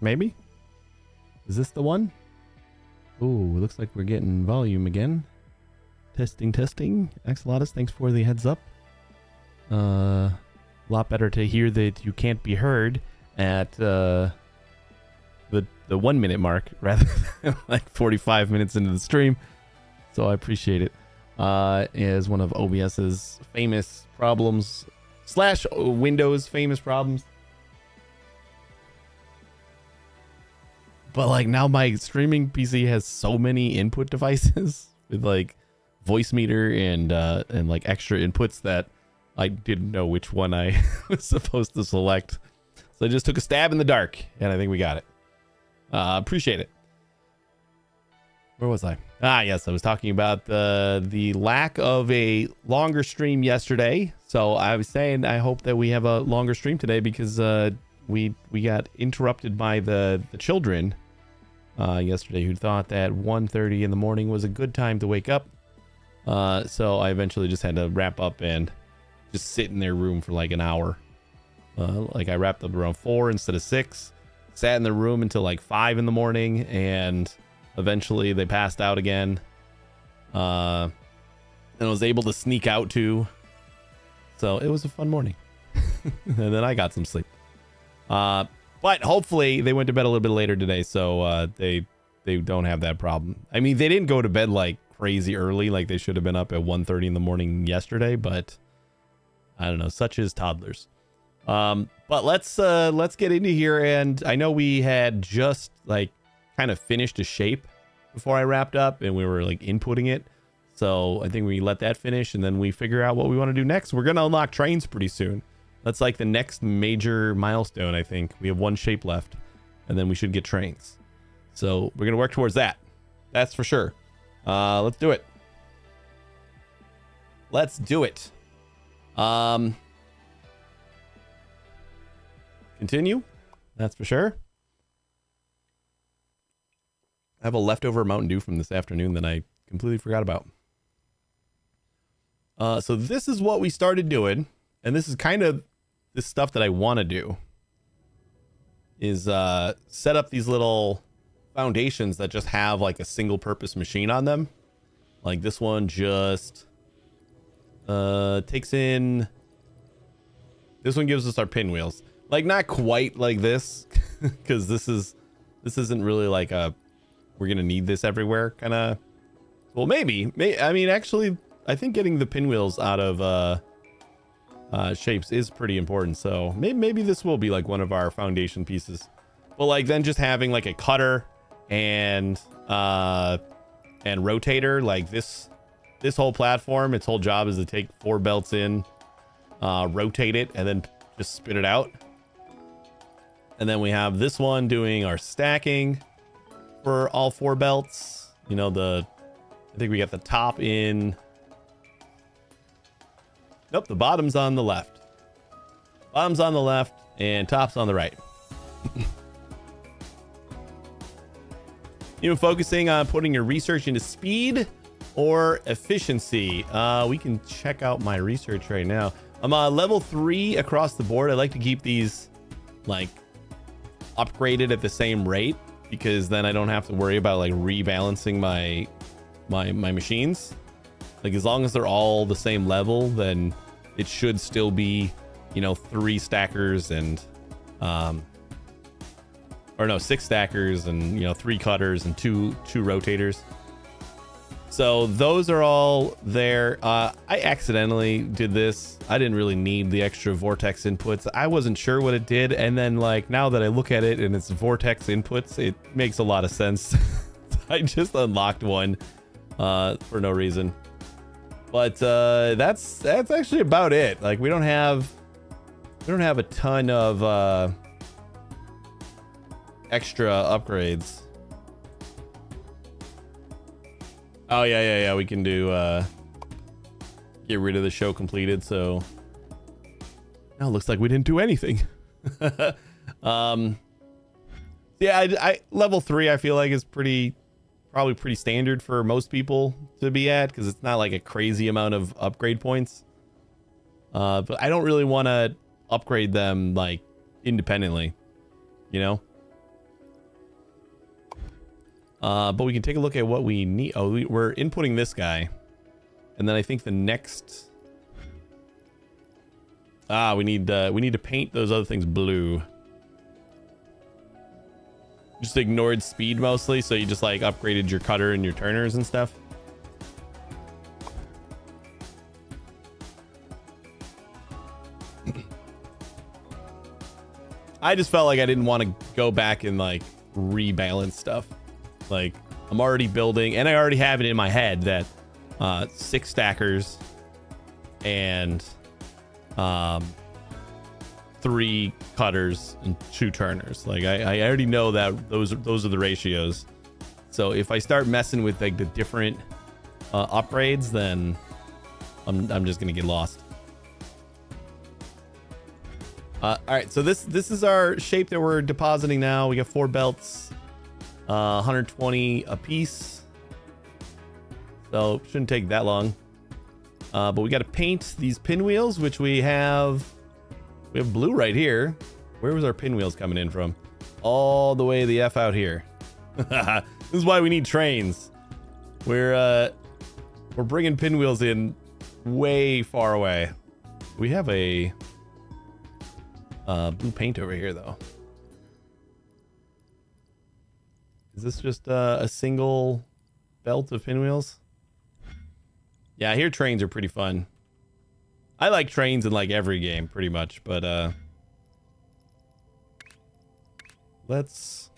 Maybe? Is this the one? Ooh, looks like we're getting volume again. Testing. Axolotus, thanks for the heads up. A lot better to hear that you can't be heard at the 1 minute mark rather than like 45 minutes into the stream. So I appreciate it. Is one of OBS's famous problems / Windows famous problems. But like now my streaming PC has so many input devices with like voice meter and like extra inputs that I didn't know which one I was supposed to select. So I just took a stab in the dark and I think we got it. Appreciate it. Where was I? Yes, I was talking about the lack of a longer stream yesterday. So I was saying I hope that we have a longer stream today because we got interrupted by the children yesterday who thought that 1:30 in the morning was a good time to wake up. So I eventually just had to wrap up and just sit in their room for like an hour. Like I wrapped up around 4 instead of 6. Sat in the room until like 5 in the morning, and eventually they passed out again. And I was able to sneak out too. So it was a fun morning. And then I got some sleep. But hopefully they went to bed a little bit later today, so they don't have that problem. I mean, they didn't go to bed like crazy early, like they should have been up at 1:30 in the morning yesterday, but I don't know, such is toddlers. But let's get into here. And I know we had just like kind of finished a shape before I wrapped up and we were like inputting it. So I think we let that finish and then we figure out what we want to do next. We're going to unlock trains pretty soon. That's like the next major milestone. I think we have one shape left and then we should get trains. So we're going to work towards that. That's for sure. Let's do it. Let's do it. Continue. That's for sure. I have a leftover Mountain Dew from this afternoon that I completely forgot about. So this is what we started doing. And this is kind of this stuff that I want to do. Is set up these little foundations that just have like a single purpose machine on them. Like this one just takes in. This one gives us our pinwheels. Like not quite like this, because this isn't really like a we're gonna need this everywhere kind of. Well, maybe. I mean, actually, I think getting the pinwheels out of shapes is pretty important. So maybe this will be like one of our foundation pieces. But like then just having like a cutter and rotator, like this whole platform, its whole job is to take 4 belts in, rotate it, and then just spit it out. And then we have this one doing our stacking for all 4 belts. You know, I think we got the top in. Nope, the bottom's on the left. Bottom's on the left and top's on the right. You focusing on putting your research into speed or efficiency? We can check out my research right now. I'm level 3 across the board. I like to keep these like upgraded at the same rate because then I don't have to worry about like rebalancing my machines. Like as long as they're all the same level, then it should still be, you know, 3 stackers and 6 stackers and, you know, 3 cutters and two rotators. So those are all there. I accidentally did this. I didn't really need the extra vortex inputs. I wasn't sure what it did. And then like now that I look at it and it's vortex inputs, it makes a lot of sense. I just unlocked one for no reason. But that's actually about it. Like we don't have a ton of extra upgrades. Oh yeah. We can do get rid of the show completed. So now it looks like we didn't do anything. Yeah, I level 3 I feel like is probably pretty standard for most people to be at because it's not like a crazy amount of upgrade points. But I don't really want to upgrade them like independently, you know. But we can take a look at what we need. Oh, we're inputting this guy. And then I think the next... we need to paint those other things blue. Just ignored speed mostly, so you just like upgraded your cutter and your turners and stuff. I just felt like I didn't want to go back and like rebalance stuff. Like I'm already building, and I already have it in my head that 6 stackers and 3 cutters and 2 turners. Like I already know that those are the ratios. So if I start messing with like the different upgrades, then I'm just gonna get lost. All right, so this is our shape that we're depositing now. We got 4 belts, 120 a piece, so shouldn't take that long. But we got to paint these pinwheels, which we have blue right here. Where was our pinwheels coming in from? All the way the F out here. This is why we need trains. We're bringing pinwheels in way far away. We have a blue paint over here though. Is this just a single belt of pinwheels? Yeah, here trains are pretty fun. I like trains in like every game pretty much, but let's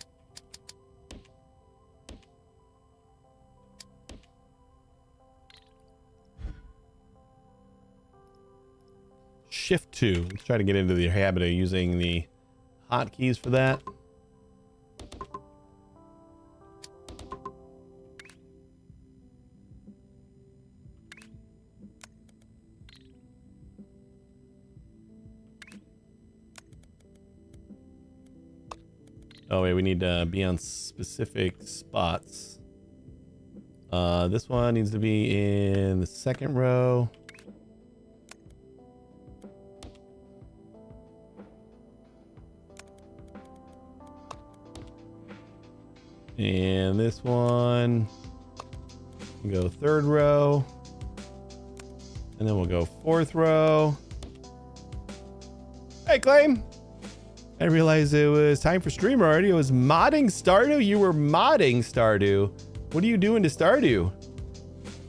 Shift 2. Let's try to get into the habit of using the hotkeys for that. Oh wait, we need to be on specific spots. This one needs to be in the 2nd row. And this one can go 3rd row. And then we'll go 4th row. Hey, Claim! I realized it was time for stream already. It was modding Stardew? You were modding Stardew. What are you doing to Stardew?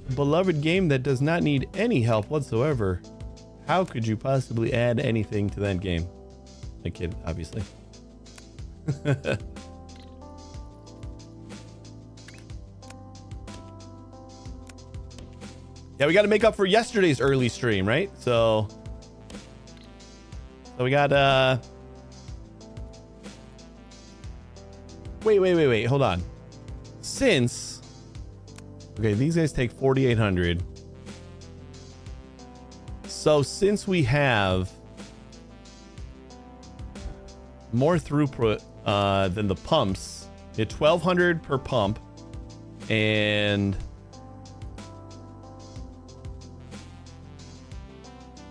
A beloved game that does not need any help whatsoever. How could you possibly add anything to that game? A kid, obviously. Yeah, we got to make up for yesterday's early stream, right? So we got wait, hold on. Since okay, these guys take 4,800. So since we have more throughput than the pumps, at 1,200 per pump, and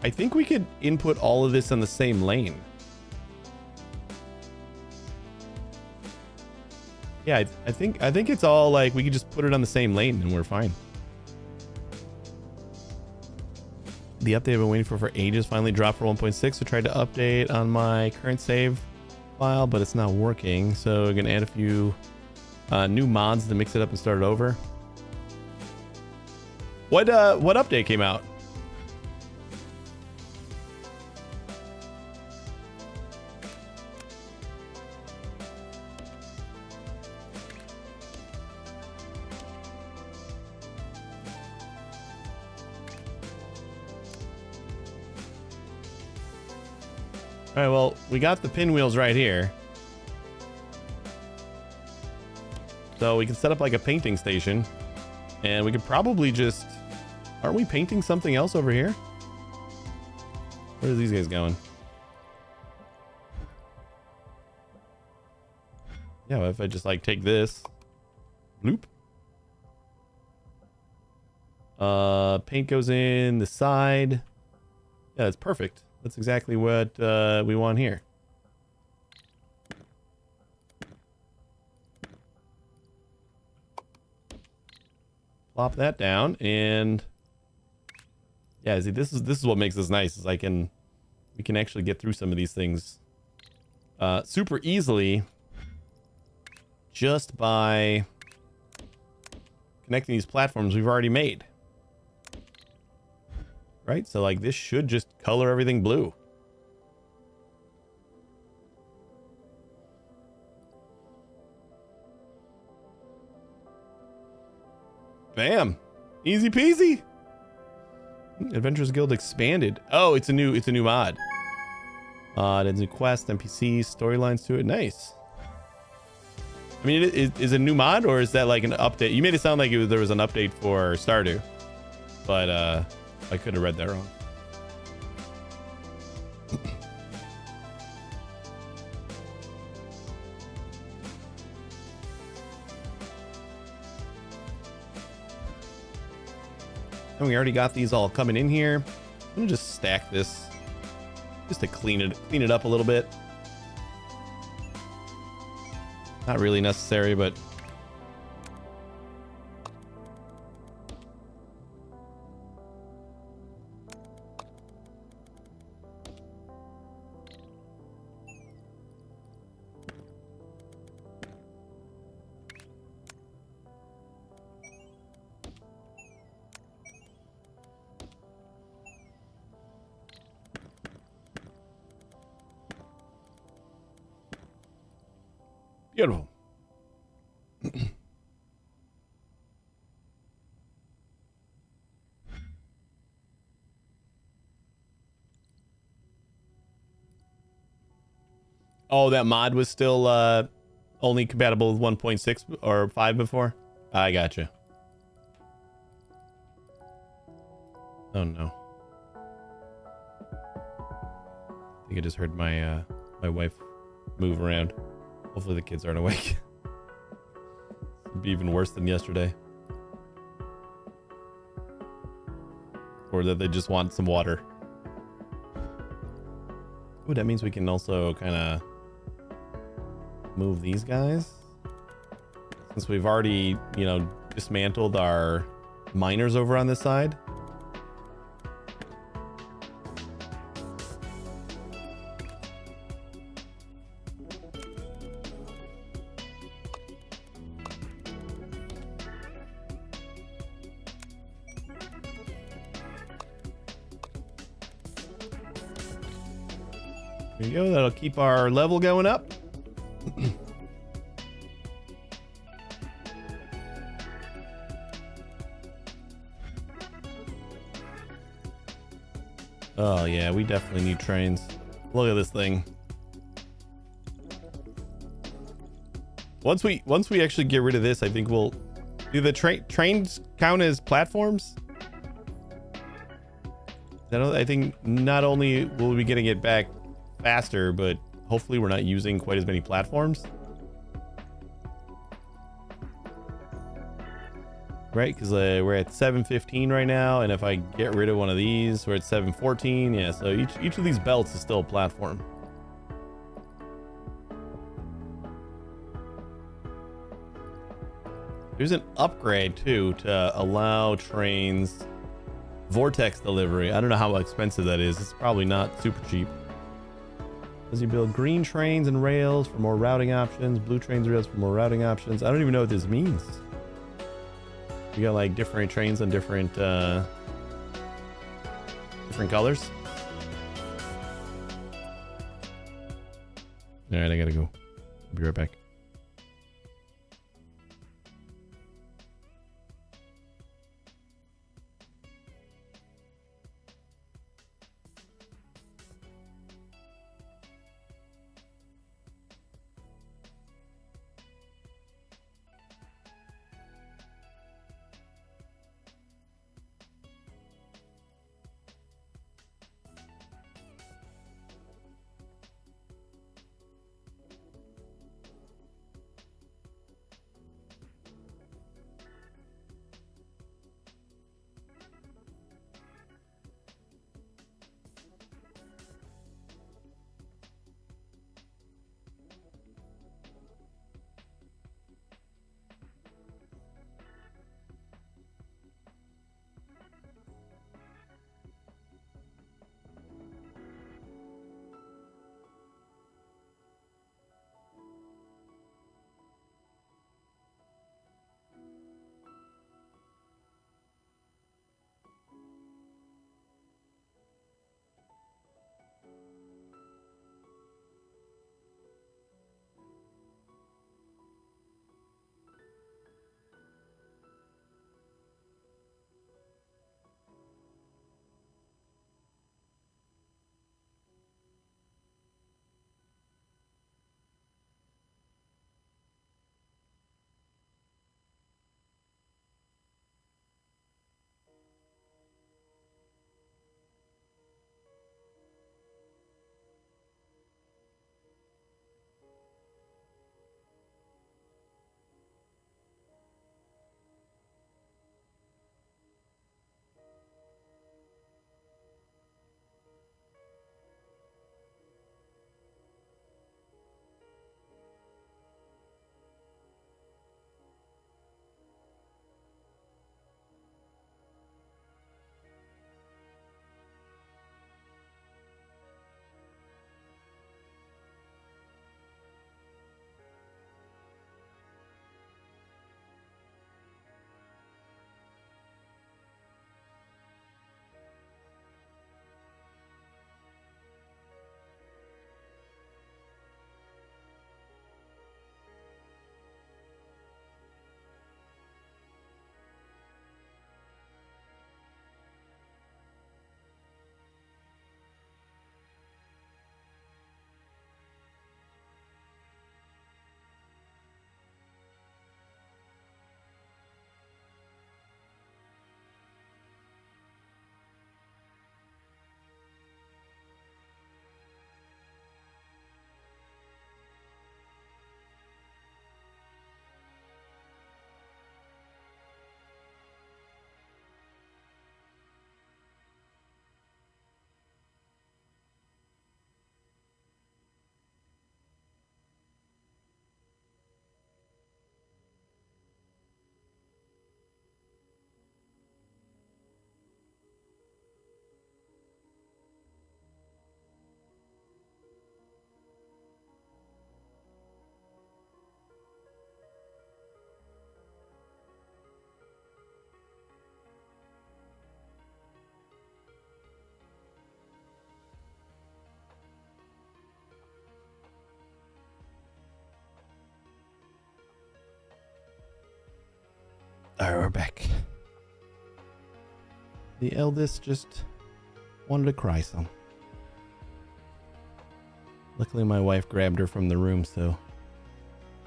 I think we could input all of this on the same lane. Yeah, I think it's all like we could just put it on the same lane and we're fine. The update I've been waiting for ages finally dropped for 1.6. So I tried to update on my current save file, but it's not working. So we're gonna add a few new mods to mix it up and start it over. What update came out? All right, well, we got the pinwheels right here. So we can set up like a painting station. And we could probably just... Aren't we painting something else over here? Where are these guys going? Yeah, well, if I just like take this. Bloop. Paint goes in the side. Yeah, that's perfect. That's exactly what we want here. plop that down, and yeah, see, this is what makes this nice. Is we can actually get through some of these things super easily just by connecting these platforms we've already made. Right? So like this should just color everything blue. Bam. Easy peasy. Adventurers Guild expanded. Oh, it's a new mod. There's a quest, NPCs, storylines to it. Nice. I mean, is it a new mod, or is that like an update? You made it sound like there was an update for Stardew, but I could have read that wrong. And we already got these all coming in here. I'm gonna just stack this just to clean it up a little bit. Not really necessary, but beautiful. Oh, that mod was still only compatible with 1.6 or 5 before? I gotcha. Oh no. I think I just heard my my wife move around. Hopefully the kids aren't awake. It'd be even worse than yesterday. Or that they just want some water. Ooh, that means we can also kind of move these guys. Since we've already, you know, dismantled our miners over on this side. There you go. That'll keep our level going up. Oh yeah, we definitely need trains. Look at this thing. Once we actually get rid of this, I think we'll do the trains count as platforms. I think not only will we be getting it back faster, but hopefully we're not using quite as many platforms. Right, because we're at 715 right now, and if I get rid of one of these, we're at 714. Yeah, so each of these belts is still a platform. There's an upgrade too to allow trains vortex delivery. I don't know how expensive that is. It's probably not super cheap. As you build green trains and rails for more routing options, blue trains and rails for more routing options. I don't even know what this means. You got like different trains on different colors. All right, I gotta go. I'll be right back. Alright, we're back. The eldest just wanted to cry some. Luckily my wife grabbed her from the room, so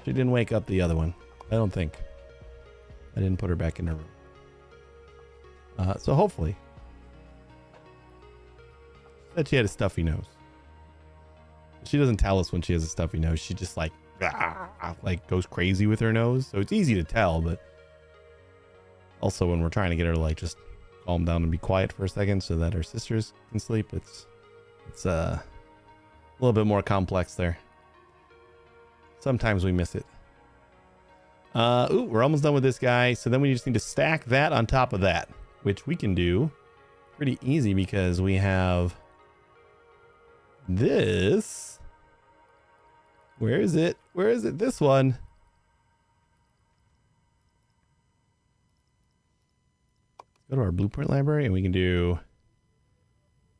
she didn't wake up the other one. I don't think. I didn't put her back in her room. So hopefully. Said she had a stuffy nose. She doesn't tell us when she has a stuffy nose. She just like goes crazy with her nose. So it's easy to tell, but also when we're trying to get her to like just calm down and be quiet for a second so that her sisters can sleep, it's a little bit more complex there. Sometimes we miss it. Ooh, we're almost done with this guy. So then we just need to stack that on top of that, which we can do pretty easy because we have this. Where is it? Where is it? This one. Go to our blueprint library and we can do,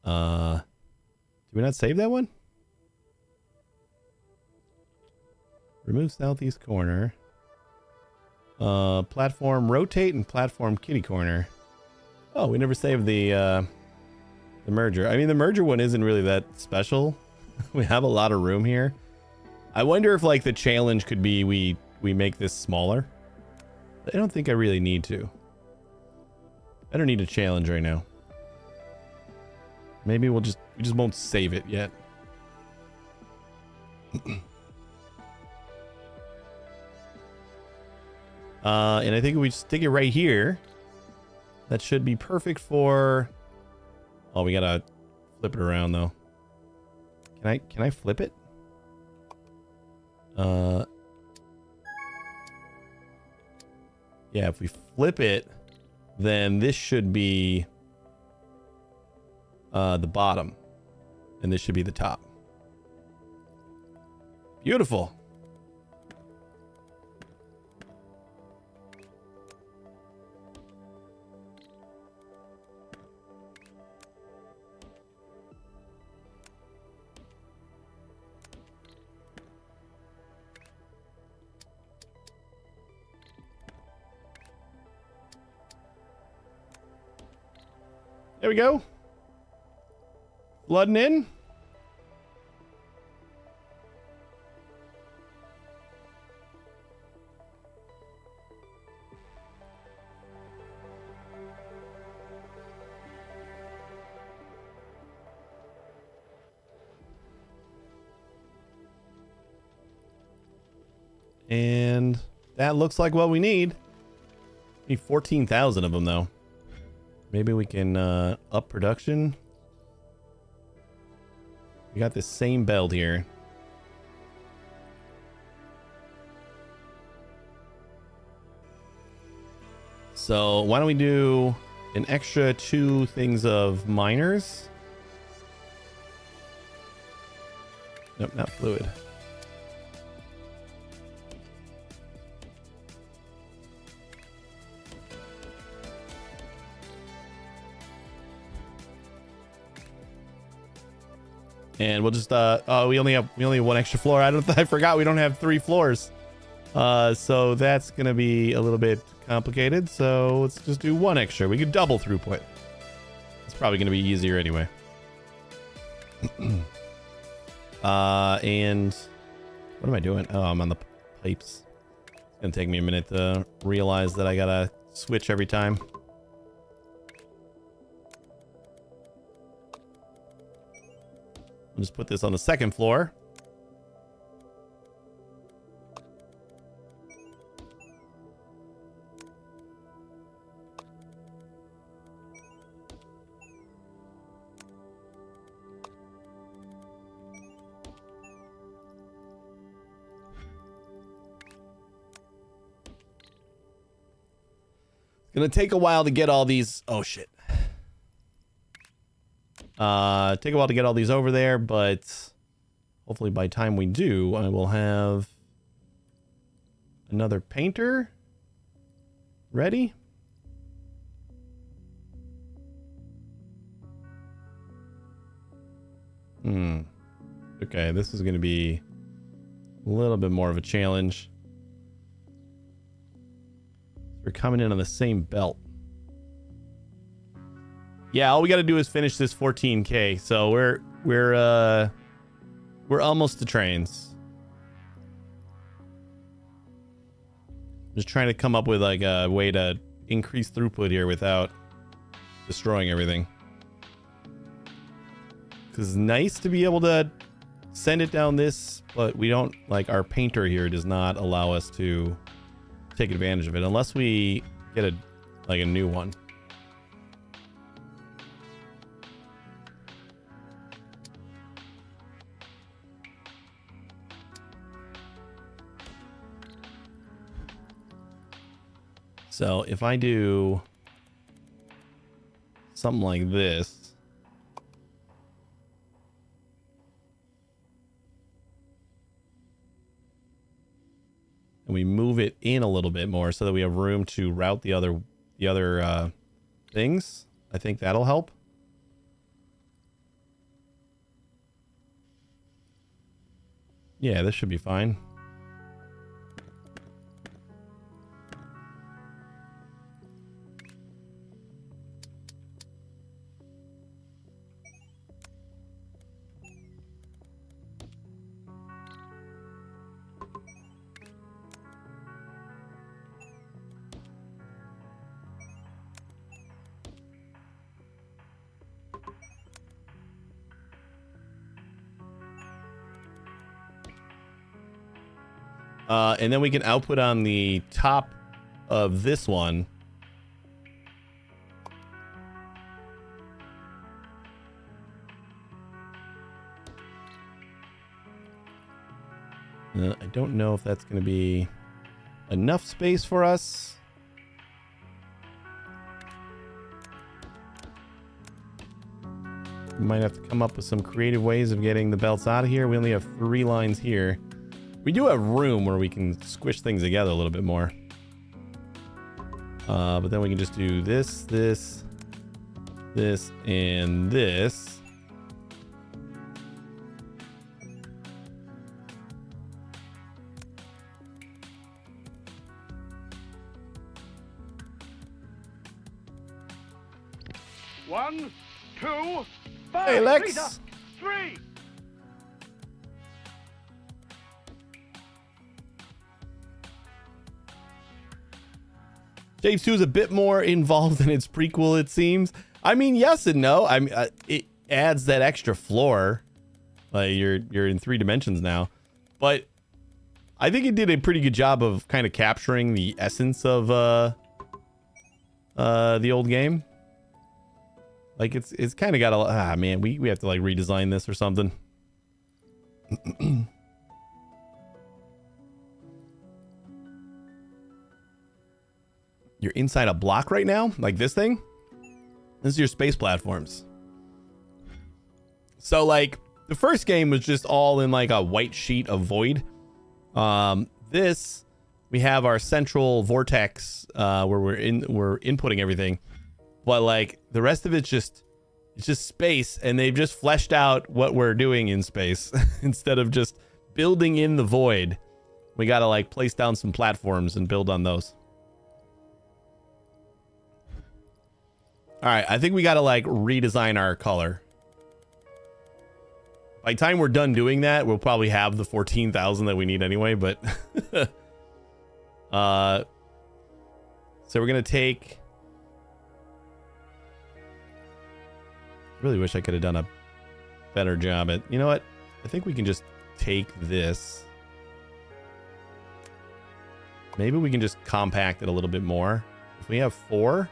did we not save that one? Remove southeast corner. Platform rotate and platform kitty corner. Oh, we never saved the merger. I mean, the merger one isn't really that special. We have a lot of room here. I wonder if like the challenge could be we make this smaller. I don't think I really need to. I don't need a challenge right now. Maybe we just won't save it yet. And I think if we stick it right here, that should be perfect for. Oh, we gotta flip it around though. Can I flip it? Yeah, if we flip it, then this should be the bottom, and this should be the top. Beautiful. There we go. Flooding in. And that looks like what we need. Need 14,000 of them though. Maybe we can up production. We got this same belt here. So why don't we do an extra 2 things of miners? Nope, not fluid. And we'll just we only have 1 extra floor. I forgot we don't have 3 floors. So that's gonna be a little bit complicated. So let's just do 1 extra. We could double throughput. It's probably gonna be easier anyway. And what am I doing? Oh, I'm on the pipes. It's gonna take me a minute to realize that I gotta switch every time. I'll just put this on the 2nd floor. It's gonna take a while to get all these. Oh shit. Take a while to get all these over there, but hopefully by the time we do, I will have another painter ready. Okay, this is going to be a little bit more of a challenge. We're coming in on the same belt. Yeah, all we got to do is finish this 14K. So we're almost to trains. Just trying to come up with like a way to increase throughput here without destroying everything. Because it's nice to be able to send it down this, but we don't, like, our painter here does not allow us to take advantage of it unless we get a new one. So if I do something like this, and we move it in a little bit more so that we have room to route the other things, I think that'll help. Yeah, this should be fine. And then we can output on the top of this one. I don't know if that's going to be enough space for us. We might have to come up with some creative ways of getting the belts out of here. We only have 3 lines here. We do have room where we can squish things together a little bit more. But then we can just do this, this, this, and this. One, two, five. Hey, Lex. Rita, 3. Shapez 2 is a bit more involved than its prequel, it seems. I mean, yes and no. I mean, it adds that extra floor. Like you're in 3 dimensions now, but I think it did a pretty good job of kind of capturing the essence of the old game. Like it's kind of got a man. We have to like redesign this or something. You're inside a block right now, like this thing. This is your space platforms. So like the first game was just all in like a white sheet of void. This we have our central vortex where we're inputting everything, but like the rest of it's just space, and they've just fleshed out what we're doing in space instead of just building in the void. We got to like place down some platforms and build on those. All right, I think we got to like redesign our color. By the time we're done doing that, we'll probably have the 14,000 that we need anyway, but so we're going to take, really wish I could have done a better job at, you know what? I think we can just take this. Maybe we can just compact it a little bit more. If we have 4,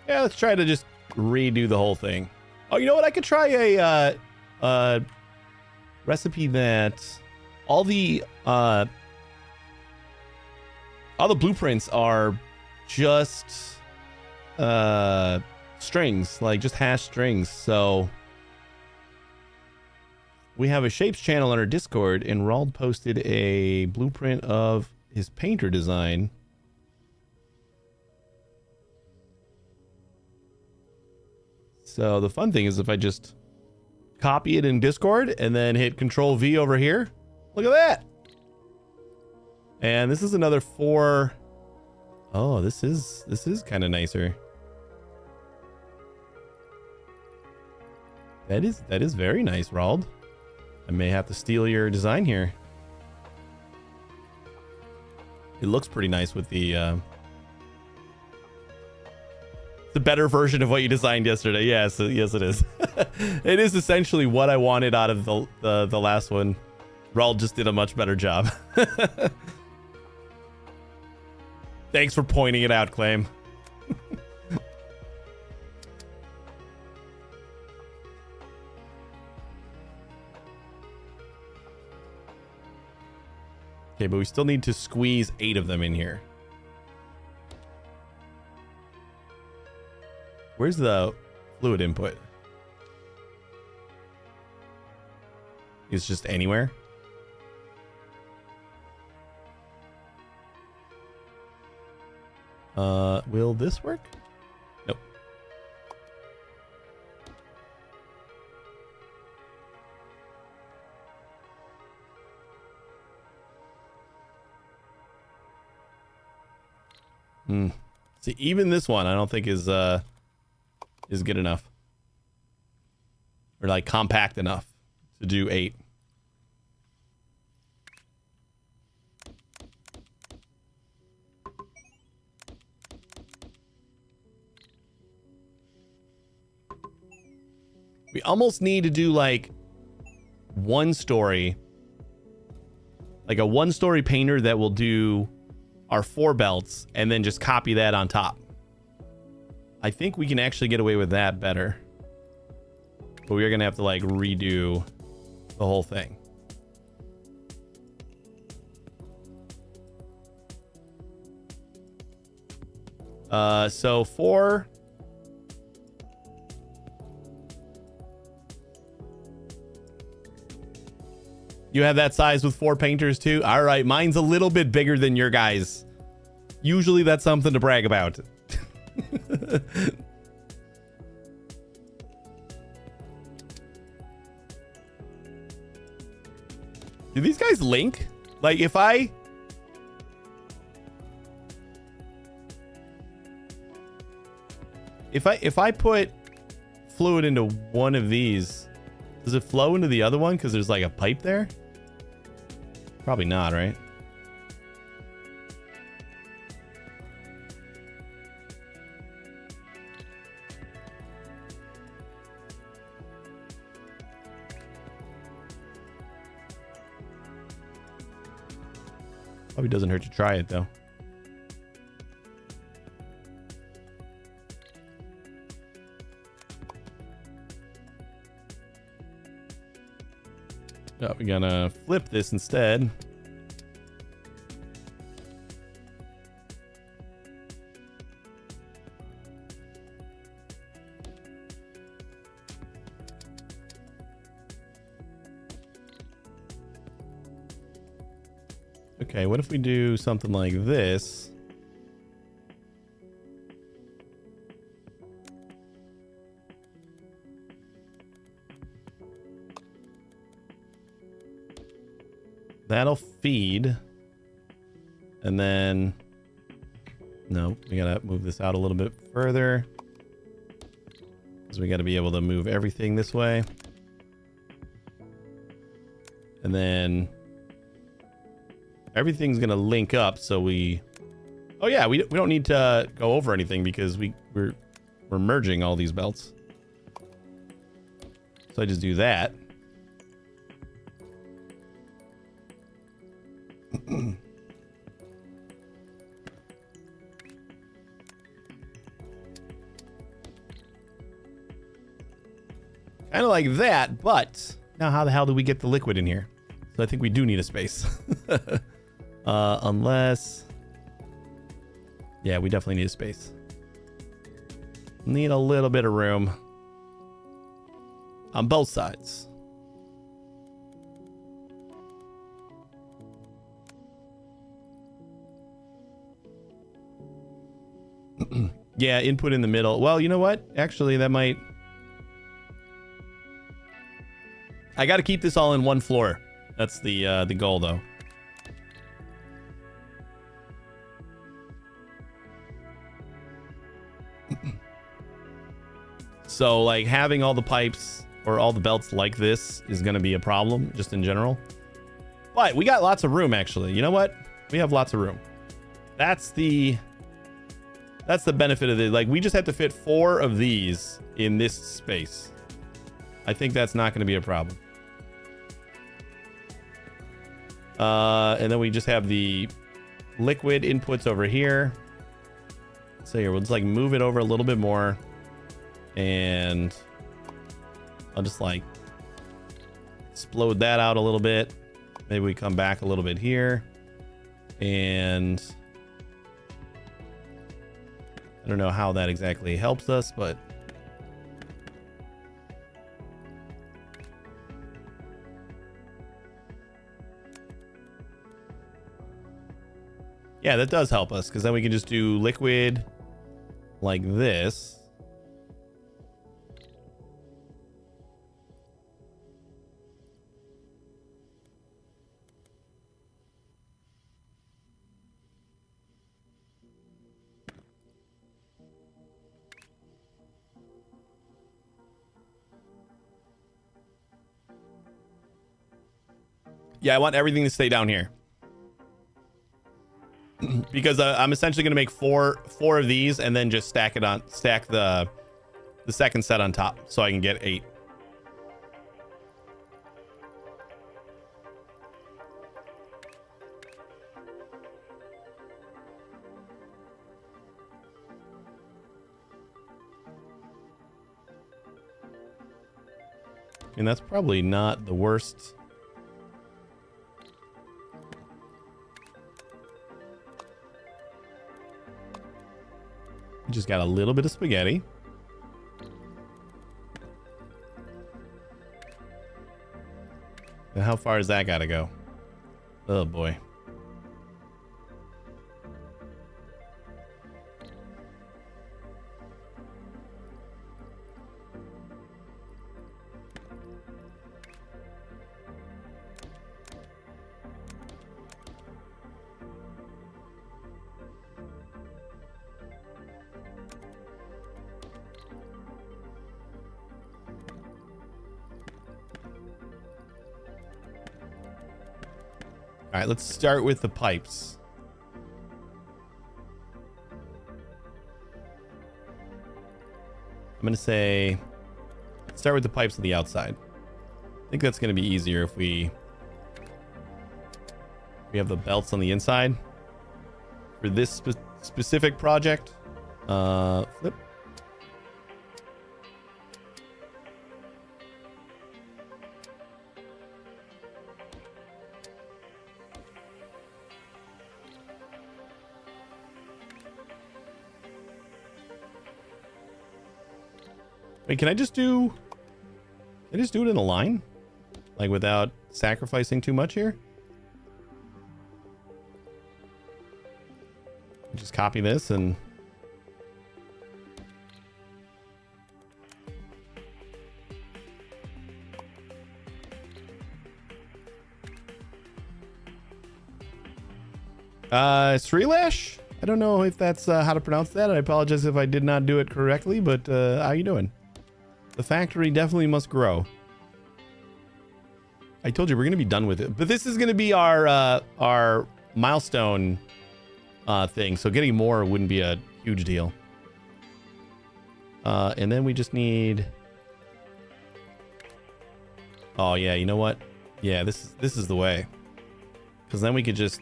yeah, let's try to just redo the whole thing. Oh, you know what? I could try a recipe that all the blueprints are just strings, like just hash strings. So we have a shapes channel on our Discord, and Rald posted a blueprint of his painter design. So the fun thing is if I just copy it in Discord and then hit Control V over here, look at that. And this is another 4. Oh, this is kind of nicer. That is very nice, Rald. I may have to steal your design here. It looks pretty nice with the better version of what you designed yesterday. Yes, yes it is. It is essentially what I wanted out of the last one. Rald just did a much better job. Thanks for pointing it out, Claim. Okay, but we still need to squeeze 8 of them in here. Where's the fluid input? It's just anywhere. Will this work? Nope. See, even this one I don't think is good enough. Or like compact enough to do 8. We almost need to do like one story. Like a 1-story painter that will do our 4 belts and then just copy that on top. I think we can actually get away with that better. But we're going to have to like redo the whole thing. So 4. You have that size with 4 painters too? All right, mine's a little bit bigger than your guys. Usually that's something to brag about. Do these guys link? Like if I put fluid into one of these, does it flow into the other one because there's like a pipe there? Probably not, right? Probably doesn't hurt to try it though. Oh, we're gonna flip this instead. Okay, what if we do something like this? That'll feed. And then... No, we gotta move this out a little bit further. Because we gotta be able to move everything this way. And then... everything's gonna link up, so we... Oh yeah, we don't need to go over anything because we're merging all these belts. So I just do that. Kind of like that, but now how the hell do we get the liquid in here? So I think we do need a space. Unless... yeah, we definitely need a space. Need a little bit of room on both sides. Yeah, input in the middle. Well, you know what? Actually, that might... I got to keep this all in one floor. That's the goal, though. So, like, having all the pipes or all the belts like this is going to be a problem, just in general. But we got lots of room, actually. You know what? We have lots of room. That's the benefit of it. Like, we just have to fit 4 of these in this space. I think that's not going to be a problem. And then we just have the liquid inputs over here. So here, we'll just like move it over a little bit more. And I'll just like explode that out a little bit. Maybe we come back a little bit here. And I don't know how that exactly helps us, but yeah, that does help us, because then we can just do liquid like this. Yeah, I want everything to stay down here. Because I'm essentially going to make four of these and then just stack the second set on top so I can get 8. And that's probably not the worst. Just got a little bit of spaghetti. And how far has that got to go? Oh boy. All right, let's start with the pipes. I'm going to say start with the pipes on the outside. I think that's going to be easier if we have the belts on the inside for this specific project. Flip. Wait, can I just do it in a line? Like without sacrificing too much here? Just copy this and... Srilash? I don't know if that's how to pronounce that. I apologize if I did not do it correctly, but how you doing? The factory definitely must grow. I told you we're going to be done with it, but this is going to be our milestone thing. So getting more wouldn't be a huge deal. And then we just need... Oh yeah, you know what? Yeah, this is the way. Because then we could just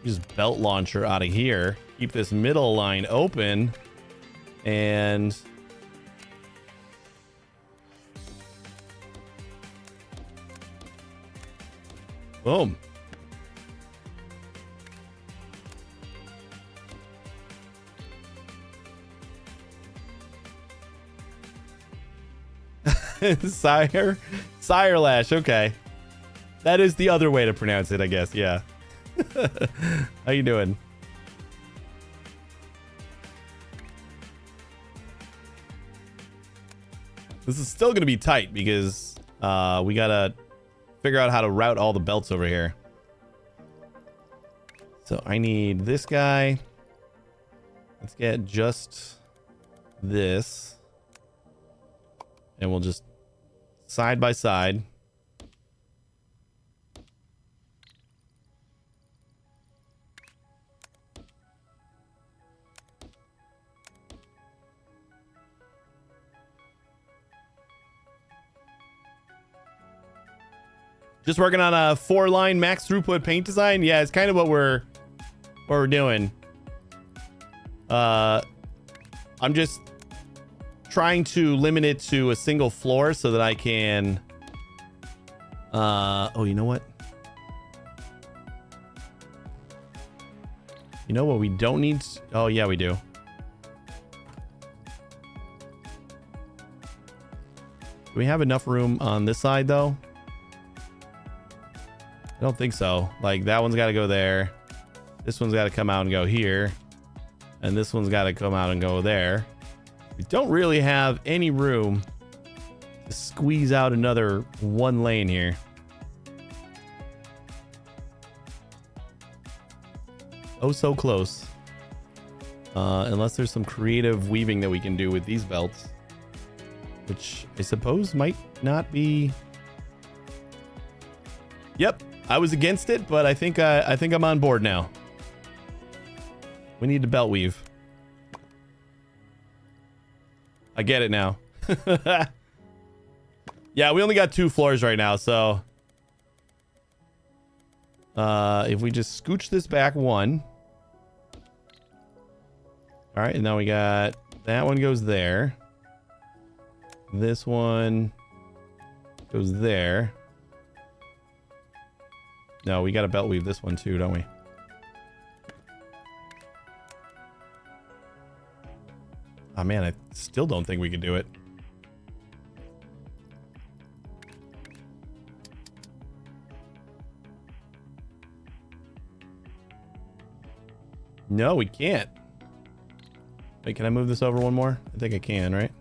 use belt launcher out of here. Keep this middle line open. And... boom. Sire Lash. Okay. That is the other way to pronounce it, I guess. Yeah. How you doing? This is still going to be tight because we got to figure out how to route all the belts over here. So I need this guy. Let's get just this. And we'll just side by side. Just working on a 4-line max throughput paint design. Yeah, it's kind of what we're doing. I'm just trying to limit it to a single floor so that I can oh, you know what? You know what we don't need? Oh, yeah, we do. Do we have enough room on this side though? I don't think so. Like that one's got to go there. This one's got to come out and go here. And this one's got to come out and go there. We don't really have any room to squeeze out another one lane here. Oh, so close. Unless there's some creative weaving that we can do with these belts, which I suppose might not be. Yep, I was against it, but I think I'm on board now. We need to belt weave. I get it now. Yeah, we only got 2 floors right now, so if we just scooch this back 1. All right, and now we got that one goes there. This one goes there. No, we got to belt weave this one too, don't we? Oh man, I still don't think we can do it. No, we can't. Wait, can I move this over one more? I think I can, right?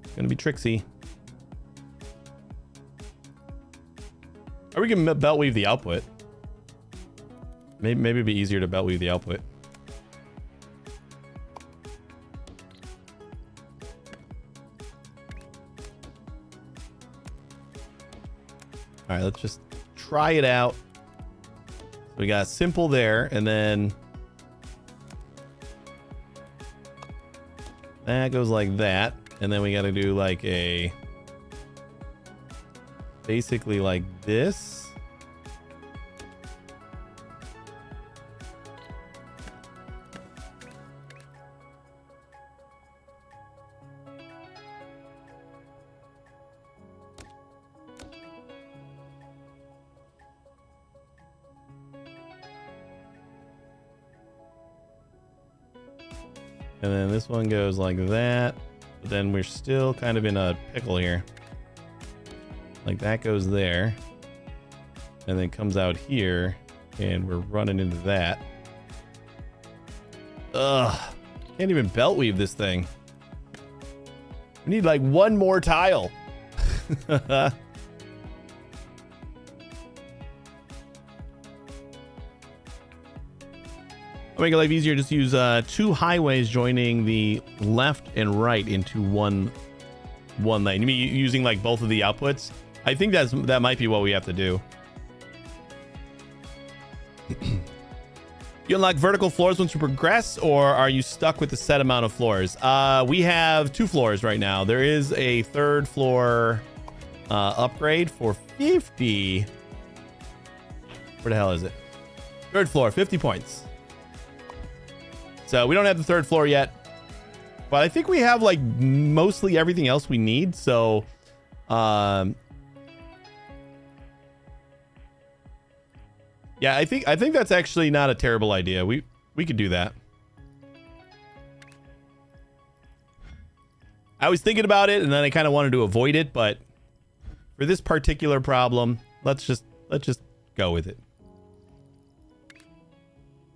It's gonna be tricksy. Or we can belt weave the output. Maybe it'd be easier to belt weave the output. All right, let's just try it out. We got simple there, and then that goes like that, and then we got to do like a basically like this. And then this one goes like that, but then we're still kind of in a pickle here. Like that goes there, and then comes out here, and we're running into that. Ugh, can't even belt weave this thing. We need like one more tile. I'll make it life easier. Just use 2 highways joining the left and right into one lane. You mean using like both of the outputs? I think that might be what we have to do. You unlock vertical floors once you progress, or are you stuck with the set amount of floors? We have 2 floors right now. There is a 3rd floor upgrade for 50. Where the hell is it? 3rd floor, 50 points. So we don't have the 3rd floor yet, but I think we have like mostly everything else we need. So, yeah, I think that's actually not a terrible idea. We could do that. I was thinking about it, and then I kind of wanted to avoid it, but for this particular problem, let's just go with it.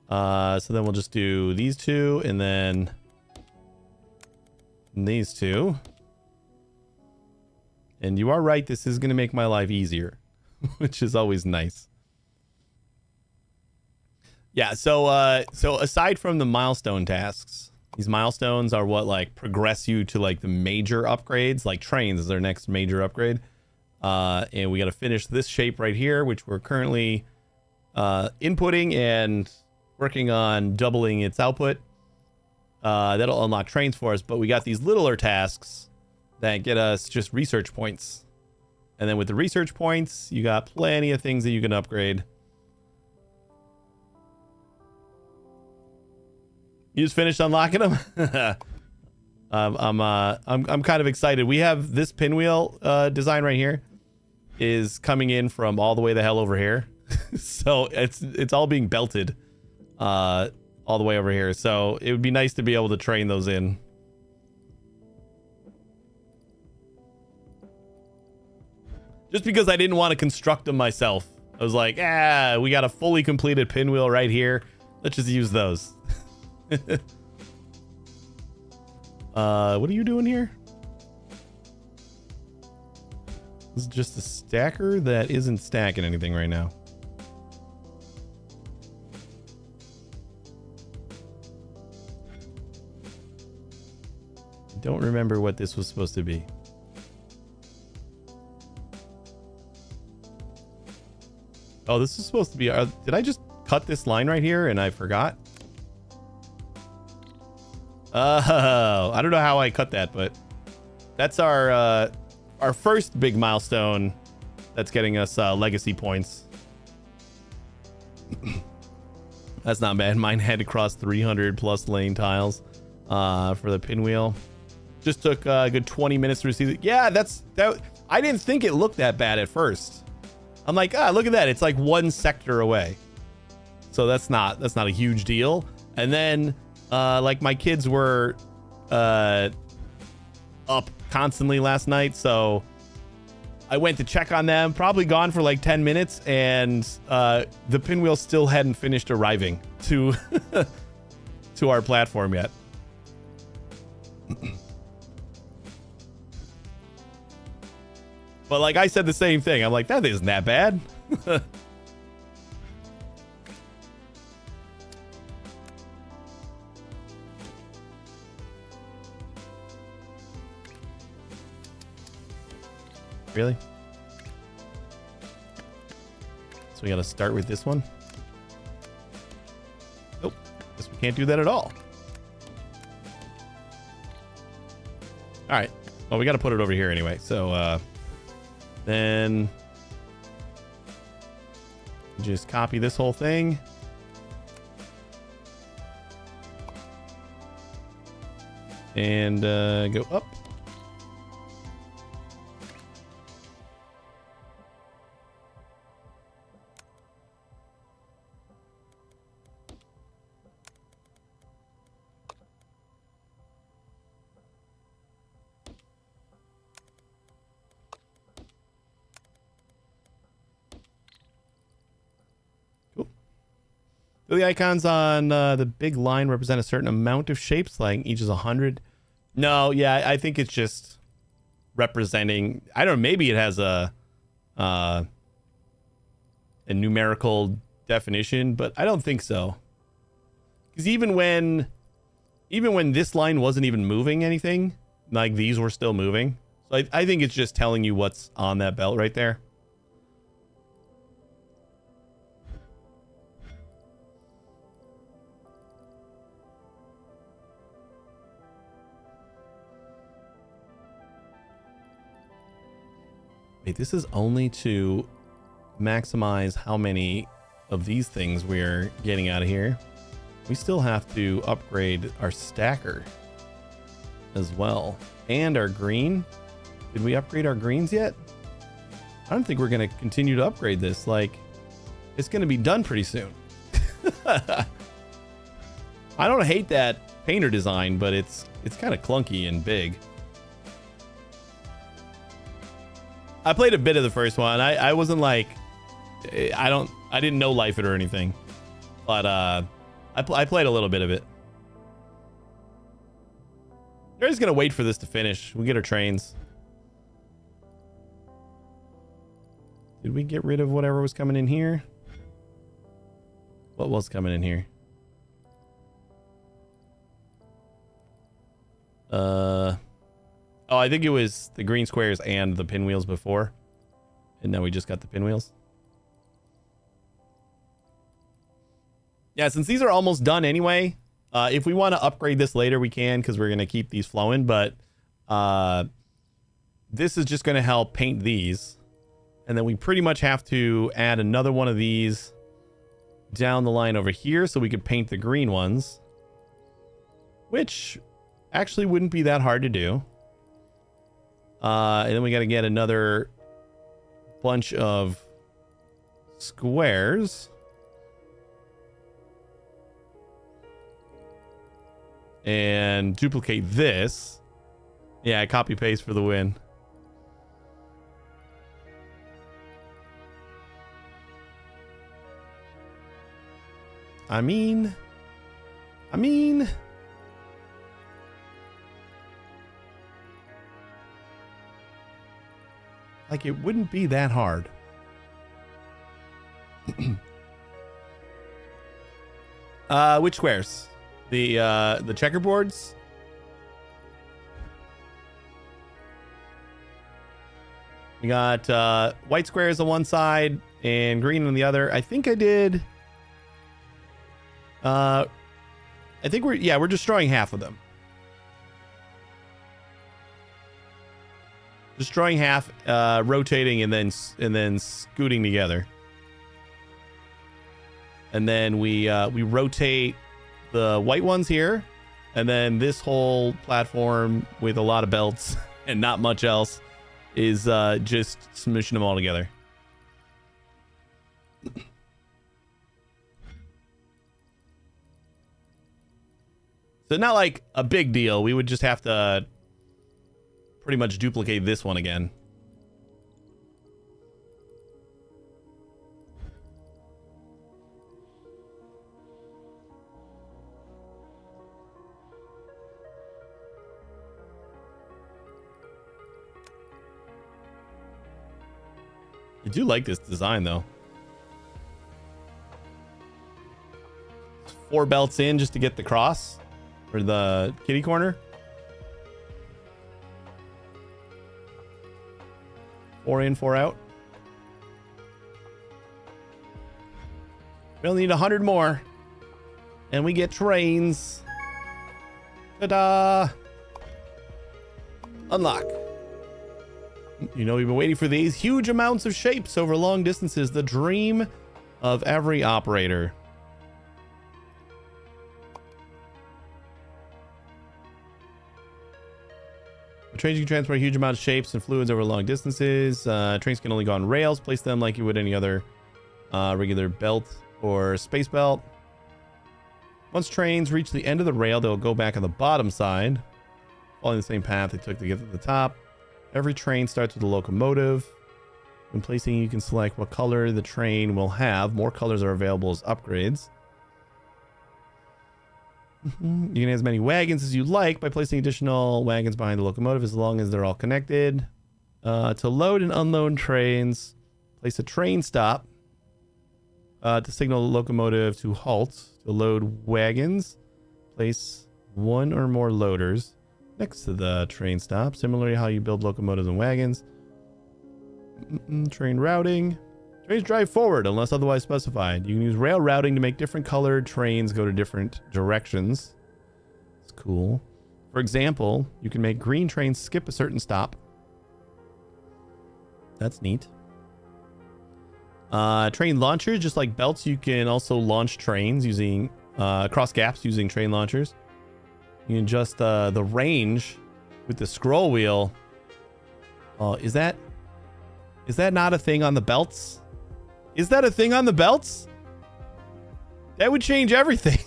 So then we'll just do these two, and then these two. And you are right, this is going to make my life easier, which is always nice. Yeah, so aside from the milestone tasks, these milestones are what like progress you to like the major upgrades, like trains is our next major upgrade. And we got to finish this shape right here, which we're currently inputting and working on doubling its output. That'll unlock trains for us, but we got these littler tasks that get us just research points. And then with the research points, you got plenty of things that you can upgrade. You just finished unlocking them? I'm kind of excited. We have this pinwheel design right here is coming in from all the way the hell over here. So it's all being belted all the way over here. So it would be nice to be able to train those in. Just because I didn't want to construct them myself. I was like, we got a fully completed pinwheel right here. Let's just use those. What are you doing here? This is just a stacker that isn't stacking anything right now. I don't remember what this was supposed to be. Oh, this is supposed to be... did I just cut this line right here and I forgot? I don't know how I cut that, but that's our first big milestone that's getting us legacy points. That's not bad. Mine had to cross 300 plus lane tiles for the pinwheel. Just took a good 20 minutes to receive it. Yeah, that. I didn't think it looked that bad at first. I'm like, look at that. It's like one sector away. So that's not a huge deal. And then like my kids were up constantly last night, so I went to check on them, probably gone for like 10 minutes, and the pinwheel still hadn't finished arriving to to our platform yet. But like I said the same thing. I'm like, that isn't that bad. Really? So we got to start with this one. Nope. Guess we can't do that at all. All right. Well, we got to put it over here anyway. So then just copy this whole thing. And go up. The icons on the big line represent a certain amount of shapes, like each is 100. No, yeah, I think it's just representing. I don't know. Maybe it has a numerical definition, but I don't think so. Because even when this line wasn't even moving anything, like these were still moving. So I think it's just telling you what's on that belt right there. Wait, this is only to maximize how many of these things we're getting out of here. We still have to upgrade our stacker as well. And our green. Did we upgrade our greens yet? I don't think we're going to continue to upgrade this. Like, it's going to be done pretty soon. I don't hate that painter design, but it's kind of clunky and big. I played a bit of the first one. I wasn't like, I didn't know Life It or anything, but I played a little bit of it. They're just gonna wait for this to finish. We get our trains. Did we get rid of whatever was coming in here? What was coming in here? Oh, I think it was the green squares and the pinwheels before. And now we just got the pinwheels. Yeah, since these are almost done anyway, if we want to upgrade this later, we can, because we're going to keep these flowing. But this is just going to help paint these. And then we pretty much have to add another one of these down the line over here so we could paint the green ones. Which actually wouldn't be that hard to do. And then we got to get another bunch of squares. And duplicate this. Yeah, copy paste for the win. I mean, like it wouldn't be that hard. Which squares? The checkerboards? We got white squares on one side and green on the other. I think I did. I think we're destroying half of them. Destroying half, rotating, and then scooting together. And then we rotate the white ones here, and then this whole platform with a lot of belts and not much else is just smooshing them all together. So not like a big deal. We would just have to pretty much duplicate this one again. I do like this design though. 4 belts in just to get the cross or the kitty corner. 4 in, 4 out. We only need 100 more. And we get trains. Ta-da! Unlock. You know, we've been waiting for these huge amounts of shapes over long distances. The dream of every operator. Trains can transport a huge amount of shapes and fluids over long distances. Trains can only go on rails. Place them like you would any other regular belt or space belt. Once trains reach the end of the rail, they'll go back on the bottom side, following the same path they took to get to the top. Every train starts with a locomotive. When placing, you can select what color the train will have. More colors are available as upgrades. You can have as many wagons as you like by placing additional wagons behind the locomotive as long as they're all connected. To load and unload trains, place a train stop to signal the locomotive to halt. To load wagons, place 1 or more loaders next to the train stop. Similarly, how you build locomotives and wagons. Train routing. Trains drive forward unless otherwise specified. You can use rail routing to make different colored trains go to different directions. It's cool. For example, you can make green trains skip a certain stop. That's neat. Train launchers, just like belts, you can also launch trains using cross gaps using train launchers. You can adjust the range with the scroll wheel. Oh, is that not a thing on the belts? Is that a thing on the belts? That would change everything.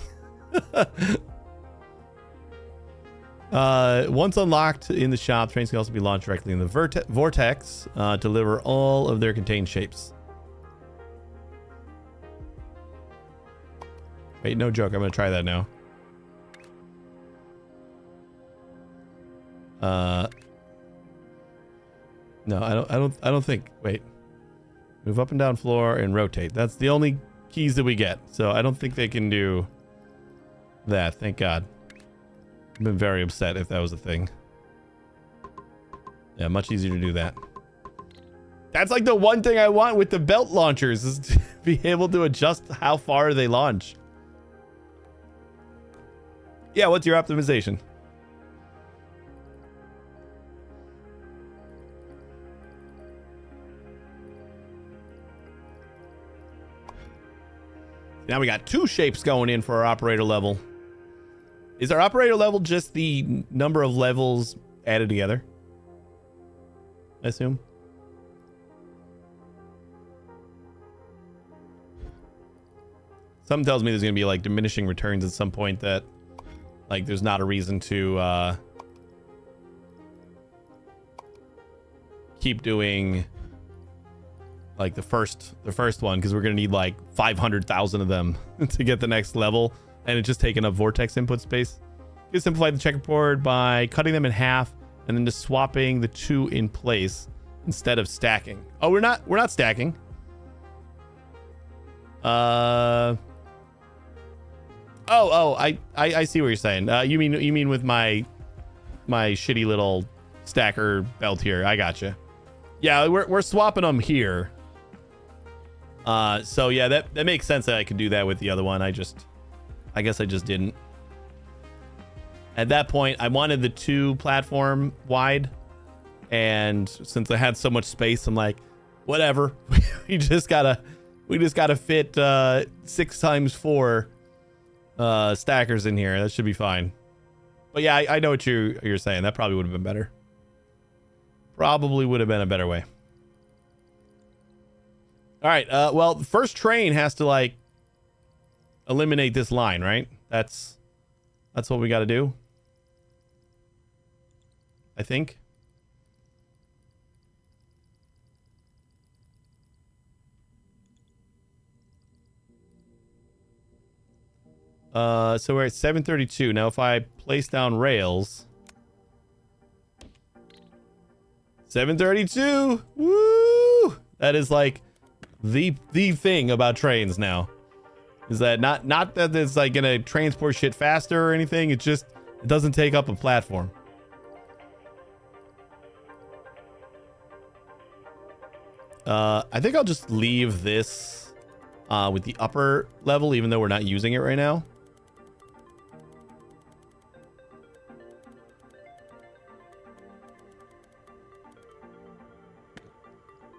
Once unlocked in the shop, trains can also be launched directly in the vortex. Deliver all of their contained shapes. Wait, no joke. I'm gonna try that now. No, I don't think. Wait. Move up and down floor and rotate. That's the only keys that we get. So I don't think they can do that. Thank God. I've been very upset if that was a thing. Yeah, much easier to do that. That's like the one thing I want with the belt launchers is to be able to adjust how far they launch. Yeah, what's your optimization? Now we got 2 shapes going in for our operator level. Is our operator level just the number of levels added together? I assume. Something tells me there's going to be like diminishing returns at some point that like there's not a reason to keep doing like the first one, because we're gonna need like 500,000 of them to get the next level, and it's just taking up vortex input space. You can simplify the checkerboard by cutting them in half and then just swapping the 2 in place instead of stacking. Oh, we're not stacking. I see what you're saying. You mean with my shitty little stacker belt here. I gotcha. Yeah, we're swapping them here. So yeah, that makes sense that I could do that with the other one. I guess I just didn't. At that point, I wanted the 2 platform wide, and since I had so much space, I'm like, whatever. we just gotta fit 6 times 4 stackers in here. That should be fine. But yeah, I know what you're saying. That probably would have been better. Probably would have been a better way. All right. Well, the first train has to like eliminate this line, right? That's what we got to do, I think. So we're at 732 now. If I place down rails, 732. Woo! That is like the thing about trains now. Is that not that it's like gonna transport shit faster or anything. It doesn't take up a platform. I think I'll just leave this with the upper level, even though we're not using it right now.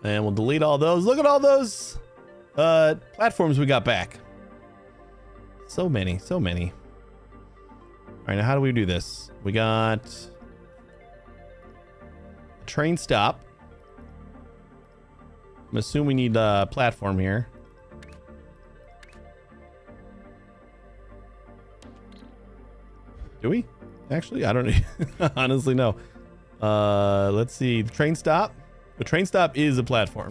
And we'll delete all those. Look at all those platforms we got back. So many. All right, now how do we do this? We got a train stop. I'm assuming we need a platform here. Do we? Actually, I don't honestly know. Let's see. The train stop. The train stop is a platform.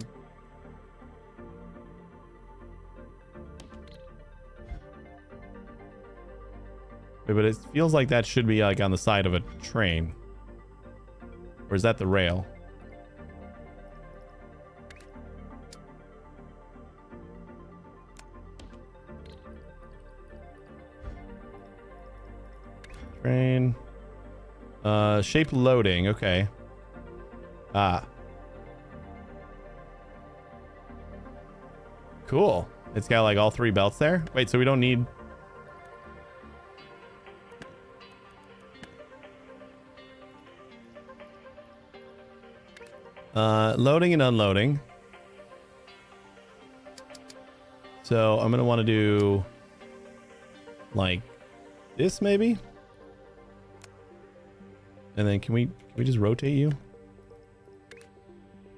Wait, but it feels like that should be like on the side of a train. Or is that the rail? Train. Shape loading. Okay. Ah. Cool. It's got like all 3 belts there. Wait, so we don't need... loading and unloading. So I'm gonna want to do like this maybe, and then can we just rotate you?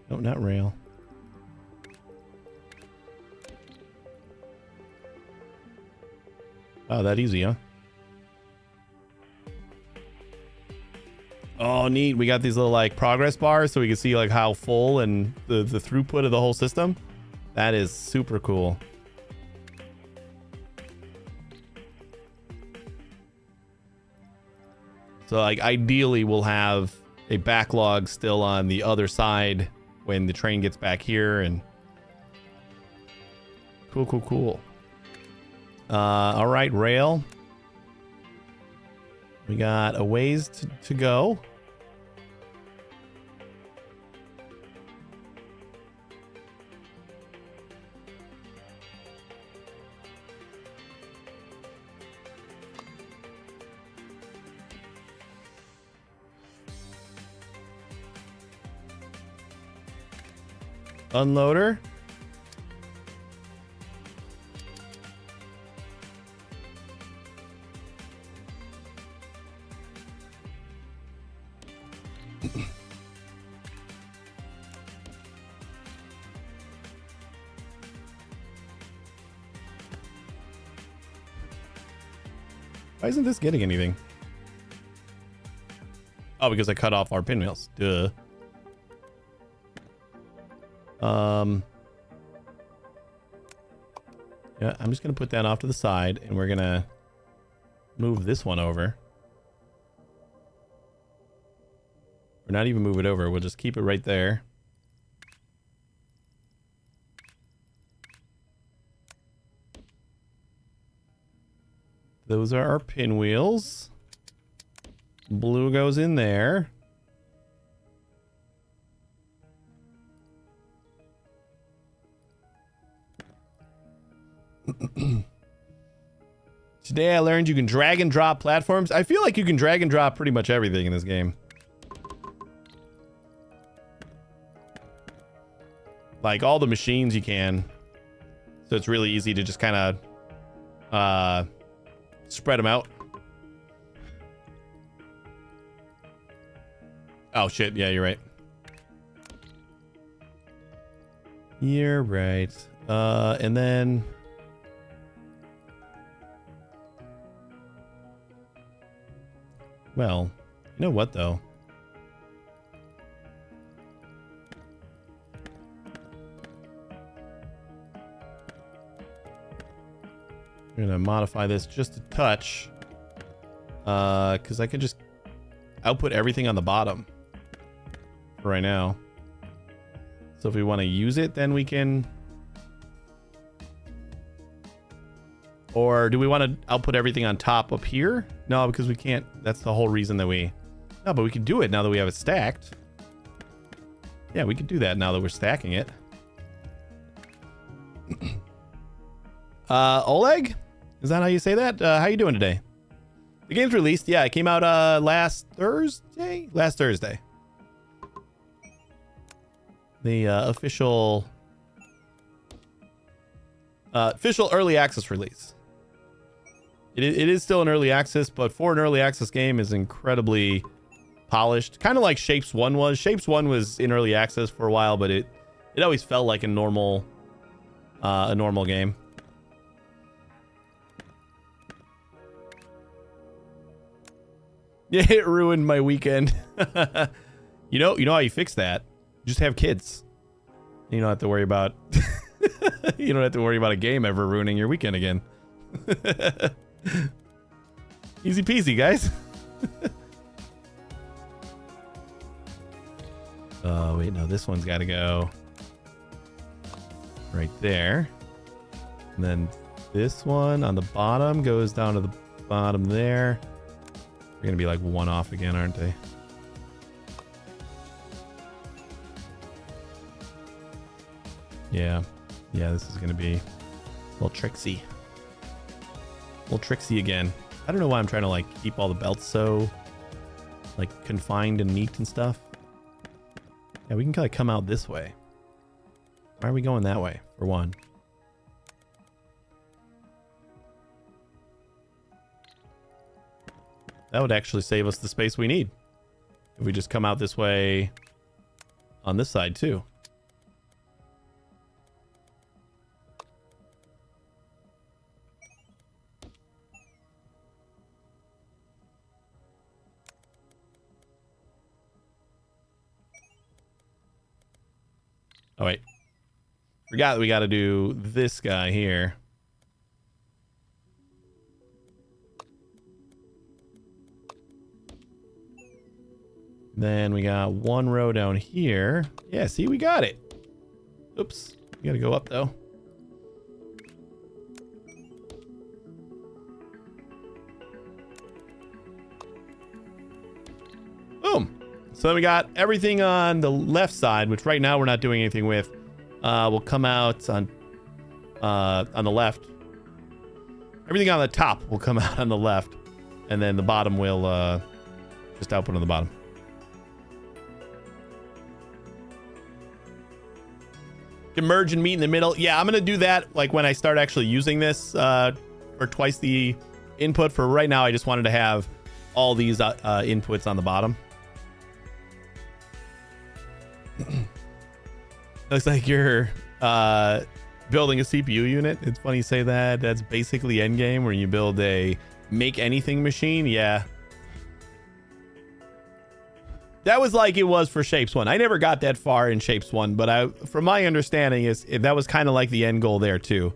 No, not rail. Oh, that easy, huh? Oh, neat. We got these little like progress bars so we can see like how full and the throughput of the whole system. That is super cool. So like ideally we'll have a backlog still on the other side when the train gets back here, and cool. All right, rail. We got a ways to go. Unloader. Why isn't this getting anything? Oh, because I cut off our pinwheels. Duh. Yeah, I'm just gonna put that off to the side, and we're gonna move this one over. Or not even move it over. We'll just keep it right there. Those are our pinwheels. Blue goes in there. Today I learned you can drag and drop platforms. I feel like you can drag and drop pretty much everything in this game. Like all the machines you can. So it's really easy to just kind of spread them out. Oh shit, yeah, you're right. You're right. And then well, you know what though? I'm gonna modify this just a touch. Because I could just output everything on the bottom for right now. So if we want to use it, then we can. Or do we want to output everything on top up here? No, because we can't. That's the whole reason that we... No, but we can do it now that we have it stacked. Yeah, we can do that now that we're stacking it. Oleg? Is that how you say that? How you doing today? The game's released. Yeah, it came out last Thursday? Last Thursday. The official early access release. It is still an early access, but for an early access game is incredibly polished. Kind of like Shapes 1 was. Shapes 1 was in early access for a while, but it always felt like a normal game. Yeah, it ruined my weekend. You know how you fix that? Just have kids. You don't have to worry about you don't have to worry about a game ever ruining your weekend again. Easy peasy, guys. Oh, wait, no, this one's got to go right there. And then this one on the bottom goes down to the bottom there. They're going to be like one off again, aren't they? Yeah. Yeah, this is going to be a little tricksy. A little tricksy again. I don't know why I'm trying to like keep all the belts so like confined and neat and stuff. Yeah, we can kind of come out this way. Why are we going that way, for one? That would actually save us the space we need. If we just come out this way on this side too. Oh, wait. Forgot that we got to do this guy here. Then we got one row down here. Yeah, see, we got it. Oops. We got to go up, though. Boom. So then we got everything on the left side, which right now we're not doing anything with. Will come out on the left. Everything on the top will come out on the left, and then the bottom will just output on the bottom. Can merge and meet in the middle. Yeah, I'm gonna do that like when I start actually using this for twice the input. For right now, I just wanted to have all these inputs on the bottom. Looks like you're building a CPU unit. It's funny you say that. That's basically endgame, where you build a make anything machine. Yeah. That was like it was for Shapes 1. I never got that far in Shapes 1, but from my understanding is that was kind of like the end goal there too.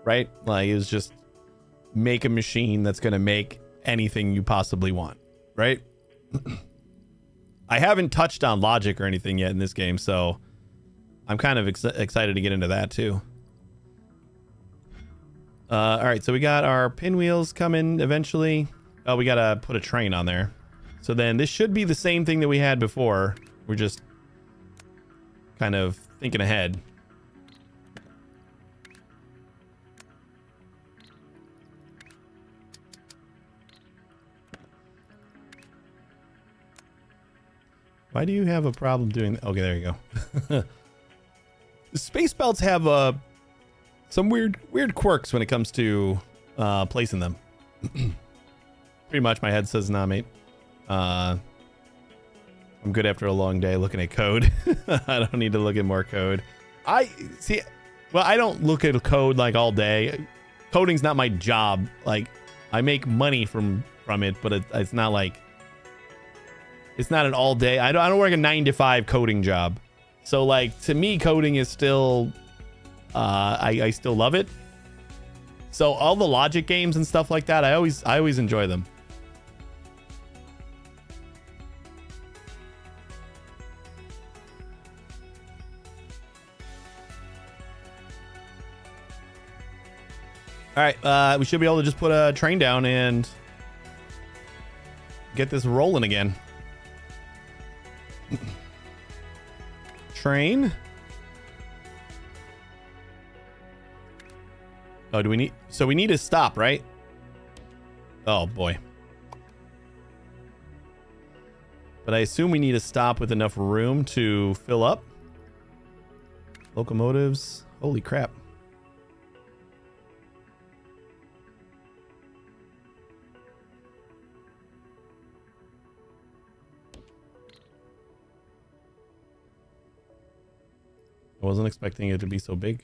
Right? Like it was just make a machine that's going to make anything you possibly want. Right? I haven't touched on logic or anything yet in this game, so I'm kind of excited to get into that too. All right, so we got our pinwheels coming eventually. Oh, we got to put a train on there. So then this should be the same thing that we had before. We're just kind of thinking ahead. Why do you have a problem doing... Okay, there you go. The space belts have some weird quirks when it comes to placing them. Pretty much my head says nah, mate. I'm good after a long day looking at code. I don't need to look at more code. I don't look at code like all day. Coding's not my job. Like I make money from it, but it's not like it's not an all day. I don't work a 9-to-5 coding job. So like to me, coding is still I still love it. So all the logic games and stuff like that, I always enjoy them. All right, we should be able to just put a train down and get this rolling again. Train. Oh, do we need... So we need to stop, right? Oh, boy. But I assume we need to stop with enough room to fill up. Locomotives. Holy crap. I wasn't expecting it to be so big.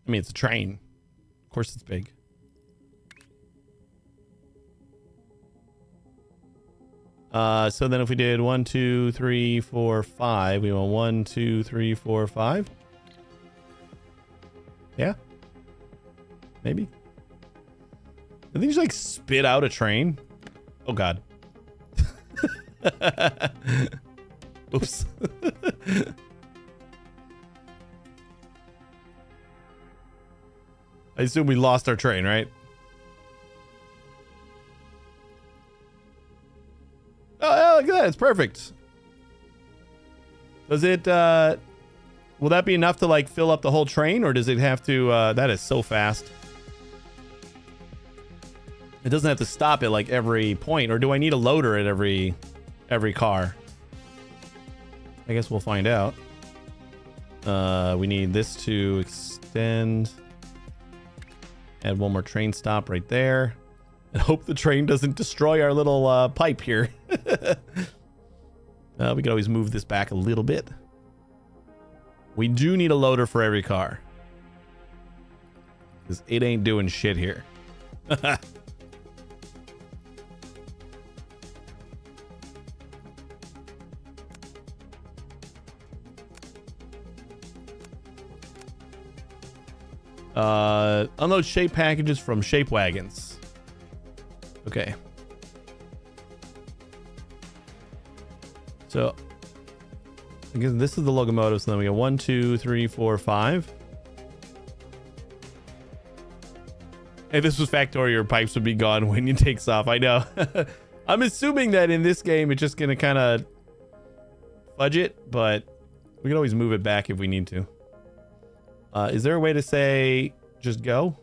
I mean, it's a train. Of course it's big. So then if we did 1, 2, 3, 4, 5, we want 1, 2, 3, 4, 5. Yeah. Maybe. Did they just like spit out a train? Oh god. Oops. I assume we lost our train, right? Oh, look at that. It's perfect. Does it, will that be enough to like fill up the whole train, or does it have to, that is so fast. It doesn't have to stop at like every point, or do I need a loader at every car? I guess we'll find out. We need this to extend. Add one more train stop right there. And hope the train doesn't destroy our little pipe here. We could always move this back a little bit. We do need a loader for every car, because it ain't doing shit here. Unload shape packages from shape wagons. Okay. So I guess this is the locomotive. So then we got 1, 2, 3, 4, 5. If this was Factorio, your pipes would be gone when it takes off. I know. I'm assuming that in this game, it's just going to kind of fudge it, but we can always move it back if we need to. Is there a way to say, just go?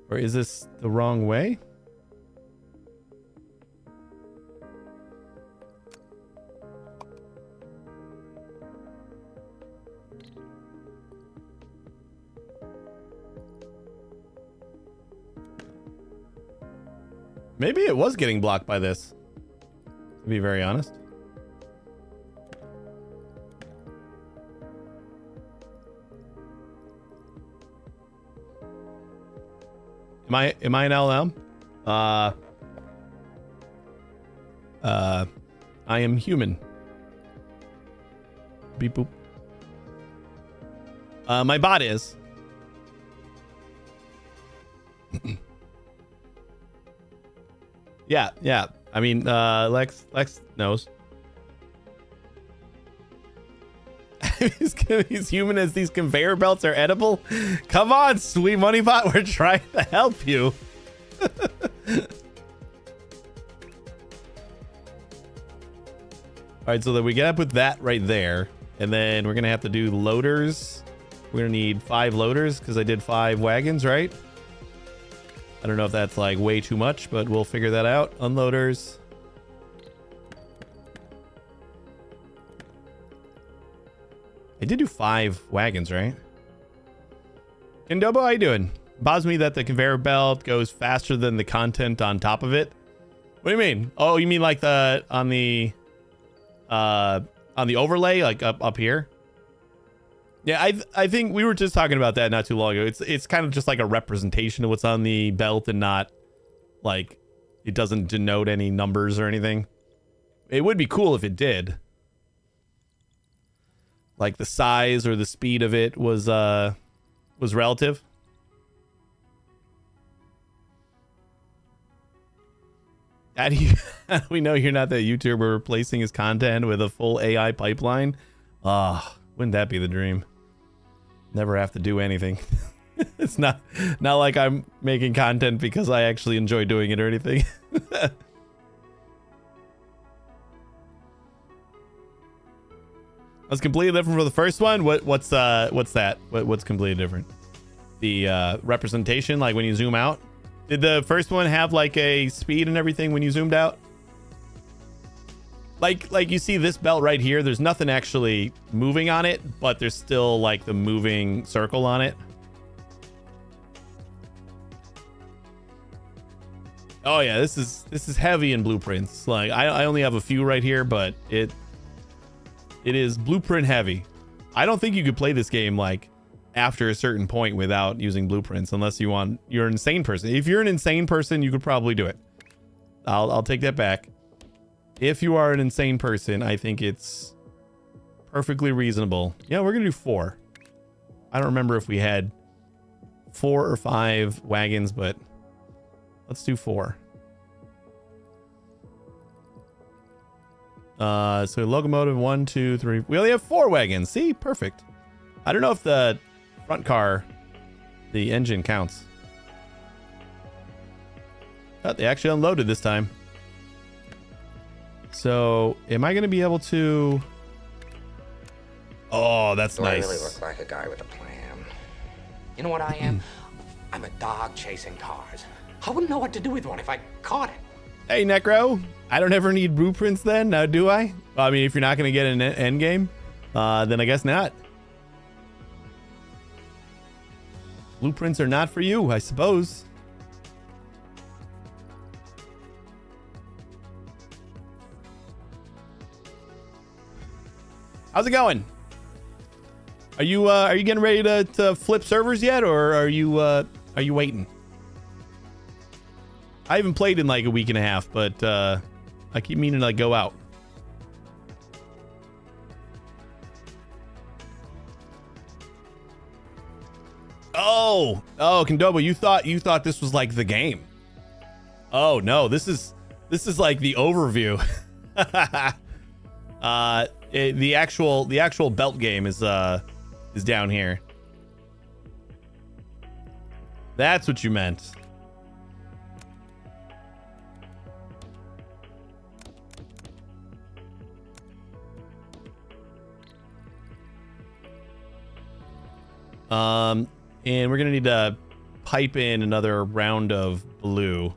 Or is this the wrong way? Maybe it was getting blocked by this, to be very honest. Am I an LM? I am human. Beep boop. My bot is. Yeah. I mean, Lex knows. He's human as these conveyor belts are edible. Come on, sweet money bot, we're trying to help you. All right, so then we gotta put that right there, and then we're gonna have to do loaders. We're gonna need 5 loaders because I did 5 wagons, right? I don't know if that's like way too much, but we'll figure that out. Unloaders. I did do 5 wagons, right? Kendobo, how you doing? Bothers me that the conveyor belt goes faster than the content on top of it. What do you mean? Oh, you mean like the on the overlay, like up here? Yeah, I think we were just talking about that not too long ago. It's kind of just like a representation of what's on the belt and not like it doesn't denote any numbers or anything. It would be cool if it did. Like the size or the speed of it was relative. How do we know you're not that YouTuber replacing his content with a full AI pipeline? Wouldn't that be the dream? Never have to do anything. It's not like I'm making content because I actually enjoy doing it or anything. Was completely different for the first one. What's that? What's completely different? The representation, like when you zoom out. Did the first one have like a speed and everything when you zoomed out? Like you see this belt right here, there's nothing actually moving on it, but there's still like the moving circle on it. Oh yeah, this is heavy in blueprints. Like I only have a few right here, but it is blueprint heavy. I don't think you could play this game like after a certain point without using blueprints unless you're an insane person. If you're an insane person, you could probably do it. I'll take that back. If you are an insane person, I think it's perfectly reasonable. Yeah, we're gonna do 4. I don't remember if we had 4 or 5 wagons, but let's do 4. So locomotive 1, 2, 3. We only have 4 wagons. See, perfect. I don't know if the front car, the engine counts. Oh, they actually unloaded this time. So, am I going to be able to... Oh, that's nice. I really look like a guy with a plan. You know what I am? I'm a dog chasing cars. I wouldn't know what to do with one if I caught it. Hey, Necro. I don't ever need blueprints then, now do I? Well, I mean, if you're not going to get an end game, then I guess not. Blueprints are not for you, I suppose. How's it going? Are you getting ready to flip servers yet, or are you waiting? I haven't played in like a week and a half, but I keep meaning to like go out. Oh, Kondoba, you thought this was like the game. Oh no, this is like the overview. The actual belt game is down here. That's what you meant. And we're gonna need to pipe in another round of blue.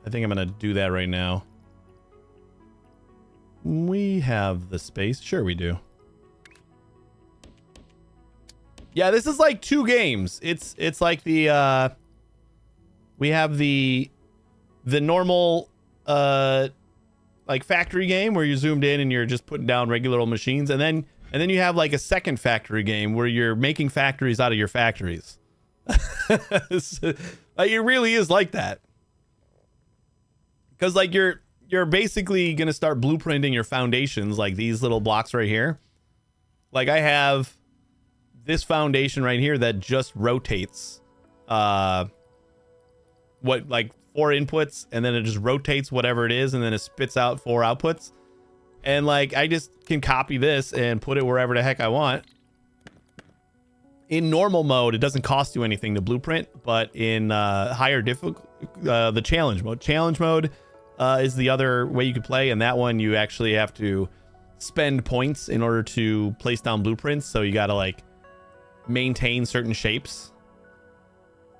I think I'm gonna do that right now. We have the space. Sure we do. Yeah, this is like 2 games. It's like the we have the normal like factory game where you're zoomed in and you're just putting down regular old machines, and then you have like a second factory game where you're making factories out of your factories. Like, it really is like that. Because like you're basically gonna start blueprinting your foundations, like these little blocks right here. Like I have this foundation right here that just rotates like 4 inputs, and then it just rotates whatever it is, and then it spits out 4 outputs. And like I just can copy this and put it wherever the heck I want. In normal mode, it doesn't cost you anything to blueprint, but in higher difficulty, the challenge mode is the other way you could play, and that one you actually have to spend points in order to place down blueprints. So you got to like maintain certain shapes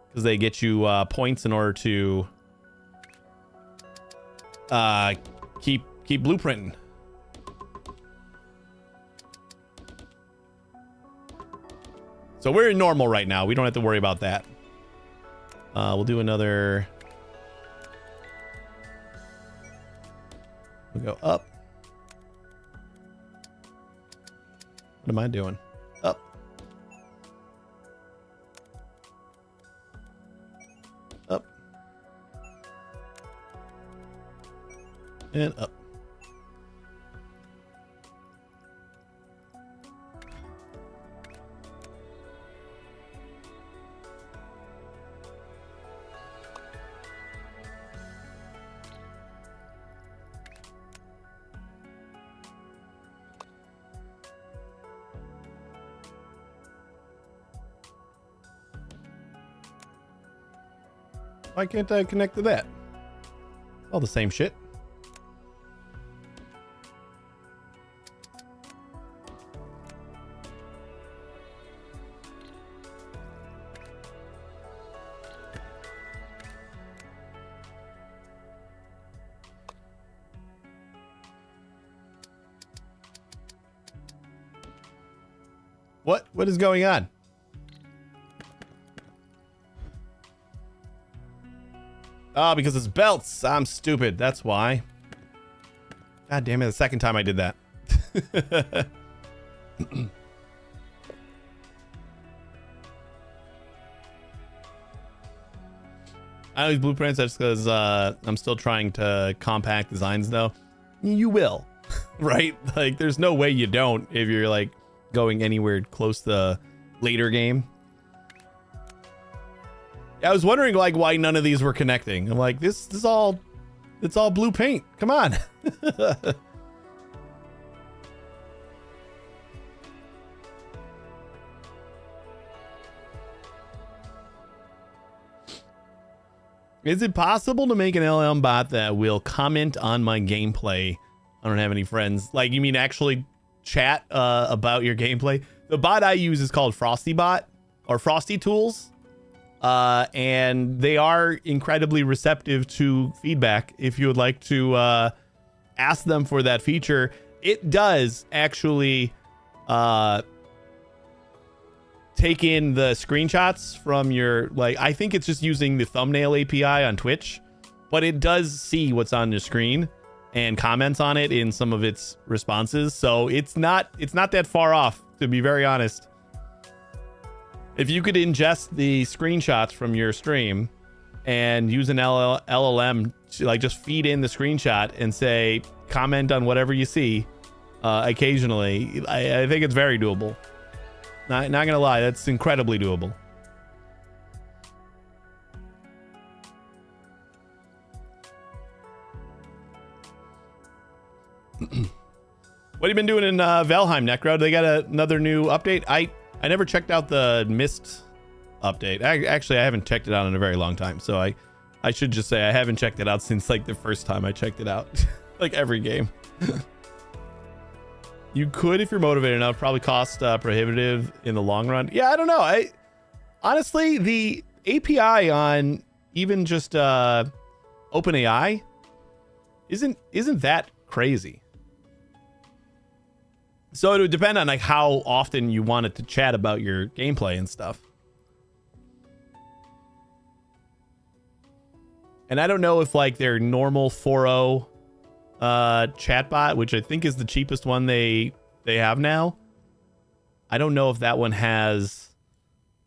because they get you points in order to keep blueprinting. So we're in normal right now. We don't have to worry about that. We'll do another. We'll go up. What am I doing? Up. Up. And up. Why can't I connect to that? All the same shit. What is going on? Oh, because it's belts. I'm stupid. That's why. God damn it. The second time I did that. I use blueprints just because I'm still trying to compact designs though. You will. Right? Like there's no way you don't if you're like going anywhere close to later game. I was wondering like why none of these were connecting. I'm like, this is all, it's all blue paint. Come on. Is it possible to make an LLM bot that will comment on my gameplay? I don't have any friends. Like, you mean actually chat about your gameplay? The bot I use is called FrostyBot or Frosty Tools. And they are incredibly receptive to feedback. If you would like to ask them for that feature, it does actually take in the screenshots from your, like, I think it's just using the thumbnail API on Twitch, but it does see what's on the screen and comments on it in some of its responses. So it's not that far off, to be very honest. If you could ingest the screenshots from your stream and use an LLM to like just feed in the screenshot and say, comment on whatever you see occasionally, I think it's very doable. Not gonna lie, that's incredibly doable. What have you been doing in Valheim, Necro? They got another new update? I never checked out the Mist update. Actually, I haven't checked it out in a very long time. So I should just say I haven't checked it out since like the first time I checked it out. Like every game. You could, if you're motivated enough, probably cost prohibitive in the long run. Yeah, I don't know. Honestly, the API on even just OpenAI isn't that crazy. So it would depend on like how often you want it to chat about your gameplay and stuff. And I don't know if like their normal 4.0 chatbot, which I think is the cheapest one they have now. I don't know if that one has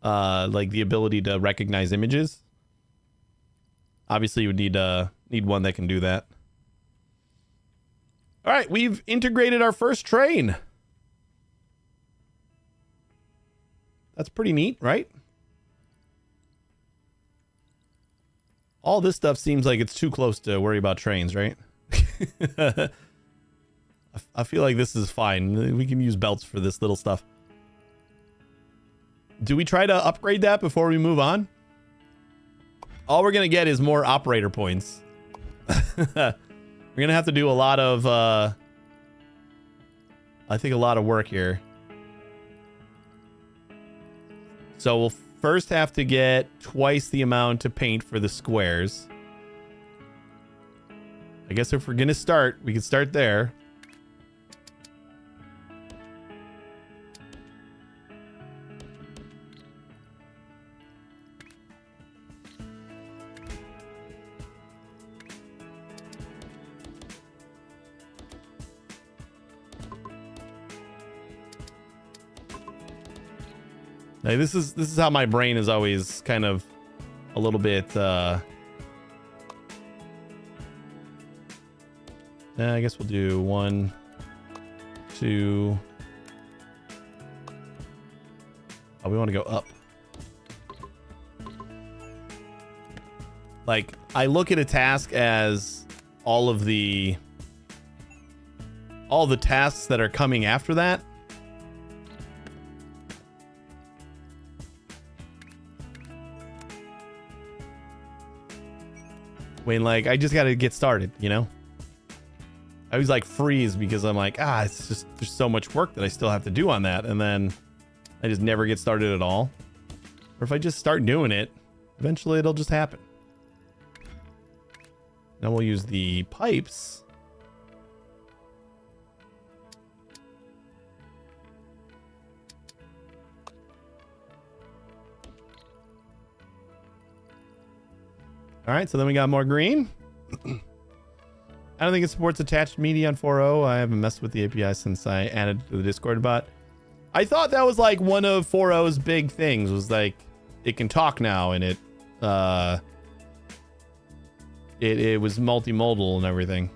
like the ability to recognize images. Obviously, you would need one that can do that. All right, we've integrated our first train. That's pretty neat, right? All this stuff seems like it's too close to worry about trains, right? I feel like this is fine. We can use belts for this little stuff. Do we try to upgrade that before we move on? All we're going to get is more operator points. We're going to have to do a lot of, I think a lot of work here. So we'll first have to get twice the amount to paint for the squares. I guess if we're going to start, we can start there. Like this is how my brain is always kind of a little bit I guess we'll do 1, 2. Oh, we want to go up. Like I look at a task as all the tasks that are coming after that. When like I just got to get started, you know? I always like freeze because I'm like, it's just there's so much work that I still have to do on that, and then I just never get started at all. Or if I just start doing it, eventually it'll just happen. Now we'll use the pipes. All right, so then we got more green. I don't think it supports attached media on 4.0. I haven't messed with the API since I added to the Discord bot. I thought that was like one of 4.0's big things, was like it can talk now, and it was multimodal and everything.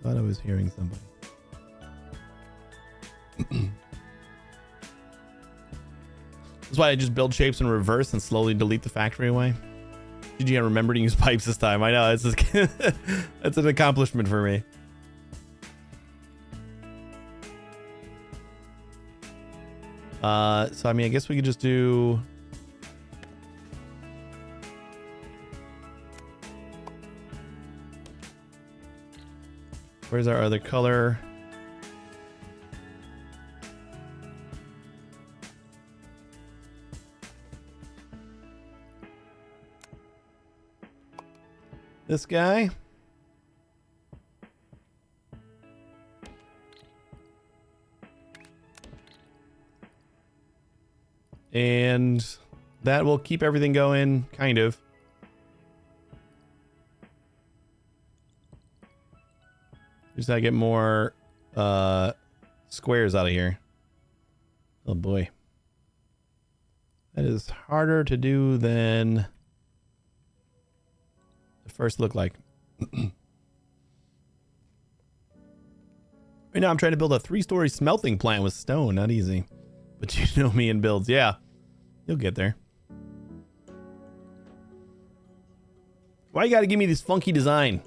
Thought I was hearing somebody. That's why I just build shapes in reverse and slowly delete the factory away. GG, I remember to use pipes this time. I know, it's just that's an accomplishment for me. So I mean, I guess we could just do. Where's our other color? This guy. And that will keep everything going, kind of. Just gotta get more squares out of here. Oh boy. That is harder to do than it first looked like. Right now I'm trying to build a 3-story smelting plant with stone. Not easy. But you know me and builds. Yeah, you'll get there. Why you gotta give me this funky design?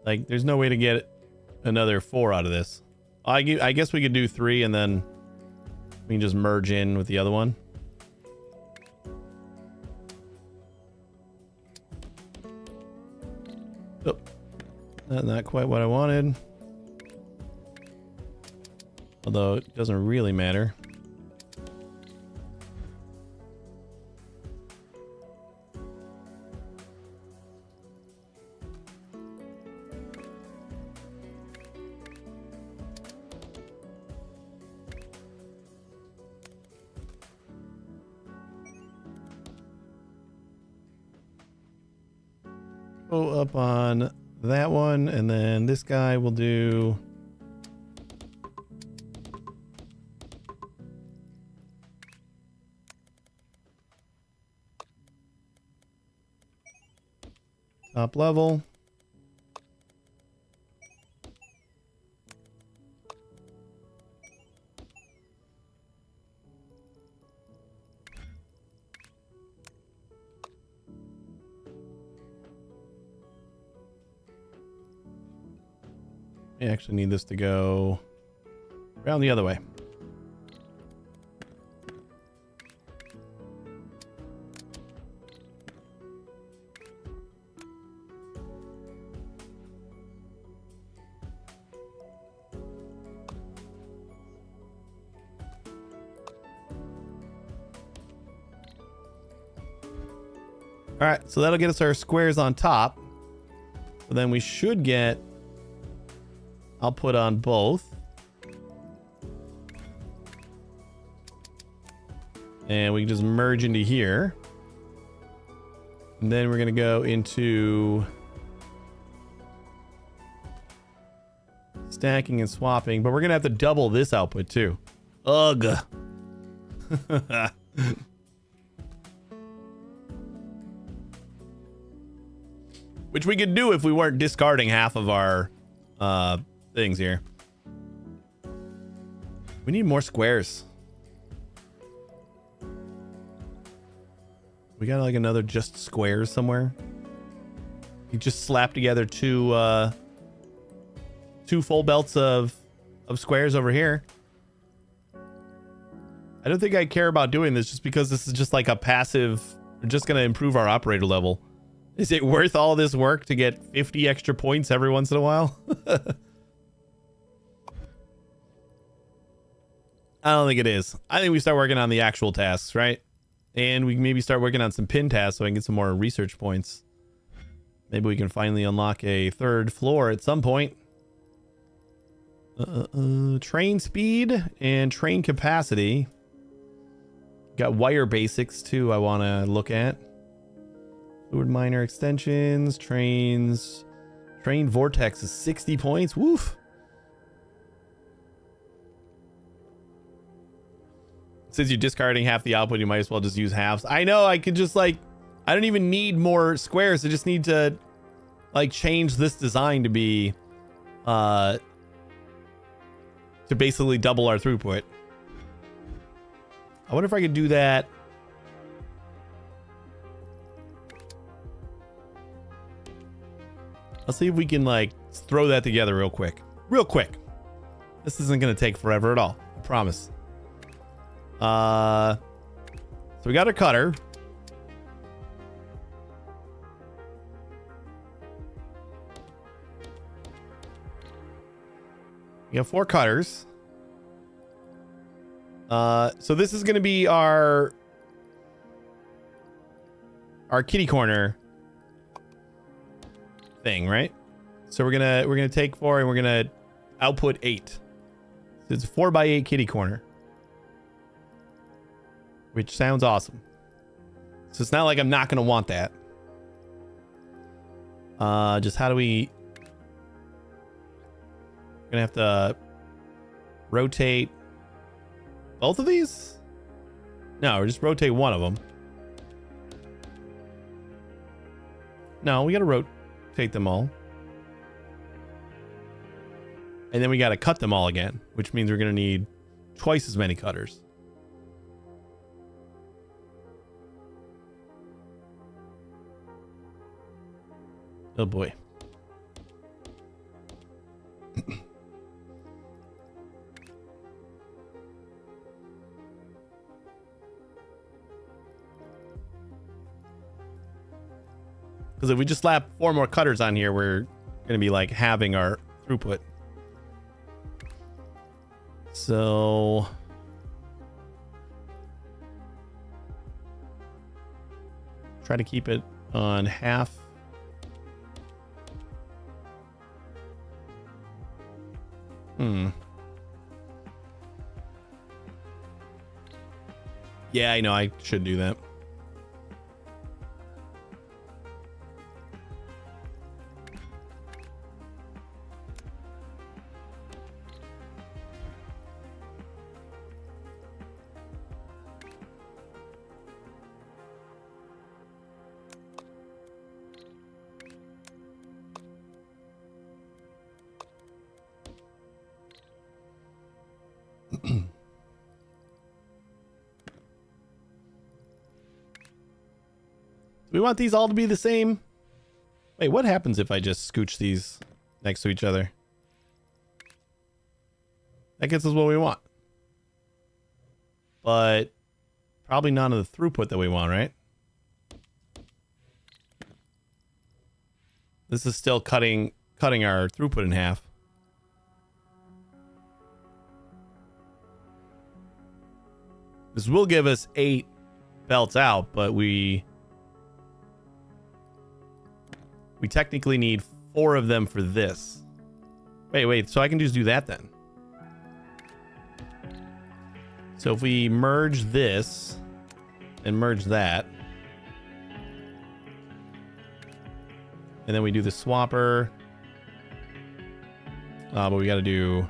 Like, there's no way to get another 4 out of this. I guess we could do 3 and then we can just merge in with the other one. Oh, not quite what I wanted. Although it doesn't really matter. Go up on that one, and then this guy will do top level. I actually need this to go around the other way. All right, so that'll get us our squares on top. So then we should get, I'll put on both. And we can just merge into here. And then we're going to go into stacking and swapping, but we're going to have to double this output too. Ugh. Which we could do if we weren't discarding half of our things here. We need more squares. We got like another just squares somewhere. You just slap together two full belts of squares over here. I don't think I care about doing this just because this is just like a passive. We're just gonna improve our operator level. Is it worth all this work to get 50 extra points every once in a while? I don't think it is. I think we start working on the actual tasks, right? And we maybe start working on some pin tasks so I can get some more research points. Maybe we can finally unlock a 3rd floor at some point. Train speed and train capacity. Got wire basics too I want to look at. Fluid miner extensions, trains. Train vortex is 60 points. Woof. Since you're discarding half the output, you might as well just use halves. I know, I could just like, I don't even need more squares. I just need to like change this design to be to basically double our throughput. I wonder if I could do that. Let's see if we can like throw that together real quick. Real quick. This isn't going to take forever at all. I promise. So we got a cutter. We have 4 cutters. So this is going to be our kitty corner thing, right? So we're gonna take 4 and we're gonna output 8. So it's a 4x8 kitty corner, which sounds awesome. So it's not like I'm not gonna want that. Just how do we? We're gonna have to rotate both of these. No, just rotate one of them. No, we gotta rotate them all. And then we got to cut them all again, which means we're going to need twice as many cutters. Oh boy. Because if we just slap 4 more cutters on here, we're going to be like halving our throughput. So try to keep it on half. Yeah, I know I should do that. We want these all to be the same. Wait, what happens if I just scooch these next to each other? That gets us what we want. But probably none of the throughput that we want, right? This is still cutting our throughput in half. This will give us 8 belts out, but we technically need 4 of them for this. Wait, so I can just do that then. So if we merge this and merge that, and then we do the swapper, but we got to do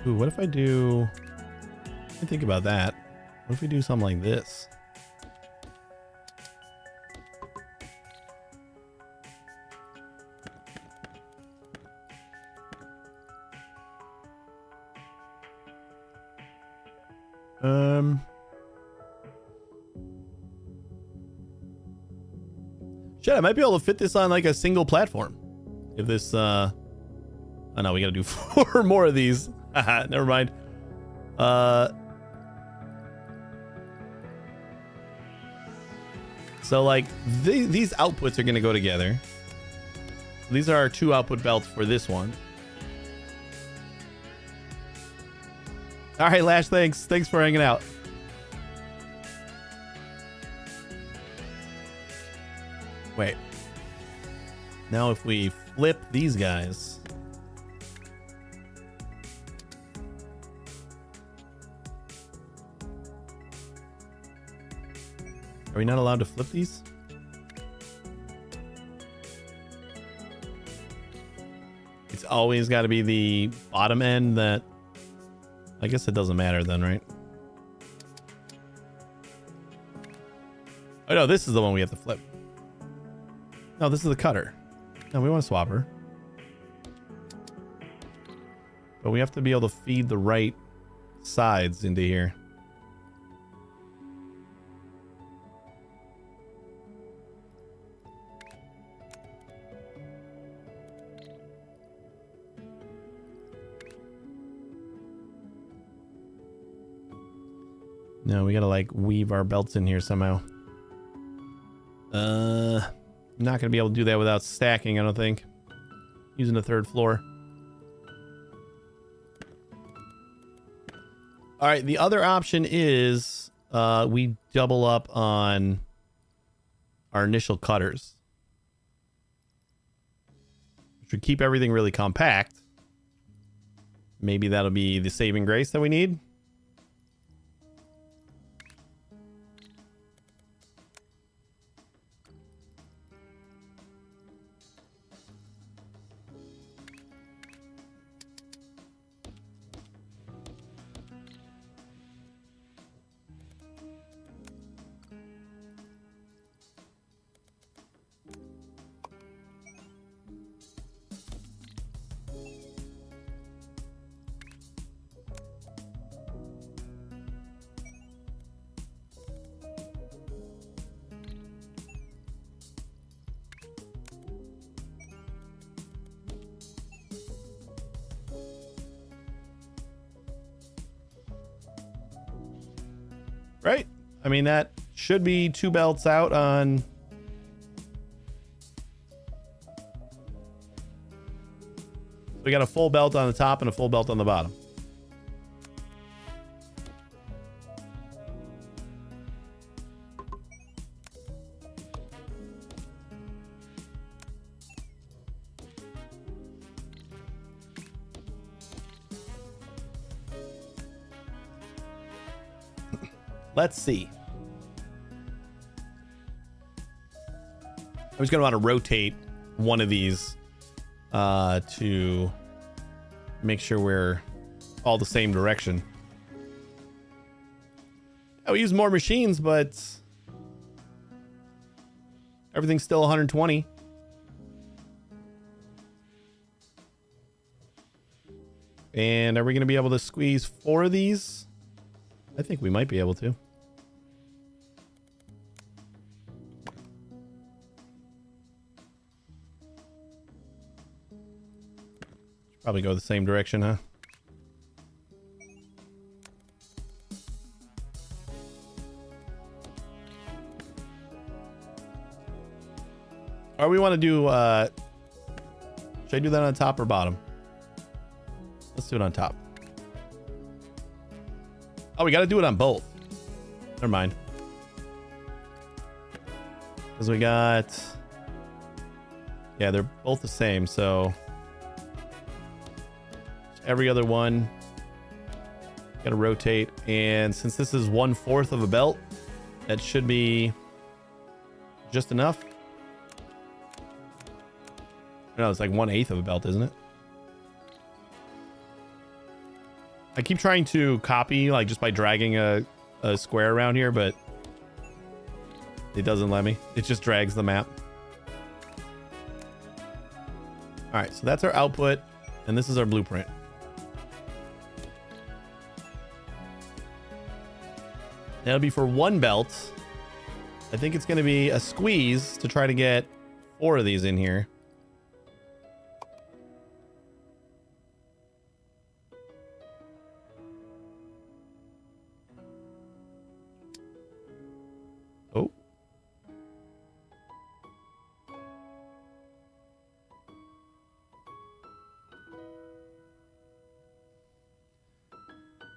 ooh, what if I do... Let me think about that. What if we do something like this? Shit, I might be able to fit this on like a single platform. If this, oh no, we gotta do 4 more of these. Haha, never mind. So like these outputs are gonna go together. These are our 2 output belts for this one. All right, Lash, thanks for hanging out. Wait. Now if we flip these guys. Are we not allowed to flip these? It's always got to be the bottom end that... I guess it doesn't matter then, right? Oh no, this is the one we have to flip. No, this is the cutter. No, we want to swap her. But we have to be able to feed the right sides into here. No, we gotta like weave our belts in here somehow. I'm not gonna be able to do that without stacking, I don't think. Using the 3rd floor. All right, the other option is we double up on our initial cutters. Which would keep everything really compact. Maybe that'll be the saving grace that we need. I mean, that should be 2 belts out on... We got a full belt on the top and a full belt on the bottom. Let's see. I was going to want to rotate one of these to make sure we're all the same direction. I would use more machines, but everything's still 120. And are we going to be able to squeeze 4 of these? I think we might be able to. Probably go the same direction, huh? Or we want to do, should I do that on top or bottom? Let's do it on top. Oh, we got to do it on both. Never mind. Because we got... Yeah, they're both the same, so... Every other one. Got to rotate. And since this is 1/4 of a belt, that should be just enough. No, it's like 1/8 of a belt, isn't it? I keep trying to copy, like, just by dragging a square around here, but it doesn't let me. It just drags the map. All right, so that's our output, and this is our blueprint. That'll be for 1 belt. I think it's going to be a squeeze to try to get 4 of these in here. Oh.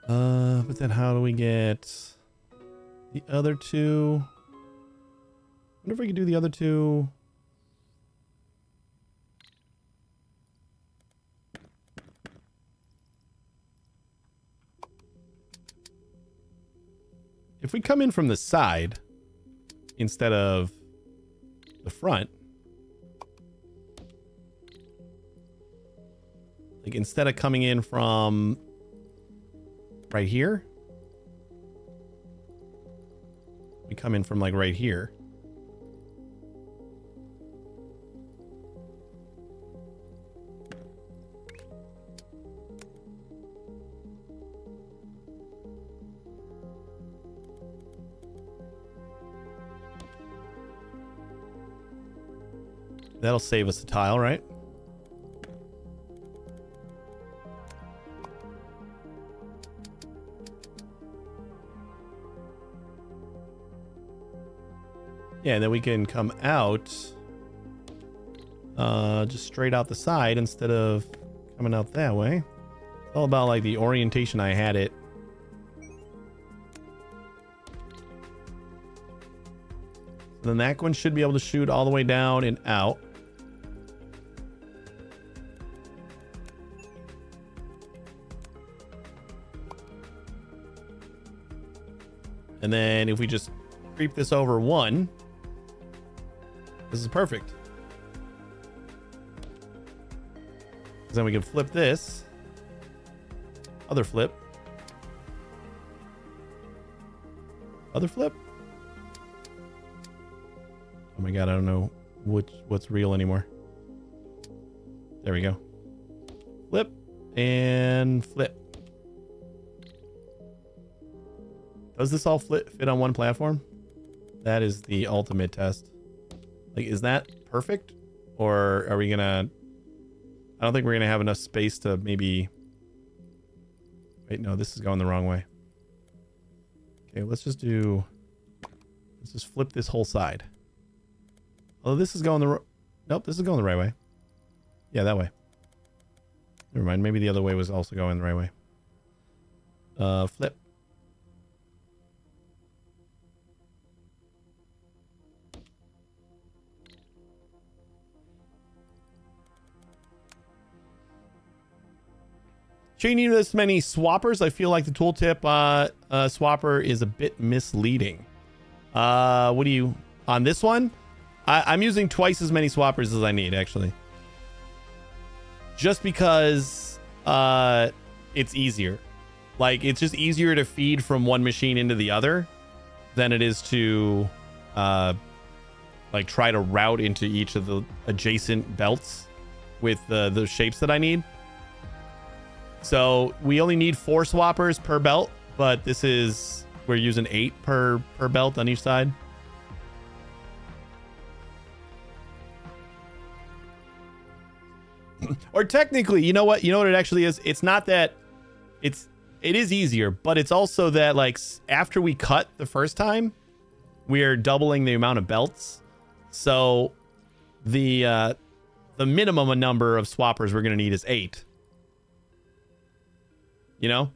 But then how do we get the other 2? I wonder if we could do the other 2. If we come in from the side instead of the front, like instead of coming in from right here, we come in from like right here. That'll save us a tile, right? Yeah, and then we can come out just straight out the side instead of coming out that way. It's all about like the orientation I had it. So then that one should be able to shoot all the way down and out. And then if we just creep this over 1, this is perfect. Then we can flip this. Other flip. Other flip. Oh my god, I don't know what's real anymore. There we go. Flip and flip. Does this all fit on one platform? That is the ultimate test. Like, is that perfect? Or are we gonna... I don't think we're gonna have enough space to maybe... Wait, no, this is going the wrong way. Okay, let's just do Let's just flip this whole side. Oh, this is going nope, this is going the right way. Yeah, that way. Never mind. Maybe the other way was also going the right way. Flip. Changing this many swappers, I feel like the tooltip swapper is a bit misleading. What do you on this one? I'm using twice as many swappers as I need, actually. Just because it's easier. Like, it's just easier to feed from one machine into the other than it is to like try to route into each of the adjacent belts with the shapes that I need. So we only need 4 swappers per belt, but we're using 8 per belt on each side. Or technically, you know what it actually is? It's not that it is easier, but it's also that, like, after we cut the first time, we are doubling the amount of belts. So the minimum number of swappers we're going to need is 8. You know?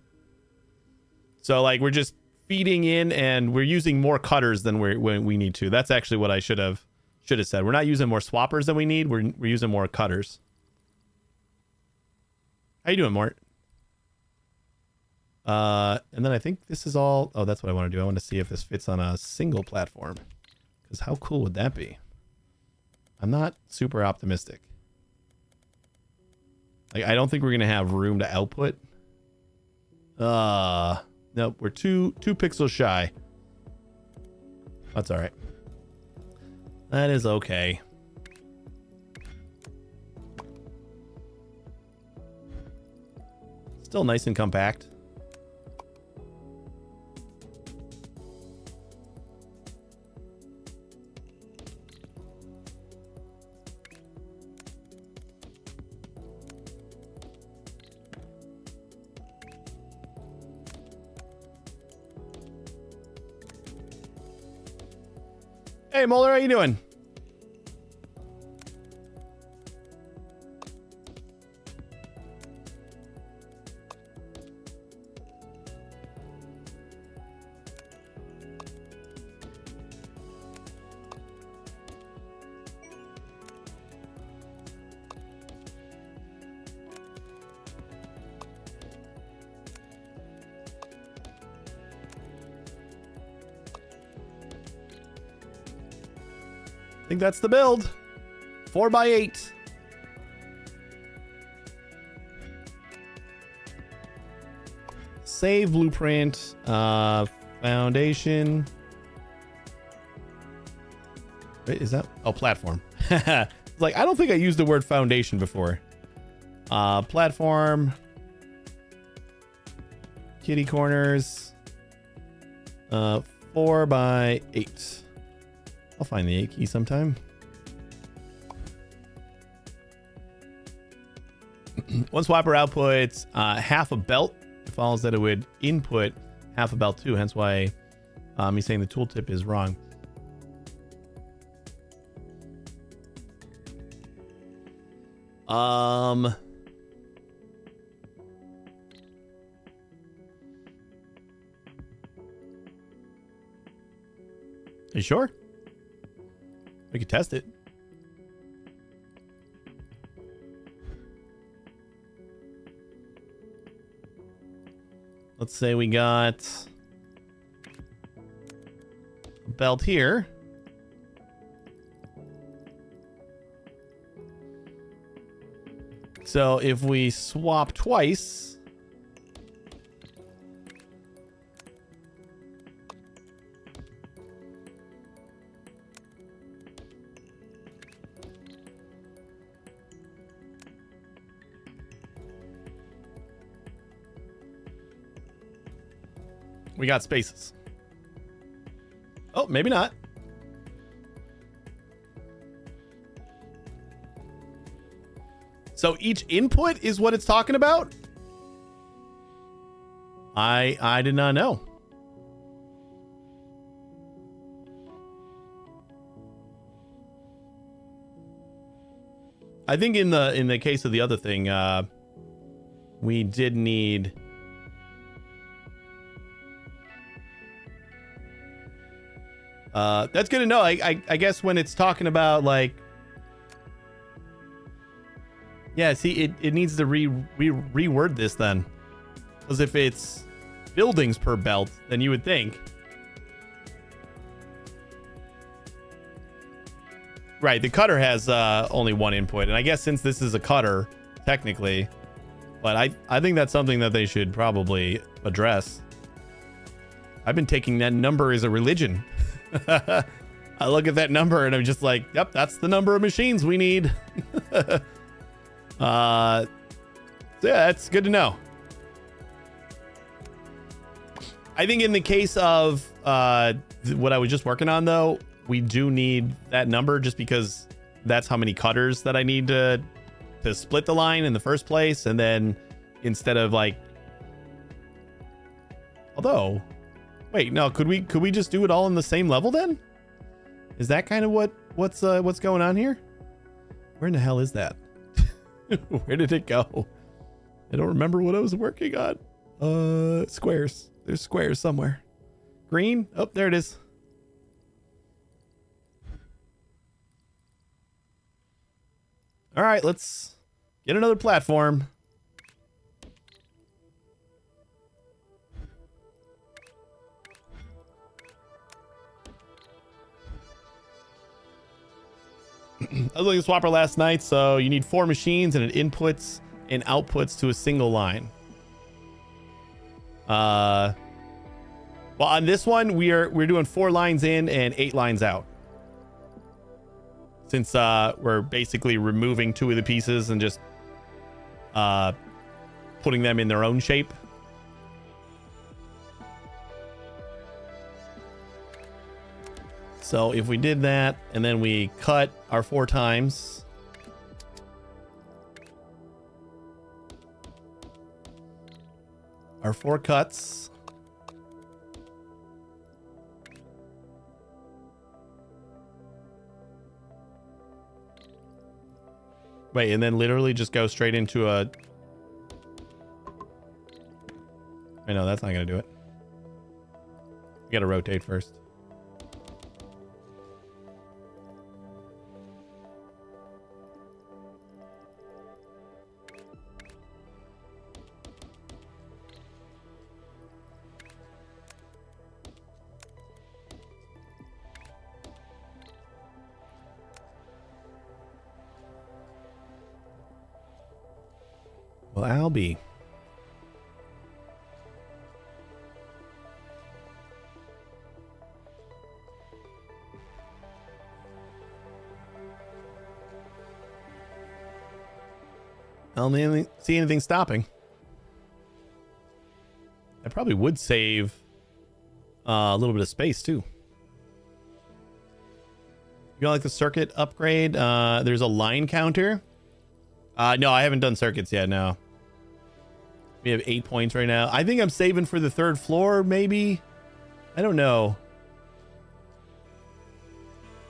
So, like, we're just feeding in and we're using more cutters than we need to. That's actually what I should have said. We're not using more swappers than we need. We're using more cutters. How you doing, Mort? And then I think this is all... Oh, that's what I want to do. I want to see if this fits on a single platform. Because how cool would that be? I'm not super optimistic. Like, I don't think we're going to have room to output. Nope, we're two pixels shy. That's all right. That is okay. Still nice and compact. Hey, Moeller, how you doing? I think that's the build. 4x8. Save blueprint. Foundation. Wait, is that? Oh, platform. It's like, I don't think I used the word foundation before. Platform. Kitty corners. 4x8. I'll find the 8 key sometime. One swapper outputs half a belt. It follows that it would input half a belt too. Hence why he's saying the tooltip is wrong. Are you sure? We could test it. Let's say we got a belt here. So if we swap twice, we got spaces. Oh, maybe not. So each input is what it's talking about? I did not know. I think in the case of the other thing, we did need. That's good to know. I guess when it's talking about like, yeah. See, it needs to reword this then, because if it's buildings per belt, then you would think. Right, the cutter has only one input, and I guess since this is a cutter, technically, but I think that's something that they should probably address. I've been taking that number as a religion. I look at that number and I'm just like, yep, that's the number of machines we need. So yeah, that's good to know. I think in the case of what I was just working on, though, we do need that number just because that's how many cutters that I need to split the line in the first place. And then instead of like, although, wait, no, could we just do it all in the same level then? Is that kind of what's going on here? Where in the hell is that? Where did it go? I don't remember what I was working on. Squares. There's squares somewhere. Green? Oh, there it is. All right, let's get another platform. I was looking at Swapper last night, so you need 4 machines and it inputs and outputs to a single line. Well, on this one, we're doing 4 lines in and 8 lines out. Since we're basically removing 2 of the pieces and just putting them in their own shape. So if we did that and then we cut our 4 times, our 4 cuts, wait, and then literally just go straight into a, I know that's not gonna do it. We gotta rotate first. Well, Albie. I don't see anything stopping. I probably would save a little bit of space too. You like the circuit upgrade? There's a line counter. No, I haven't done circuits yet. No. We have 8 points right now. I think I'm saving for the 3rd floor, maybe. I don't know.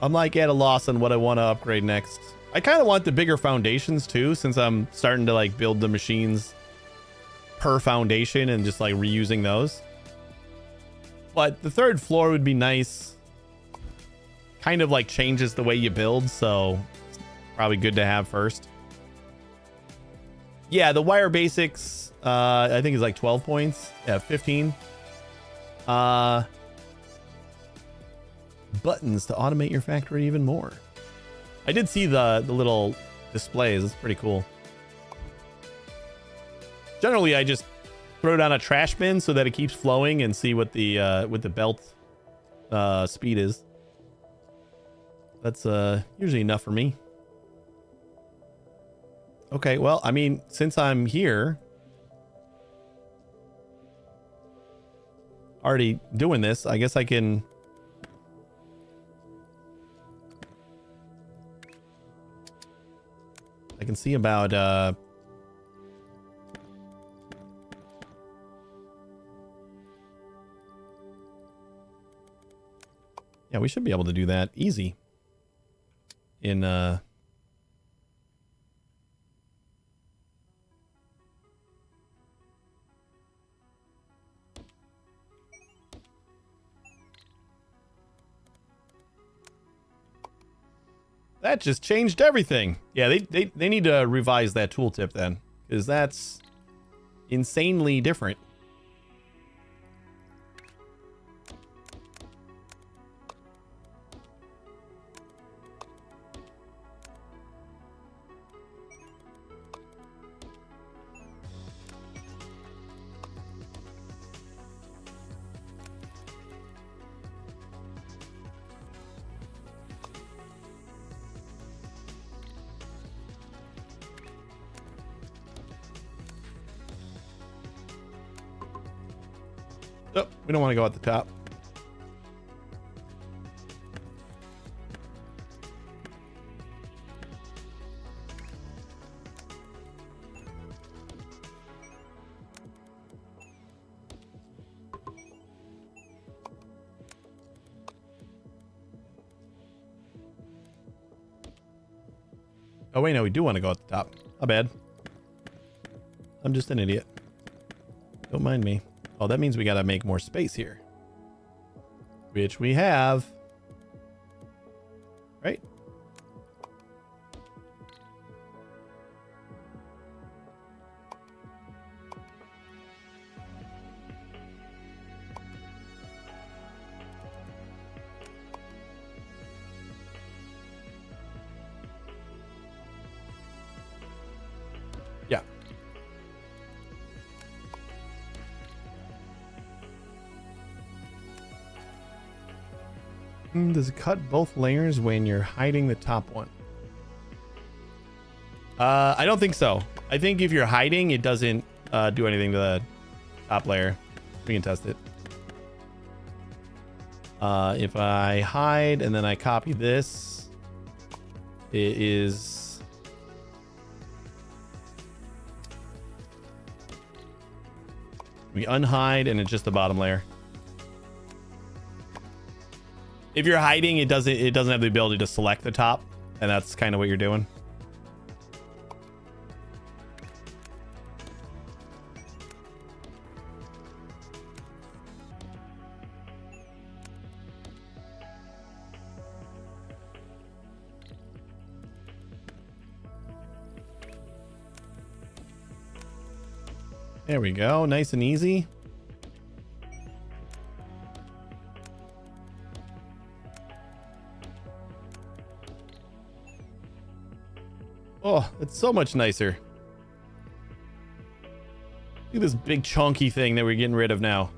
I'm like at a loss on what I want to upgrade next. I kind of want the bigger foundations too, since I'm starting to like build the machines per foundation and just like reusing those. But the 3rd floor would be nice. Kind of like changes the way you build, so it's probably good to have first. Yeah, the wire basics, I think is like 12 points. Yeah, 15. Buttons to automate your factory even more. I did see the little displays. It's pretty cool. Generally, I just throw down a trash bin so that it keeps flowing and see what the belt speed is. That's usually enough for me. Okay, well, I mean, since I'm here, already doing this, I guess I can see about yeah, we should be able to do that easy in That just changed everything. Yeah, they need to revise that tooltip then, because that's insanely different. Oh, we don't want to go at the top. Oh, wait, no, we do want to go at the top. My bad. I'm just an idiot. Don't mind me. Oh, that means we got to make more space here. Which we have. Right? Yeah. Does it cut both layers when you're hiding the top one? I don't think so. I think if you're hiding, it doesn't do anything to the top layer. We can test it. If I hide and then I copy this, it is... We unhide and it's just the bottom layer. If you're hiding, it doesn't have the ability to select the top, and that's kind of what you're doing. There we go, nice and easy. Oh, it's so much nicer. Look at this big chunky thing that we're getting rid of now.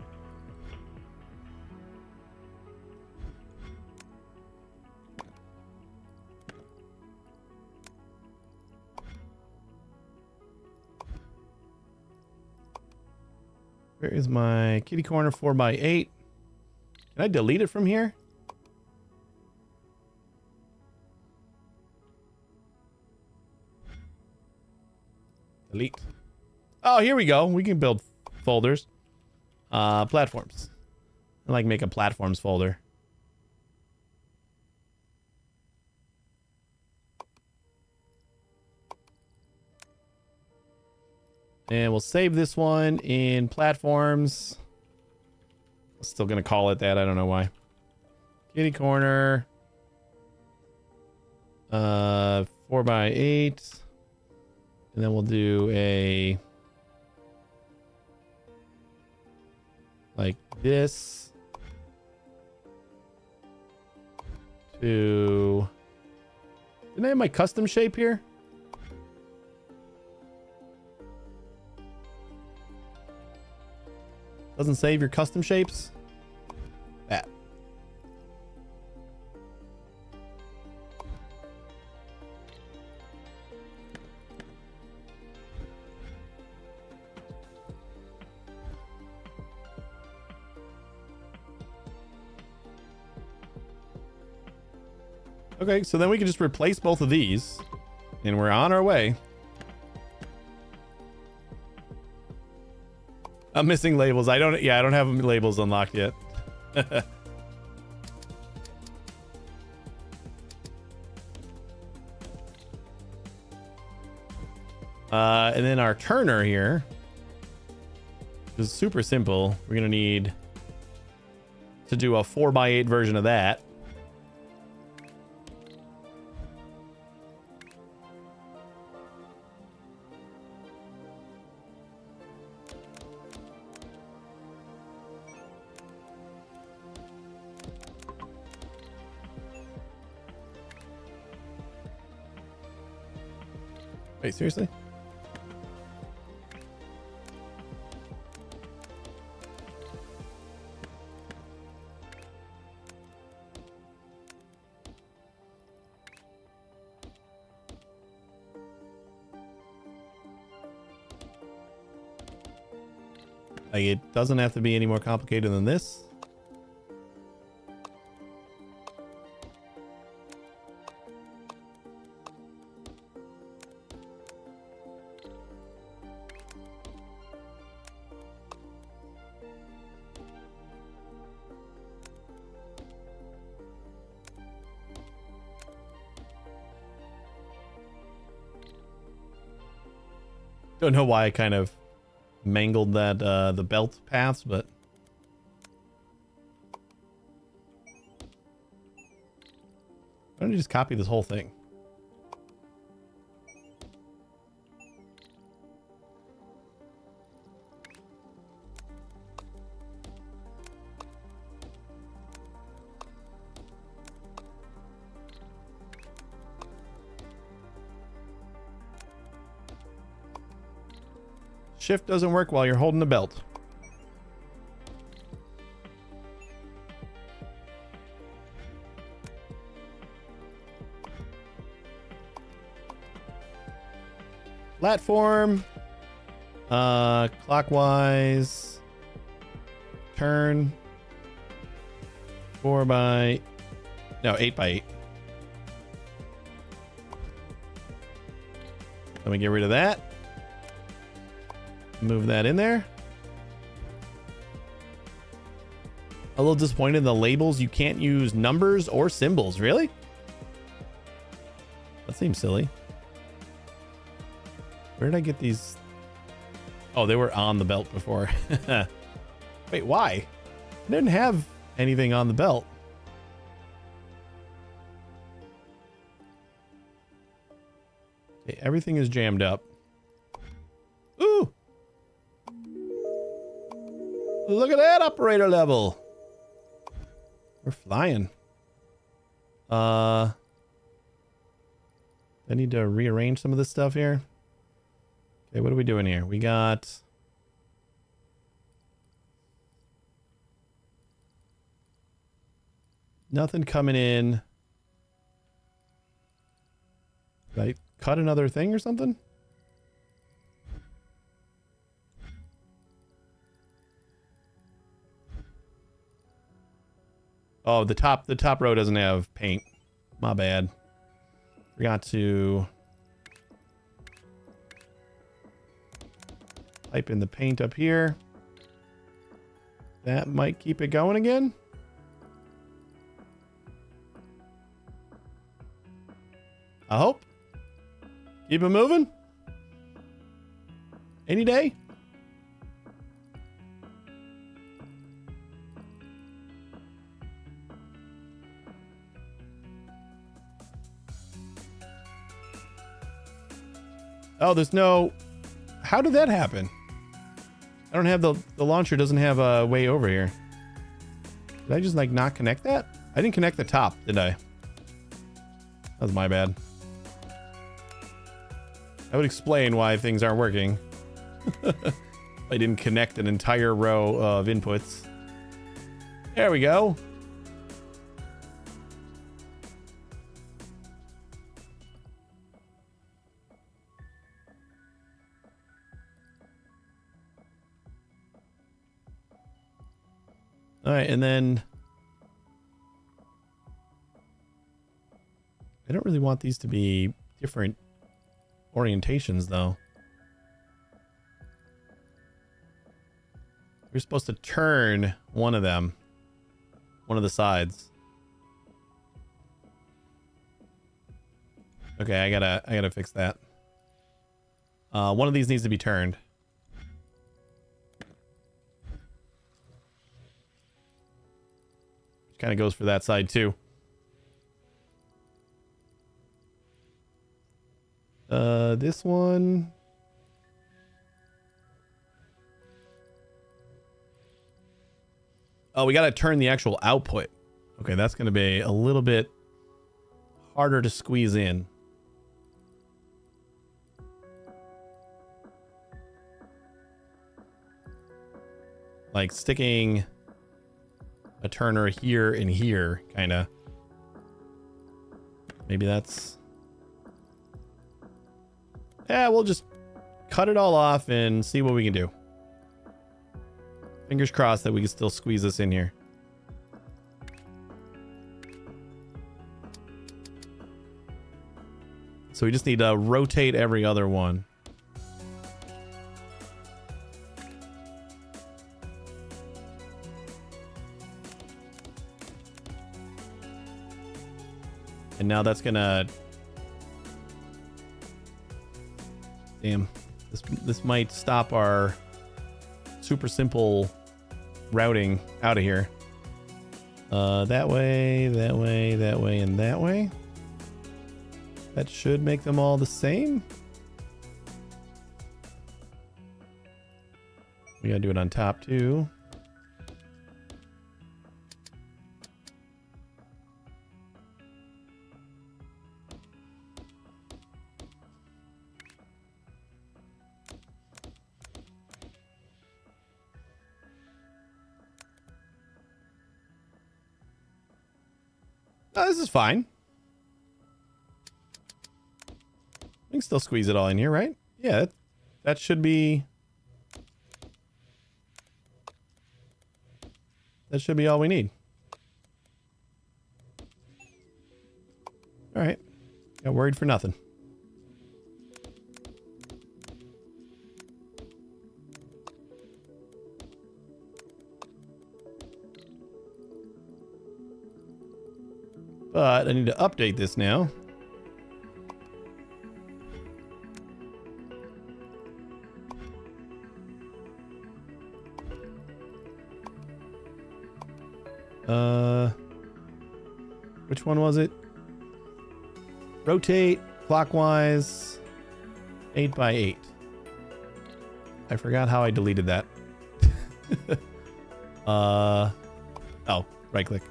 Where is my kitty corner 4x8? Can I delete it from here? Delete. Oh, here we go. We can build folders. Platforms. I like make a platforms folder. And we'll save this one in platforms. I'm still going to call it that. I don't know why. Kitty corner. 4x8. And then we'll do a... like this. To... Didn't I have my custom shape here? Doesn't save your custom shapes? That. Okay, so then we can just replace both of these, and we're on our way. I'm missing labels. I don't have labels unlocked yet. And then our turner here is super simple. We're gonna need to do a 4x8 version of that. Wait, seriously? Like, it doesn't have to be any more complicated than this. Don't know why I kind of mangled that the belt paths, but why don't you just copy this whole thing? Shift doesn't work while you're holding the belt. Platform. Clockwise. Turn. 8 by 8. Let me get rid of that. Move that in there. A little disappointed in the labels. You can't use numbers or symbols. Really? That seems silly. Where did I get these? Oh, they were on the belt before. Wait, why? I didn't have anything on the belt. Okay, everything is jammed up. Ooh! Look at that operator level. We're flying. I need to rearrange some of this stuff here. Okay, what are we doing here? We got nothing coming in. Did I cut another thing or something? Oh, the top row doesn't have paint. My bad. Forgot to type in the paint up here. That might keep it going again. I hope. Keep it moving. Any day. Oh, there's no... How did that happen? I don't have the launcher doesn't have a way over here. Did I just like not connect that? I didn't connect the top, did I? That was my bad. That would explain why things aren't working. I didn't connect an entire row of inputs. There we go. All right, and then I don't really want these to be different orientations, though. You're supposed to turn one of them, one of the sides. Okay, I gotta fix that. One of these needs to be turned. Kind of goes for that side too. This one. Oh, we got to turn the actual output. Okay, that's going to be a little bit harder to squeeze in. like sticking a turner here and here, kind of. Maybe that's... Yeah, we'll just cut it all off and see what we can do. Fingers crossed that we can still squeeze this in here. So we just need to rotate every other one. And now that's gonna... Damn. This might stop our super simple routing out of here. That way, that way, that way, and that way. That should make them all the same. We gotta do it on top too. Oh, this is fine. We can still squeeze it all in here, right? Yeah, that should be... That should be all we need. All right. Got worried for nothing. But I need to update this now. Which one was it? Rotate clockwise 8 by 8. I forgot how I deleted that. Oh, right click.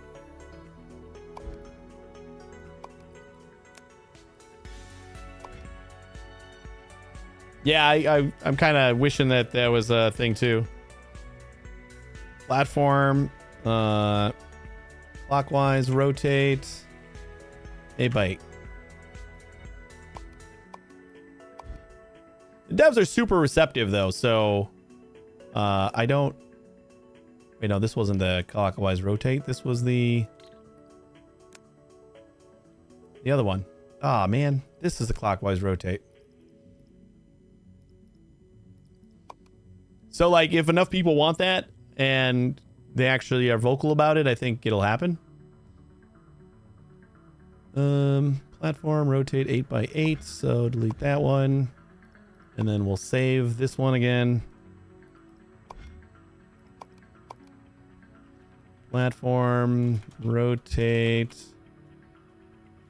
Yeah, I'm kind of wishing that that was a thing too. Platform, clockwise, rotate, 8 by 8. The devs are super receptive though, so I don't... Wait, no, this wasn't the clockwise rotate. This was the other one. Ah, man, this is the clockwise rotate. So, like, if enough people want that and they actually are vocal about it, I think it'll happen. Platform, rotate 8 by 8. So, delete that one. And then we'll save this one again. Platform, rotate.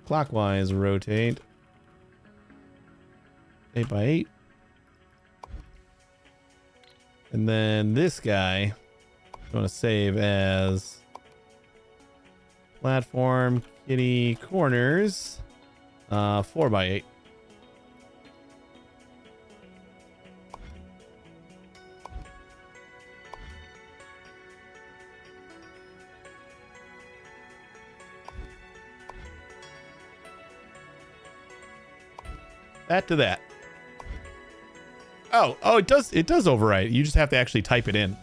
Clockwise, rotate. 8 by 8. And then this guy, I'm going to save as platform kitty corners 4 by 8. That to that. Oh, it does overwrite. You just have to actually type it in.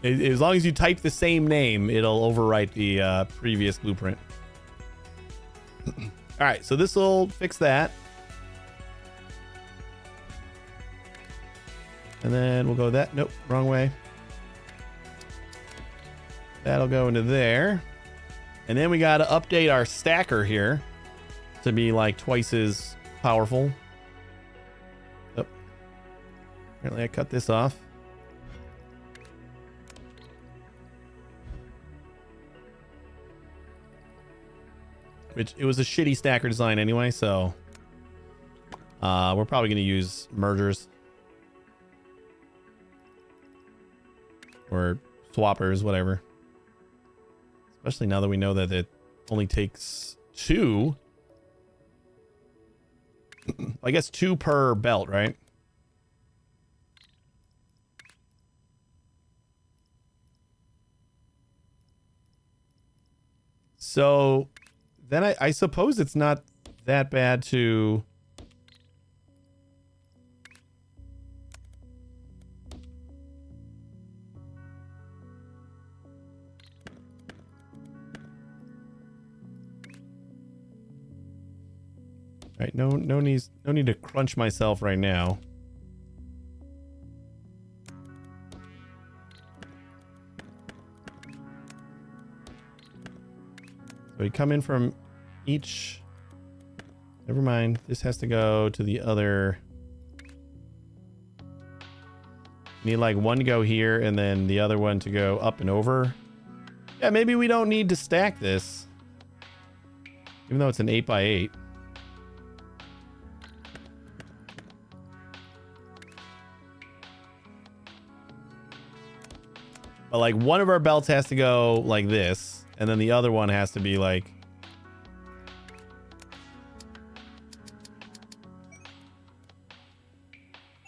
As long as you type the same name, it'll overwrite the previous blueprint. All right, so this will fix that. And then we'll go that. Nope, wrong way. That'll go into there. And then we got to update our stacker here to be like twice as powerful. Oh. Apparently I cut this off. Which, it was a shitty stacker design anyway, so we're probably going to use mergers. Or swappers, whatever. Especially now that we know that it only takes 2 I guess 2 per belt, right? So then I suppose it's not that bad to... All right, no need to crunch myself right now. So we come in from each. Never mind. This has to go to the other. Need like one to go here and then the other one to go up and over. Yeah, maybe we don't need to stack this. Even though it's an 8x8. But like one of our belts has to go like this, and then the other one has to be like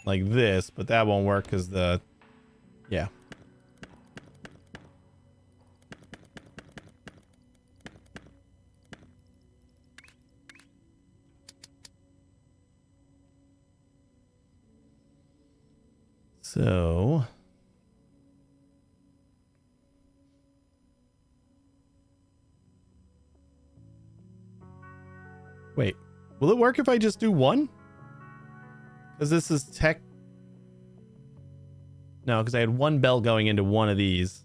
this, but that won't work because the yeah. So wait, will it work if I just do one? Because this is tech. No, because I had one belt going into one of these.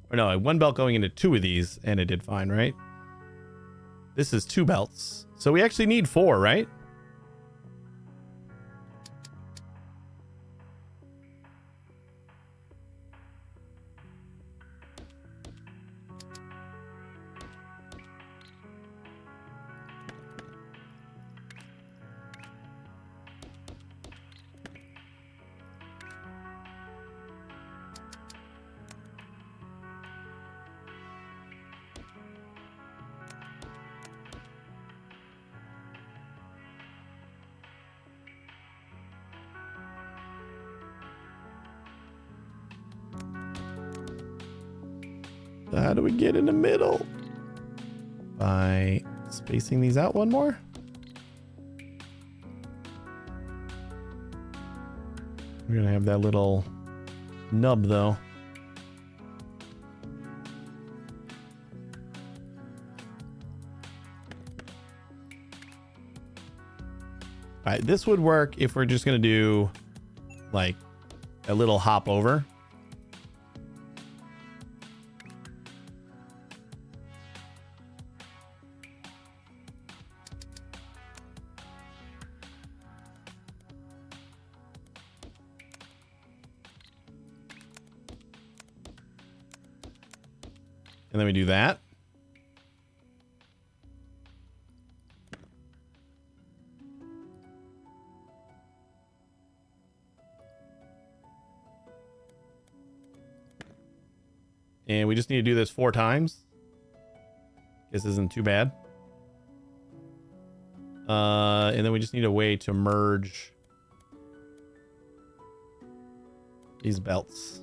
Or no, I had one belt going into 2 of these, and it did fine, right? This is 2 belts. So we actually need 4, right? How do we get in the middle? By spacing these out one more? We're gonna have that little nub though. Alright, this would work if we're just gonna do like a little hop over. And then we do that. And we just need to do this 4 times. Guess this isn't too bad. And then we just need a way to merge these belts.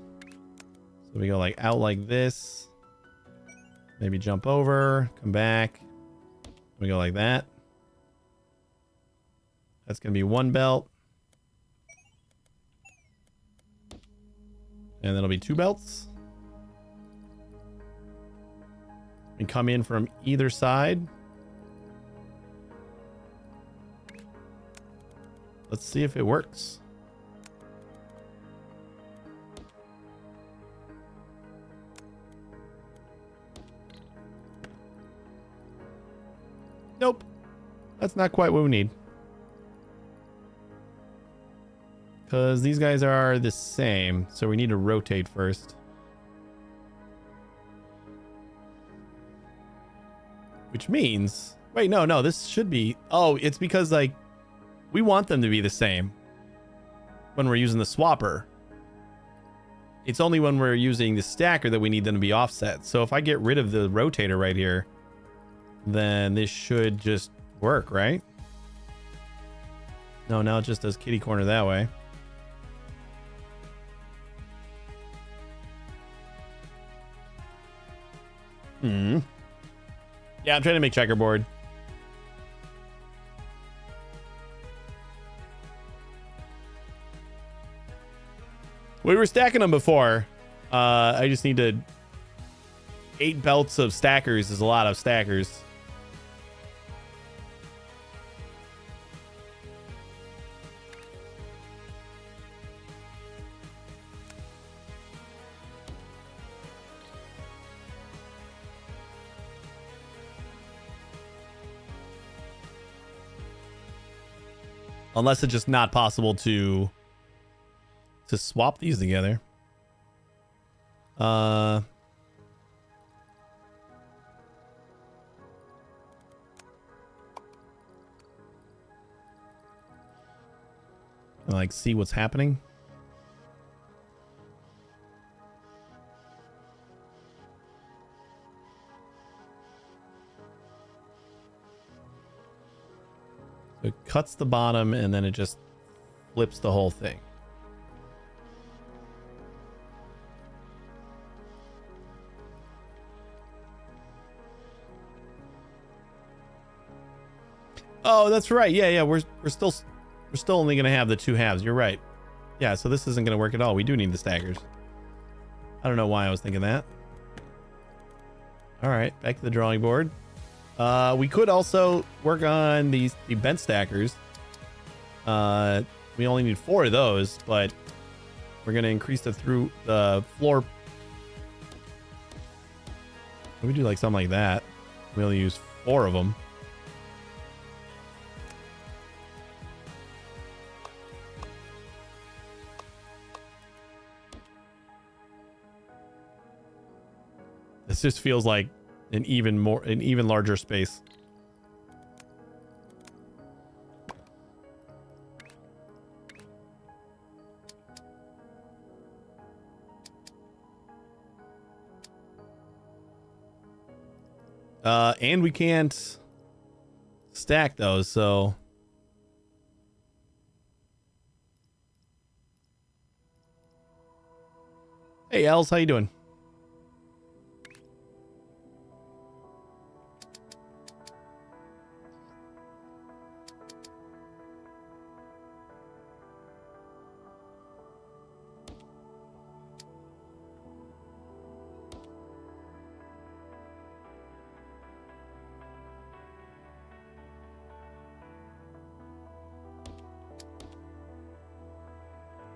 So we go like out like this. Maybe jump over, come back. We go like that. That's going to be 1 belt. And then it'll be 2 belts. We come in from either side. Let's see if it works. Nope. That's not quite what we need. Because these guys are the same. So we need to rotate first. Which means... Wait, no. This should be... Oh, it's because, like... We want them to be the same. When we're using the swapper. It's only when we're using the stacker that we need them to be offset. So if I get rid of the rotator right here... Then this should just work, right? No, now it just does kitty corner that way. Yeah, I'm trying to make checkerboard. We were stacking them before. I just need to... 8 belts of stackers is a lot of stackers. Unless it's just not possible to swap these together. Like see what's happening. So it cuts the bottom and then it just flips the whole thing. Oh, that's right. Yeah. We're still only gonna have the 2 halves. You're right. Yeah, so this isn't gonna work at all. We do need the stackers. I don't know why I was thinking that. All right, back to the drawing board. We could also work on the bent stackers. We only need 4 of those, but we're gonna increase the floor. We do like something like that. We only use 4 of them. This just feels like an even larger space. And we can't stack those, so hey Els, how you doing?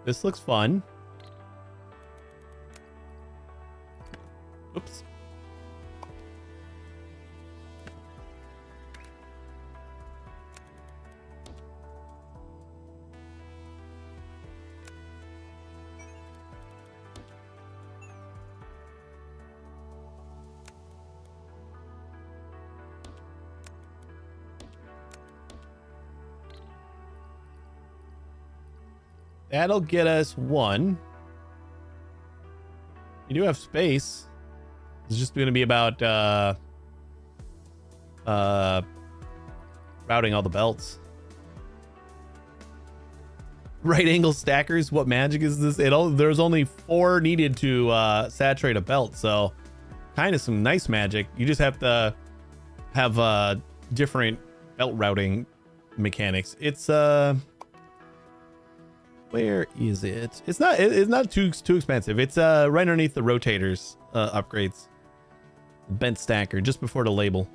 This looks fun. Oops. That'll get us 1. You do have space. It's just going to be about routing all the belts. Right angle stackers. What magic is this? There's only 4 needed to saturate a belt, so kind of some nice magic. You just have to have different belt routing mechanics. It's where is it? It's not too expensive. It's right underneath the rotators upgrades. Bent stacker just before the label.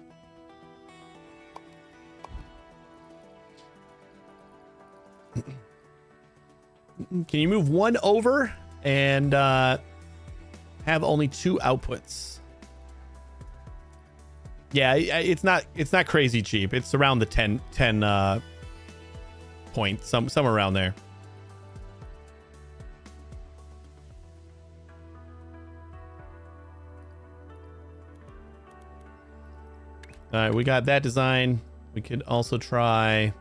Can you move 1 over and have only 2 outputs? Yeah, it's not crazy cheap. It's around the 10 point, somewhere around there. All right, we got that design. We could also try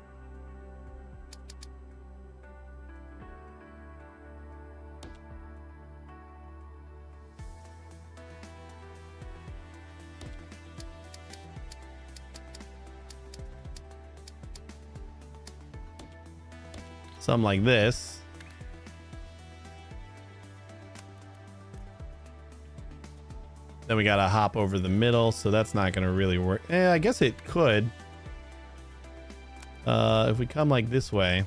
something like this. Then we gotta hop over the middle, so that's not gonna really work. I guess it could. If we come like this way,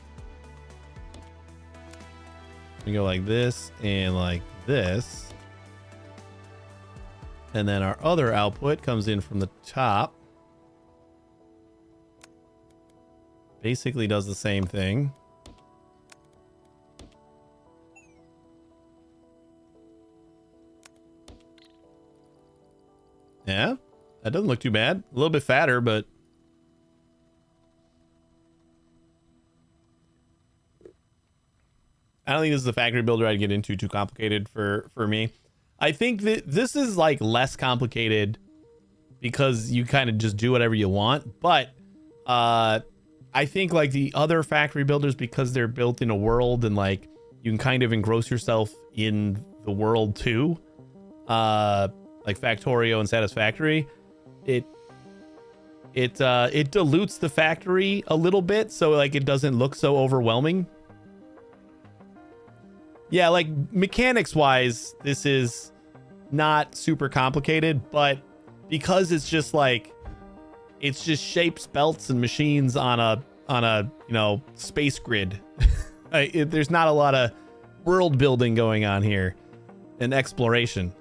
we go like this and like this, and then our other output comes in from the top. Basically does the same thing. Yeah, that doesn't look too bad. A little bit fatter, but I don't think this is a factory builder I'd get into too complicated for me. I think that this is like less complicated because you kind of just do whatever you want. But I think like the other factory builders, because they're built in a world and like you can kind of engross yourself in the world too. Like Factorio and Satisfactory, it dilutes the factory a little bit, so like it doesn't look so overwhelming. Yeah, like mechanics wise, this is not super complicated, but because it's just like it's just shapes, belts, and machines on a you know, space grid. There's not a lot of world building going on here and exploration.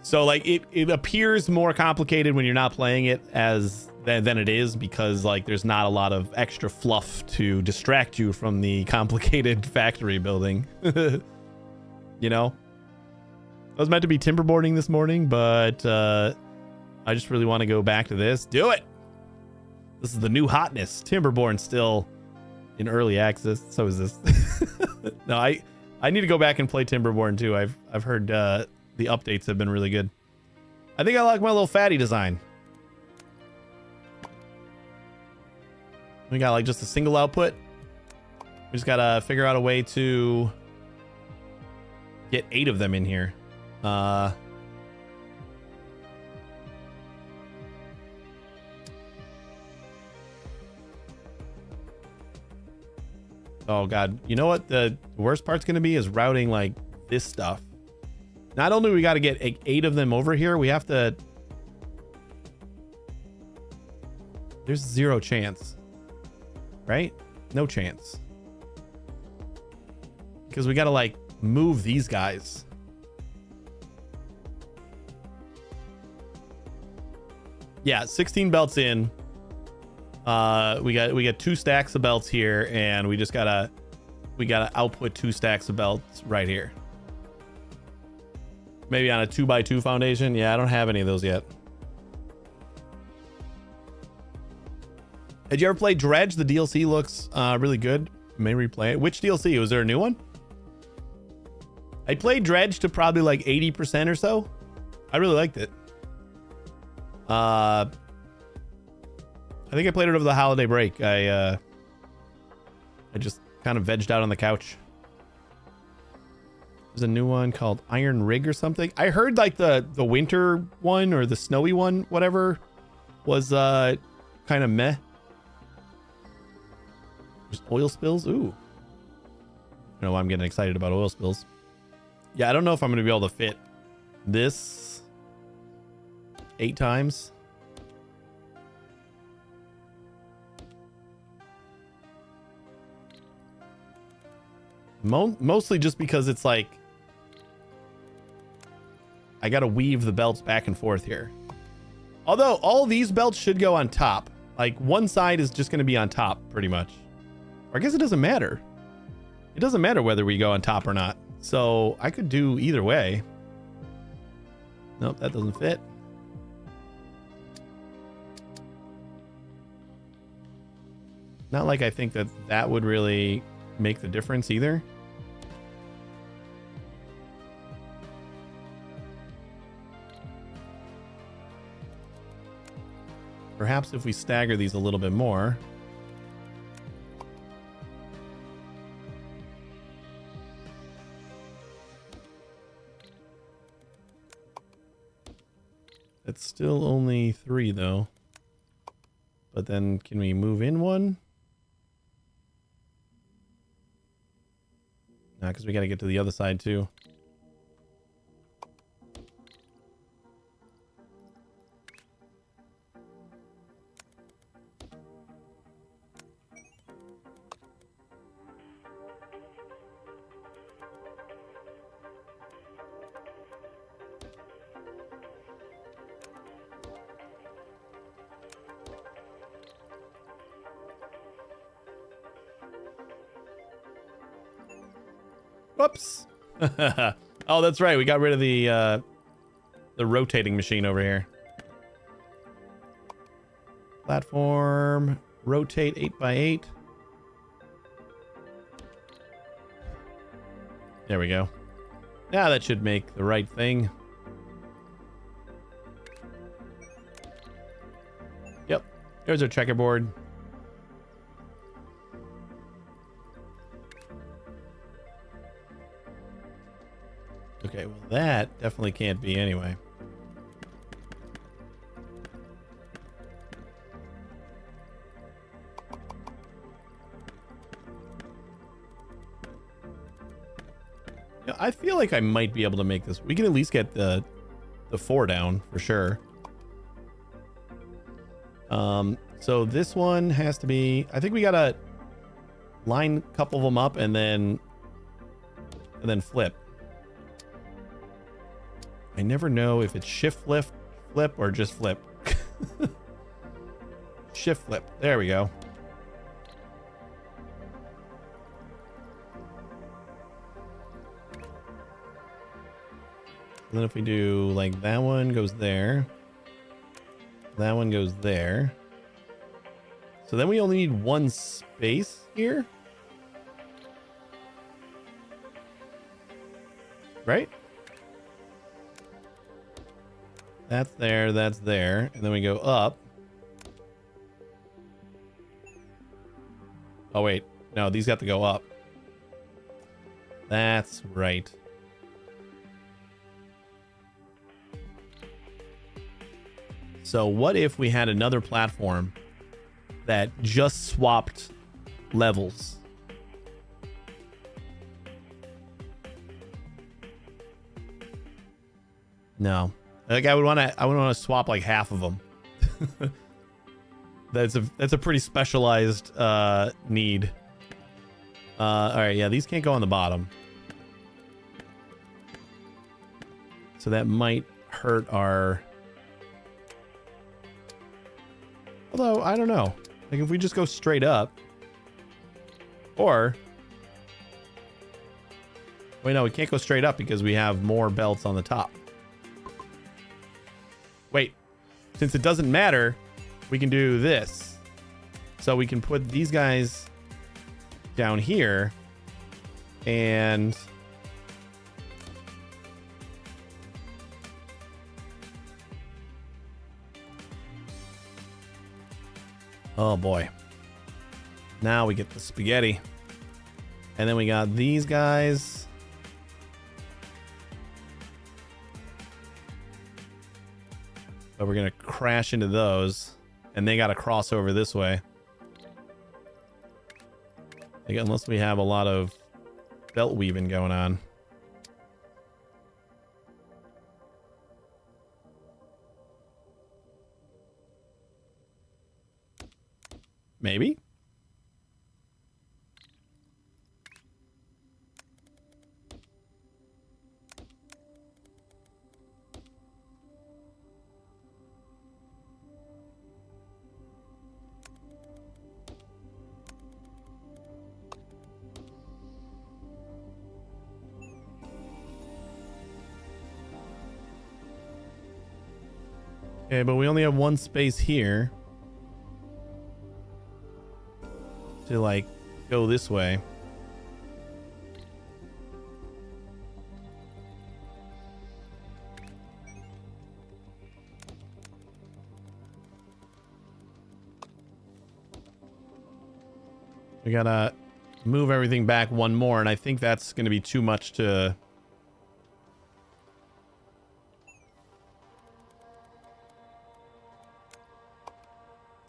So like it appears more complicated when you're not playing it than it is, because like there's not a lot of extra fluff to distract you from the complicated factory building. You know, I was meant to be timberboarding this morning, but I just really want to go back to this. Do it. This is the new hotness. Timberborn still in early access. So is this. No, I need to go back and play Timberborn too. I've heard the updates have been really good. I think I like my little fatty design. We got like just a single output. We just gotta figure out a way to get 8 of them in here. Oh god, you know what the worst part's gonna be is routing like this stuff. Not only we got to get 8 of them over here, we have to... There's 0 chance. Right? No chance. Because we got to like move these guys. Yeah, 16 belts in. We got 2 stacks of belts here, and we gotta output 2 stacks of belts right here. Maybe on a 2x2 foundation. Yeah, I don't have any of those yet. Did you ever play Dredge? The DLC looks really good. May replay it. Which DLC? Was there a new one? I played Dredge to probably like 80% or so. I really liked it. I think I played it over the holiday break. I just kind of vegged out on the couch. There's a new one called Iron Rig or something. I heard like the winter one or the snowy one, whatever, was kind of meh. There's oil spills. Ooh. I know why I'm getting excited about oil spills. Yeah, I don't know if I'm going to be able to fit this 8 times. Mostly just because it's like I gotta weave the belts back and forth here. Although all these belts should go on top. Like one side is just going to be on top pretty much. Or I guess it doesn't matter. It doesn't matter whether we go on top or not. So I could do either way. Nope, that doesn't fit. Not like I think that would really make the difference either. Perhaps if we stagger these a little bit more. It's still only 3 though. But then can we move in one? No, because we got to get to the other side too. Whoops. Oh, that's right. We got rid of the rotating machine over here. Platform, rotate 8x8. There we go. Now that should make the right thing. Yep. There's our checkerboard. Okay, well that definitely can't be anyway. Yeah, I feel like I might be able to make this. We can at least get the 4 down for sure. So this one has to be, I think we gotta line a couple of them up and then flip. I never know if it's shift flip or just flip. Shift flip. There we go. And then if we do like that one goes there. That one goes there. So then we only need one space here. Right? That's there, that's there. And then we go up. Oh, wait. No, these have to go up. That's right. So what if we had another platform that just swapped levels? No. Like I would want to swap like half of them. That's a pretty specialized need. All right, yeah, these can't go on the bottom. So that might hurt our. Although I don't know. Like if we just go straight up, or wait, no, we can't go straight up because we have more belts on the top. Wait, since it doesn't matter, we can do this. So we can put these guys down here and oh boy. Now we get the spaghetti. And then we got these guys. But we're going to crash into those. And they got to cross over this way. Like, unless we have a lot of belt weaving going on. Maybe? Okay, but we only have one space here to like go this way. We gotta move everything back one more, and I think that's gonna be too much to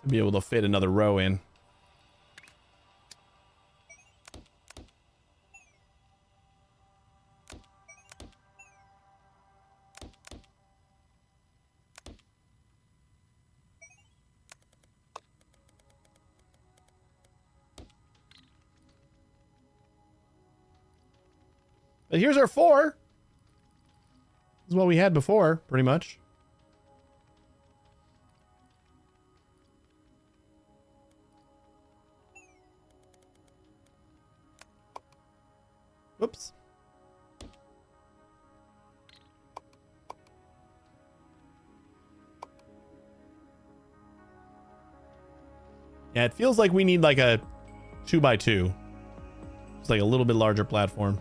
be able to fit another row in. But here's our 4. This is what we had before, pretty much. Whoops. Yeah, it feels like we need like a 2x2. It's like a little bit larger platform.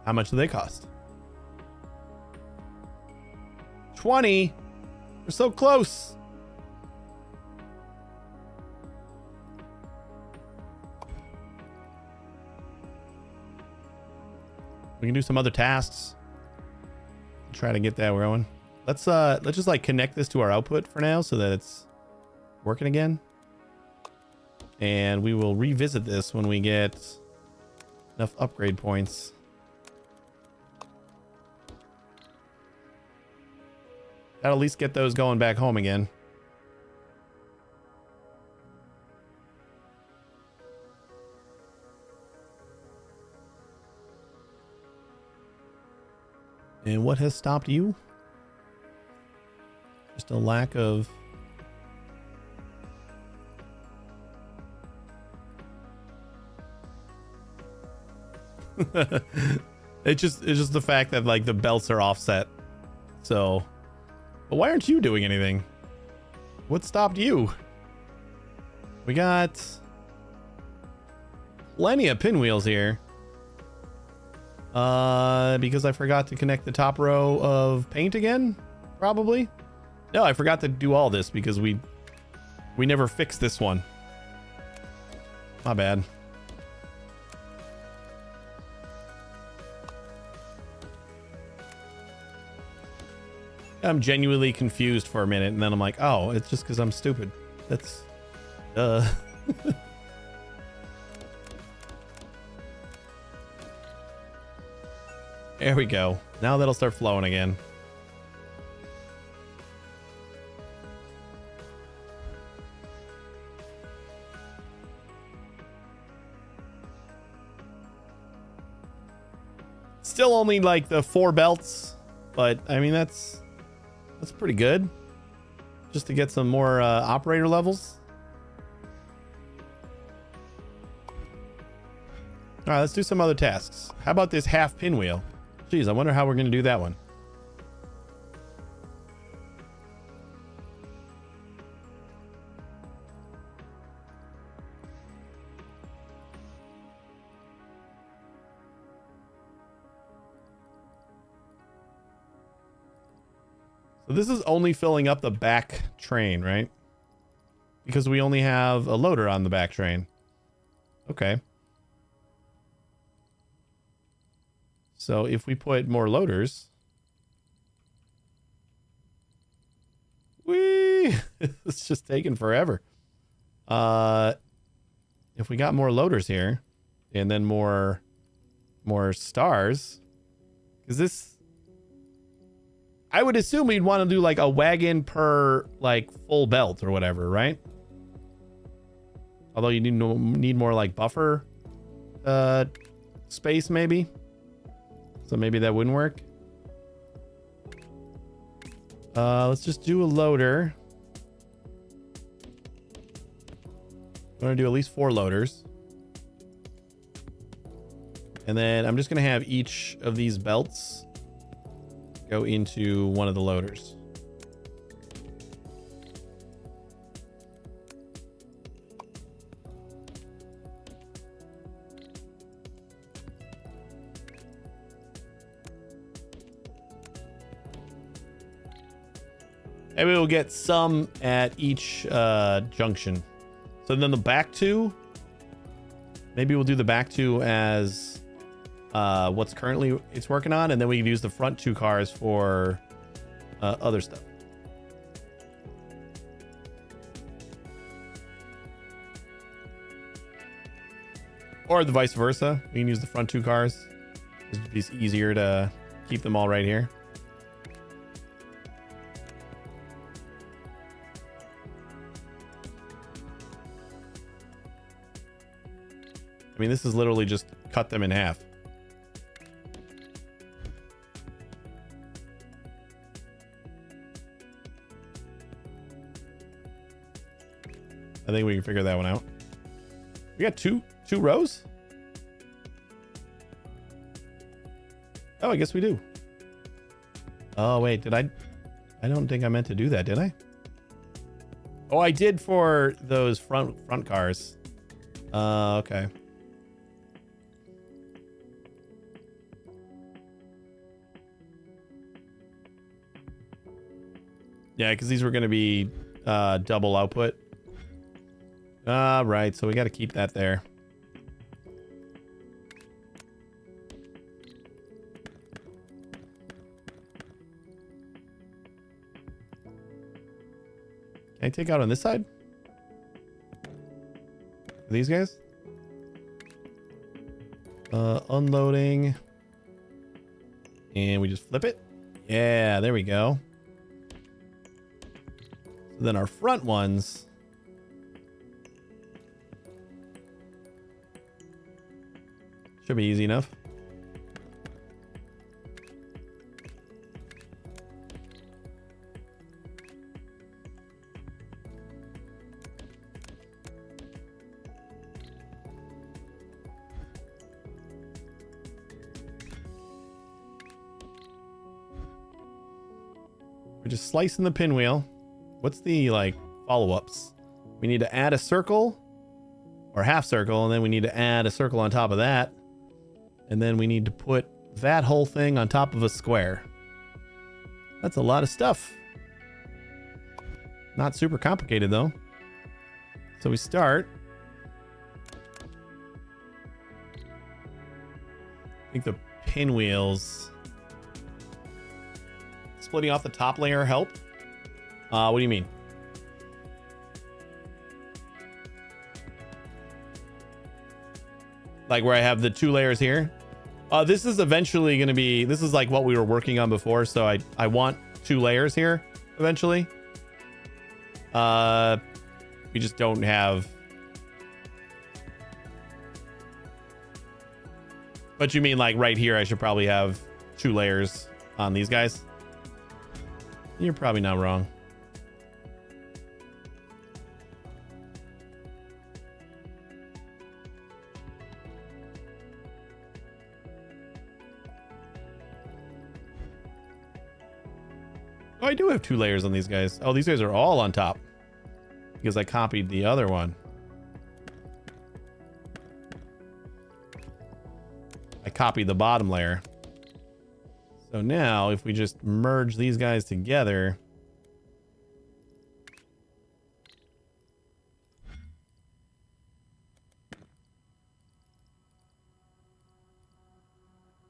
How much do they cost? 20. We're so close. We can do some other tasks. Try to get that going. Let's just like connect this to our output for now so that it's working again. And we will revisit this when we get enough upgrade points. That'll at least get those going back home again. And what has stopped you? Just a lack of... It's just the fact that like the belts are offset. So... But why aren't you doing anything? What stopped you? We got plenty of pinwheels here. Because I forgot to connect the top row of paint again? Probably. No, I forgot to do all this because we never fixed this one. My bad. I'm genuinely confused for a minute, and then I'm like, oh, it's just because I'm stupid. That's... There we go. Now that'll start flowing again. Still only like the 4 belts, but I mean, that's pretty good. Just to get some more operator levels. All right, let's do some other tasks. How about this half pinwheel? Geez, I wonder how we're going to do that one. So this is only filling up the back train, right? Because we only have a loader on the back train. Okay. So if we put more loaders... Whee! It's just taking forever. If we got more loaders here, and then more stars... Because this... I would assume we'd want to do like a wagon per like full belt or whatever, right? Although you need more like buffer space maybe. So maybe that wouldn't work. Let's just do a loader. I'm going to do at least 4 loaders. And then I'm just going to have each of these belts go into one of the loaders. Maybe we'll get some at each junction. So then the back 2, maybe we'll do the back 2 as what's currently it's working on, and then we can use the front 2 cars for other stuff. Or the vice versa. We can use the front 2 cars. It'd be easier to keep them all right here. I mean, this is literally just cut them in half. I think we can figure that one out. We got two rows? Oh, I guess we do. Oh, wait, did I don't think I meant to do that, did I? Oh, I did for those front cars. Okay. Yeah, because these were going to be double output. Right, so we got to keep that there. Can I take out on this side? These guys? Unloading. And we just flip it. Yeah, there we go. So then our front ones. Should be easy enough. We're just slicing the pinwheel. What's the like follow-ups? We need to add a circle or half circle, and then we need to add a circle on top of that. And then we need to put that whole thing on top of a square. That's a lot of stuff. Not super complicated though. So we start. I think the pinwheels. Splitting off the top layer help? What do you mean? Like where I have the 2 layers here? This is eventually going to be, this is like what we were working on before. So I want 2 layers here eventually. We just don't have. But you mean like right here, I should probably have 2 layers on these guys? You're probably not wrong. Oh, I do have 2 layers on these guys. Oh, these guys are all on top because I copied the other one. I copied the bottom layer. So now if we just merge these guys together.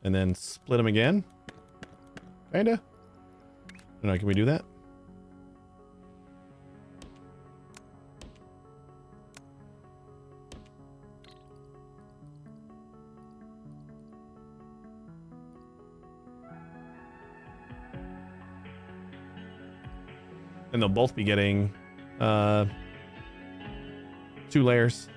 And then split them again. Kinda. I don't know, can we do that? And they'll both be getting 2 layers.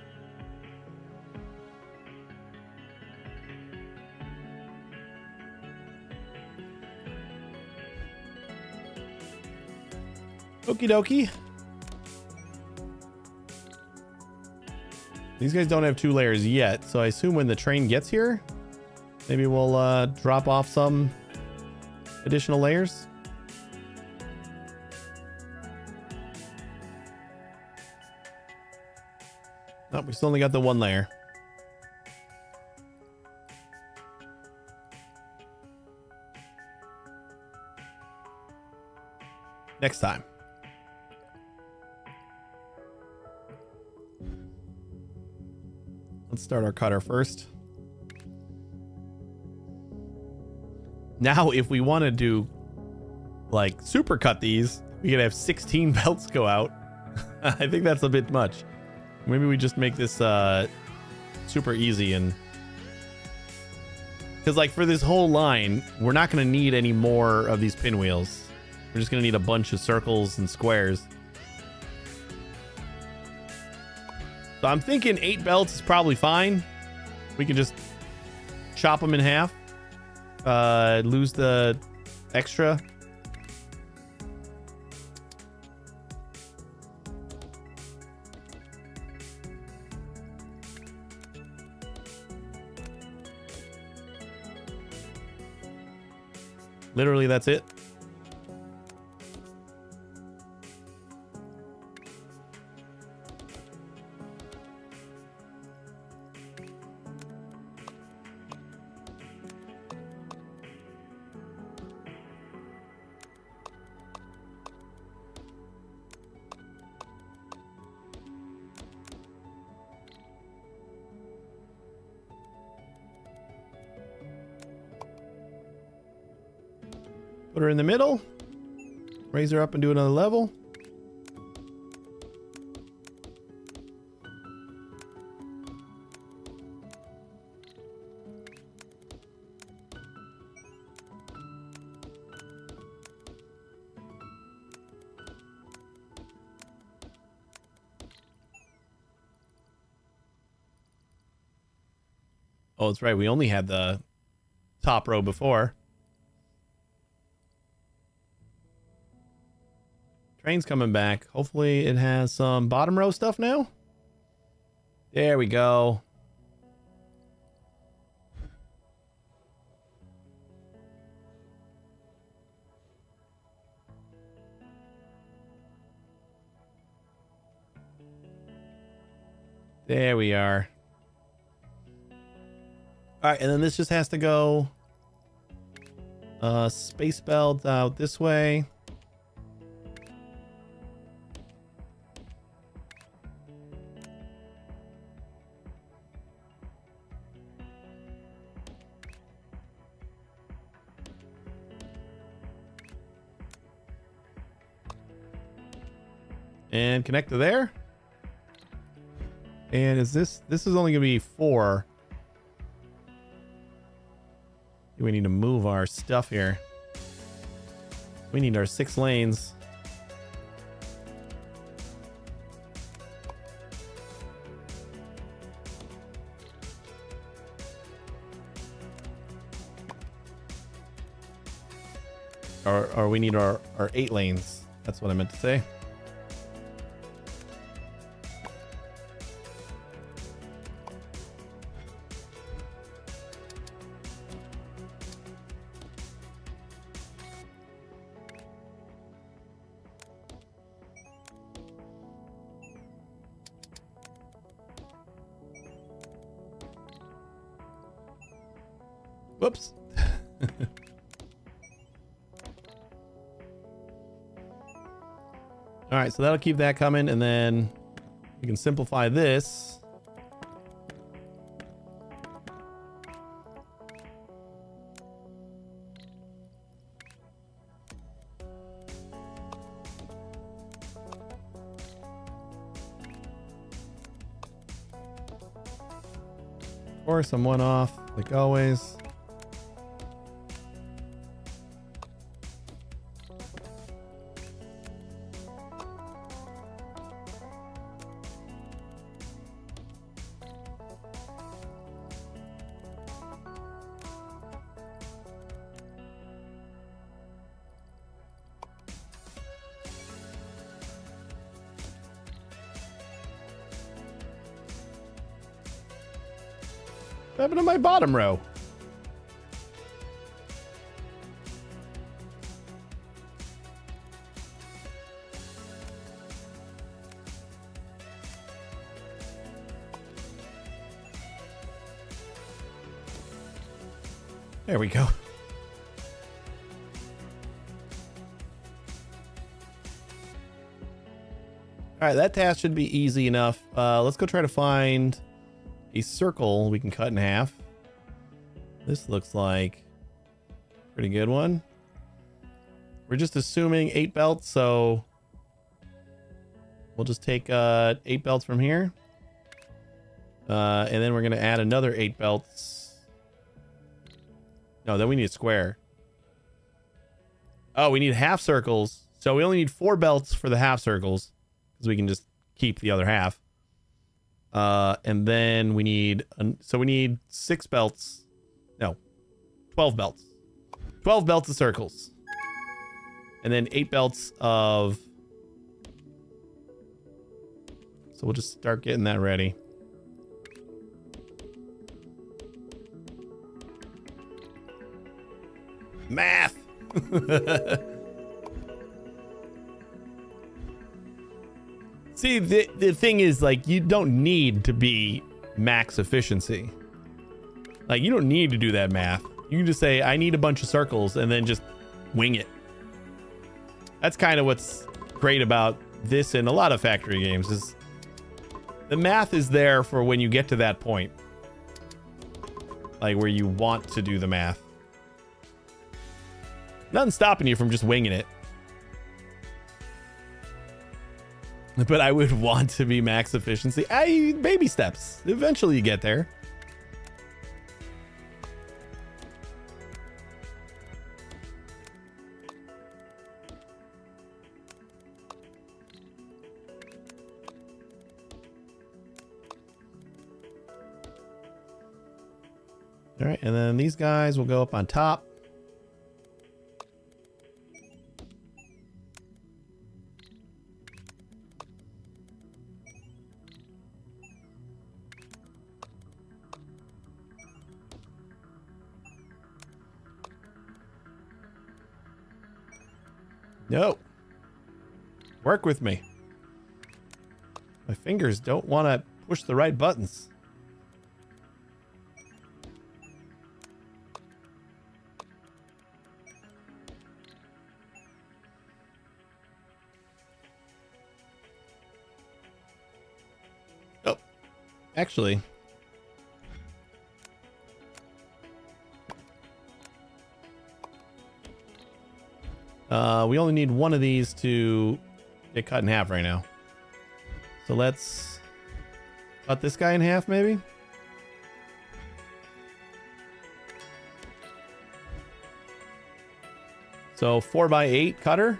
Okie dokie. These guys don't have 2 layers yet, so I assume when the train gets here, maybe we'll drop off some additional layers. Oh, we still only got the 1 layer. Next time. Let's start our cutter first. Now, if we want to do like super cut these, we could have 16 belts go out. I think that's a bit much. Maybe we just make this super easy, and because like for this whole line, we're not going to need any more of these pinwheels. We're just going to need a bunch of circles and squares. So I'm thinking 8 belts is probably fine. We can just chop them in half. Lose the extra. Literally, that's it. Put her in the middle. Raise her up and do another level. Oh, that's right. We only had the top row before. Train's coming back. Hopefully it has some bottom row stuff now. There we go. There we are. All right, and then this just has to go space belt out this way. And connect to there. And is this is only gonna be 4. We need to move our stuff here. We need our 6 lanes. Or we need our 8 lanes. That's what I meant to say. Whoops. All right, so that'll keep that coming, and then we can simplify this. Of course, I'm one off, like always. What happened to my bottom row? There we go. All right, that task should be easy enough. Let's go try to find a circle we can cut in half. This looks like Pretty good one. We're just assuming 8 belts, so we'll just take 8 belts from here. And then we're going to add another 8 belts. No, then we need a square. Oh, we need half circles. So we only need 4 belts for the half circles because we can just keep the other half. And then we need, so we need 6 belts. No, 12 belts. 12 belts of circles. And then 8 belts of... So we'll just start getting that ready. Math! See, the thing is, like, you don't need to be max efficiency. Like, you don't need to do that math. You can just say, I need a bunch of circles, and then just wing it. That's kind of what's great about this and a lot of factory games, is the math is there for when you get to that point. Like, where you want to do the math. Nothing's stopping you from just winging it. But I would want to be max efficiency. Baby steps. Eventually you get there. All right, and then these guys will go up on top. No. Work with me. My fingers don't want to push the right buttons. Oh, actually. We only need one of these to get cut in half right now. So let's cut this guy in half, maybe? So 4x8 cutter.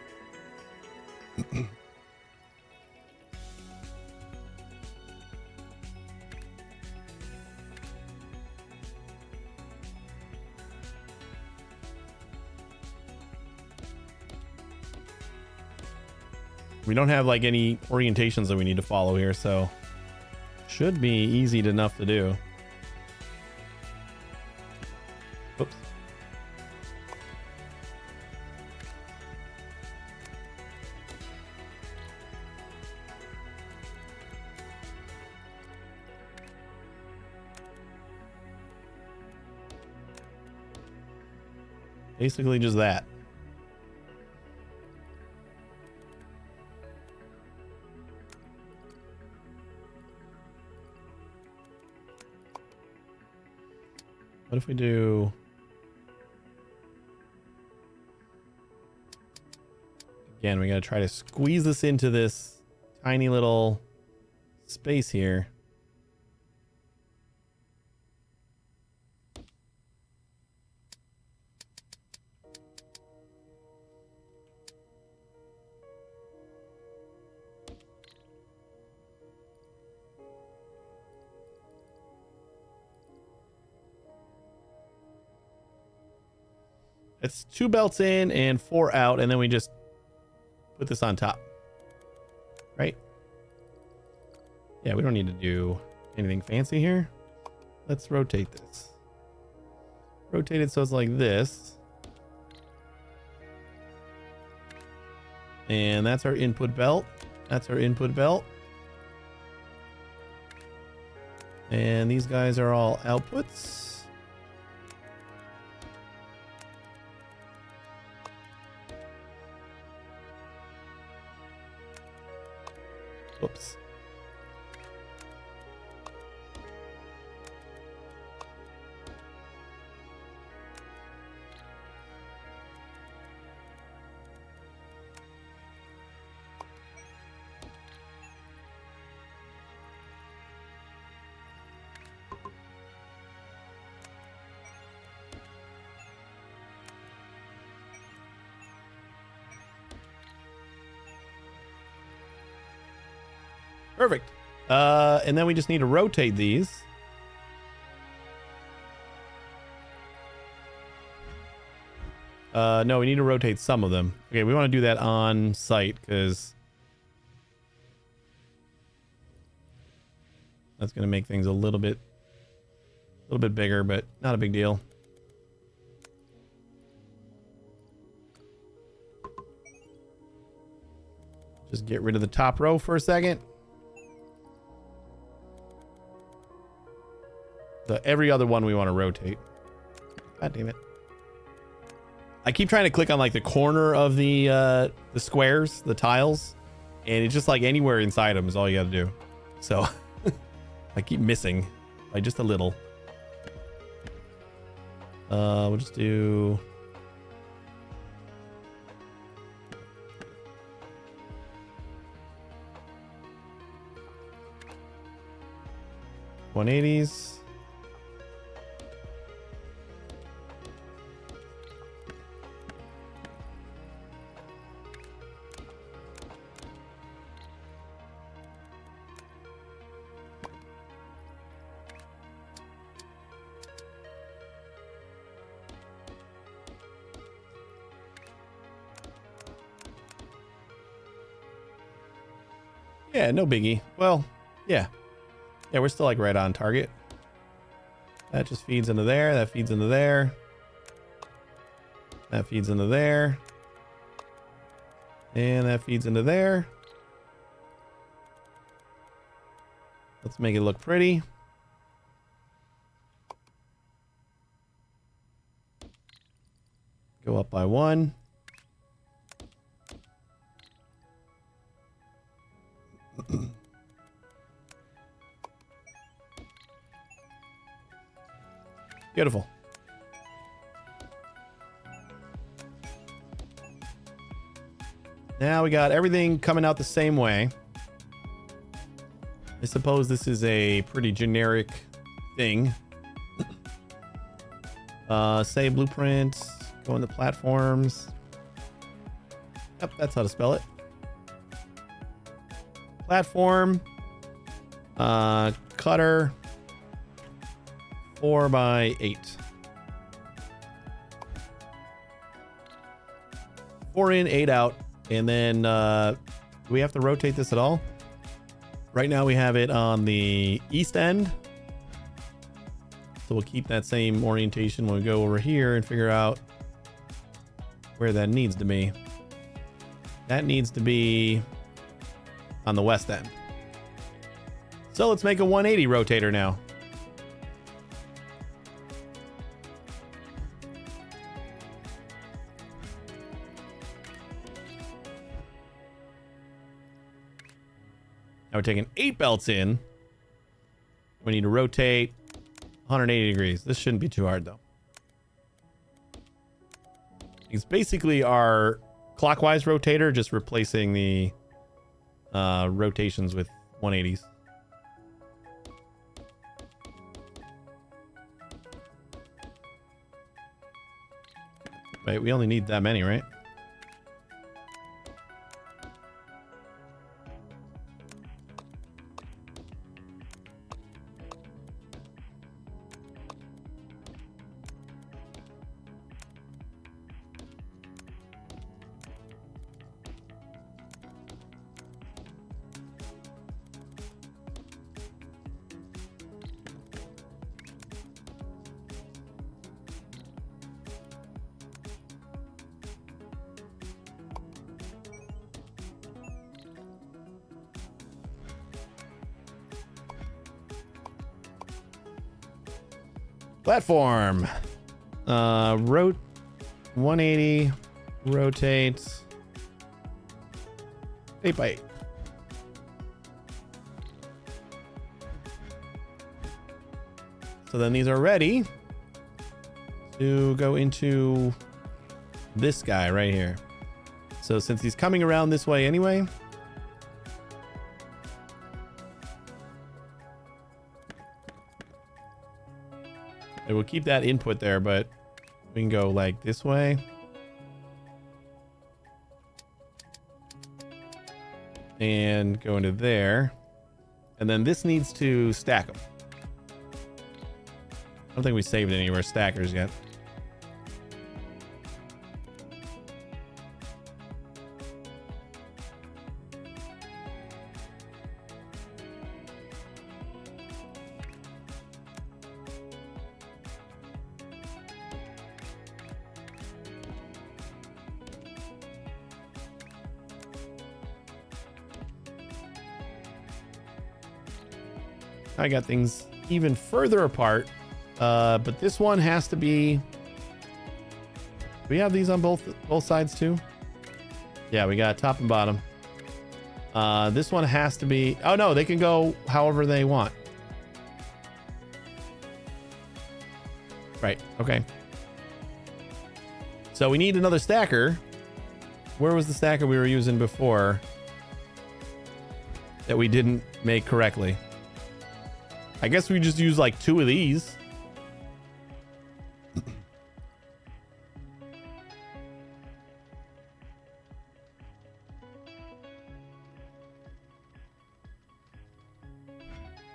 We don't have like any orientations that we need to follow here, so should be easy enough to do. Oops. Basically just that. What if we do... Again, we got to try to squeeze this into this tiny little space here. It's 2 belts in and 4 out, and then we just put this on top. Right? Yeah, we don't need to do anything fancy here. Let's rotate this. Rotate it so it's like this. And that's our input belt. That's our input belt. And these guys are all outputs. Whoops. Perfect. And then we just need to rotate these. No, we need to rotate some of them. Okay, we want to do that on site because that's going to make things a little bit bigger, but not a big deal. Just get rid of the top row for a second. So every other one we want to rotate. God damn it. I keep trying to click on like the corner of the squares, the tiles, and it's just like anywhere inside them is all you got to do. So I keep missing by just a little. We'll just do $180s. Yeah, no biggie. Well, yeah. Yeah, we're still like right on target. That just feeds into there. That feeds into there. That feeds into there. And that feeds into there. Let's make it look pretty. Go up by 1. Beautiful. Now we got everything coming out the same way. I suppose this is a pretty generic thing. Say blueprints, go into platforms. Yep, that's how to spell it. Platform, cutter, 4x8. 4 in, 8 out. And then do we have to rotate this at all? Right now we have it on the east end. So we'll keep that same orientation when we go over here and figure out where that needs to be. That needs to be on the west end. So let's make a 180 rotator now. Now we're taking 8 belts in. We need to rotate 180 degrees. This shouldn't be too hard though. It's basically our clockwise rotator, just replacing the rotations with 180s. Wait, we only need that many, right? Platform. 180. Rotate. 8x8. So then these are ready to go into this guy right here. So since he's coming around this way anyway, it will keep that input there, but we can go like this way. And go into there. And then this needs to stack them. I don't think we saved any of our stackers yet. I got things even further apart, but this one has to be. We have these on both sides too. Yeah, we got top and bottom. This one has to be. Oh no, they can go however they want. Right. Okay. So we need another stacker. Where was the stacker we were using before that we didn't make correctly? I guess we just use like 2 of these.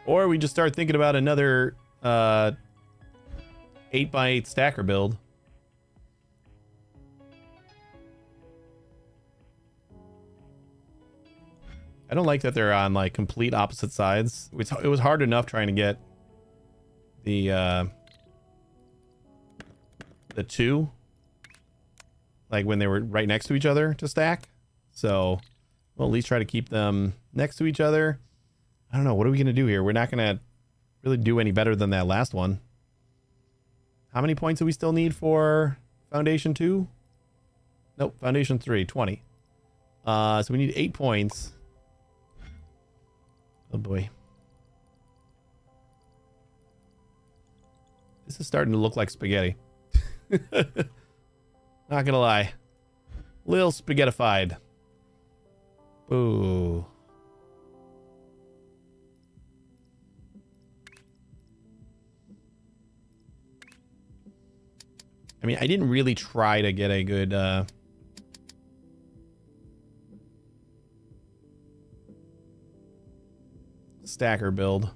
Or we just start thinking about another 8x8 stacker build. I don't like that they're on like complete opposite sides. It was hard enough trying to get the 2 like when they were right next to each other to stack. So we'll at least try to keep them next to each other. I don't know. What are we going to do here? We're not going to really do any better than that last one. How many points do we still need for Foundation 2? Nope. Foundation 3, 20. So we need 8 points. Oh boy. This is starting to look like spaghetti. Not gonna lie. Little spaghettified. Ooh. I mean, I didn't really try to get a good stacker build.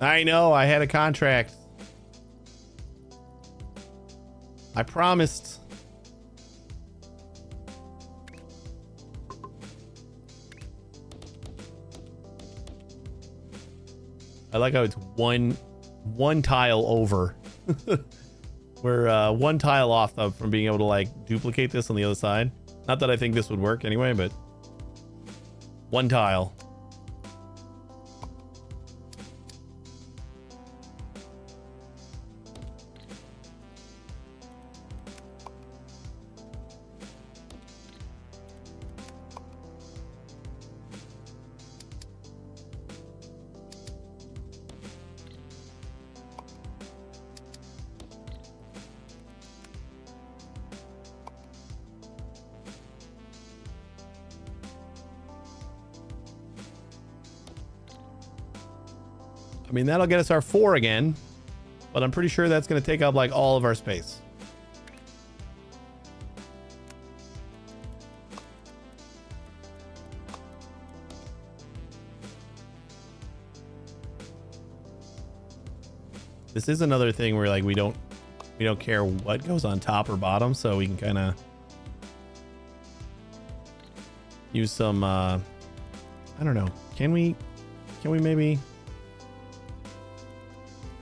I know, I had a contract. I promised. I like how it's one tile over. We're one tile off from being able to like duplicate this on the other side. Not that I think this would work anyway, but one tile. I mean, that'll get us our 4 again, but I'm pretty sure that's going to take up like all of our space. This is another thing where like we don't care what goes on top or bottom, so we can kind of use some I don't know. Can we maybe,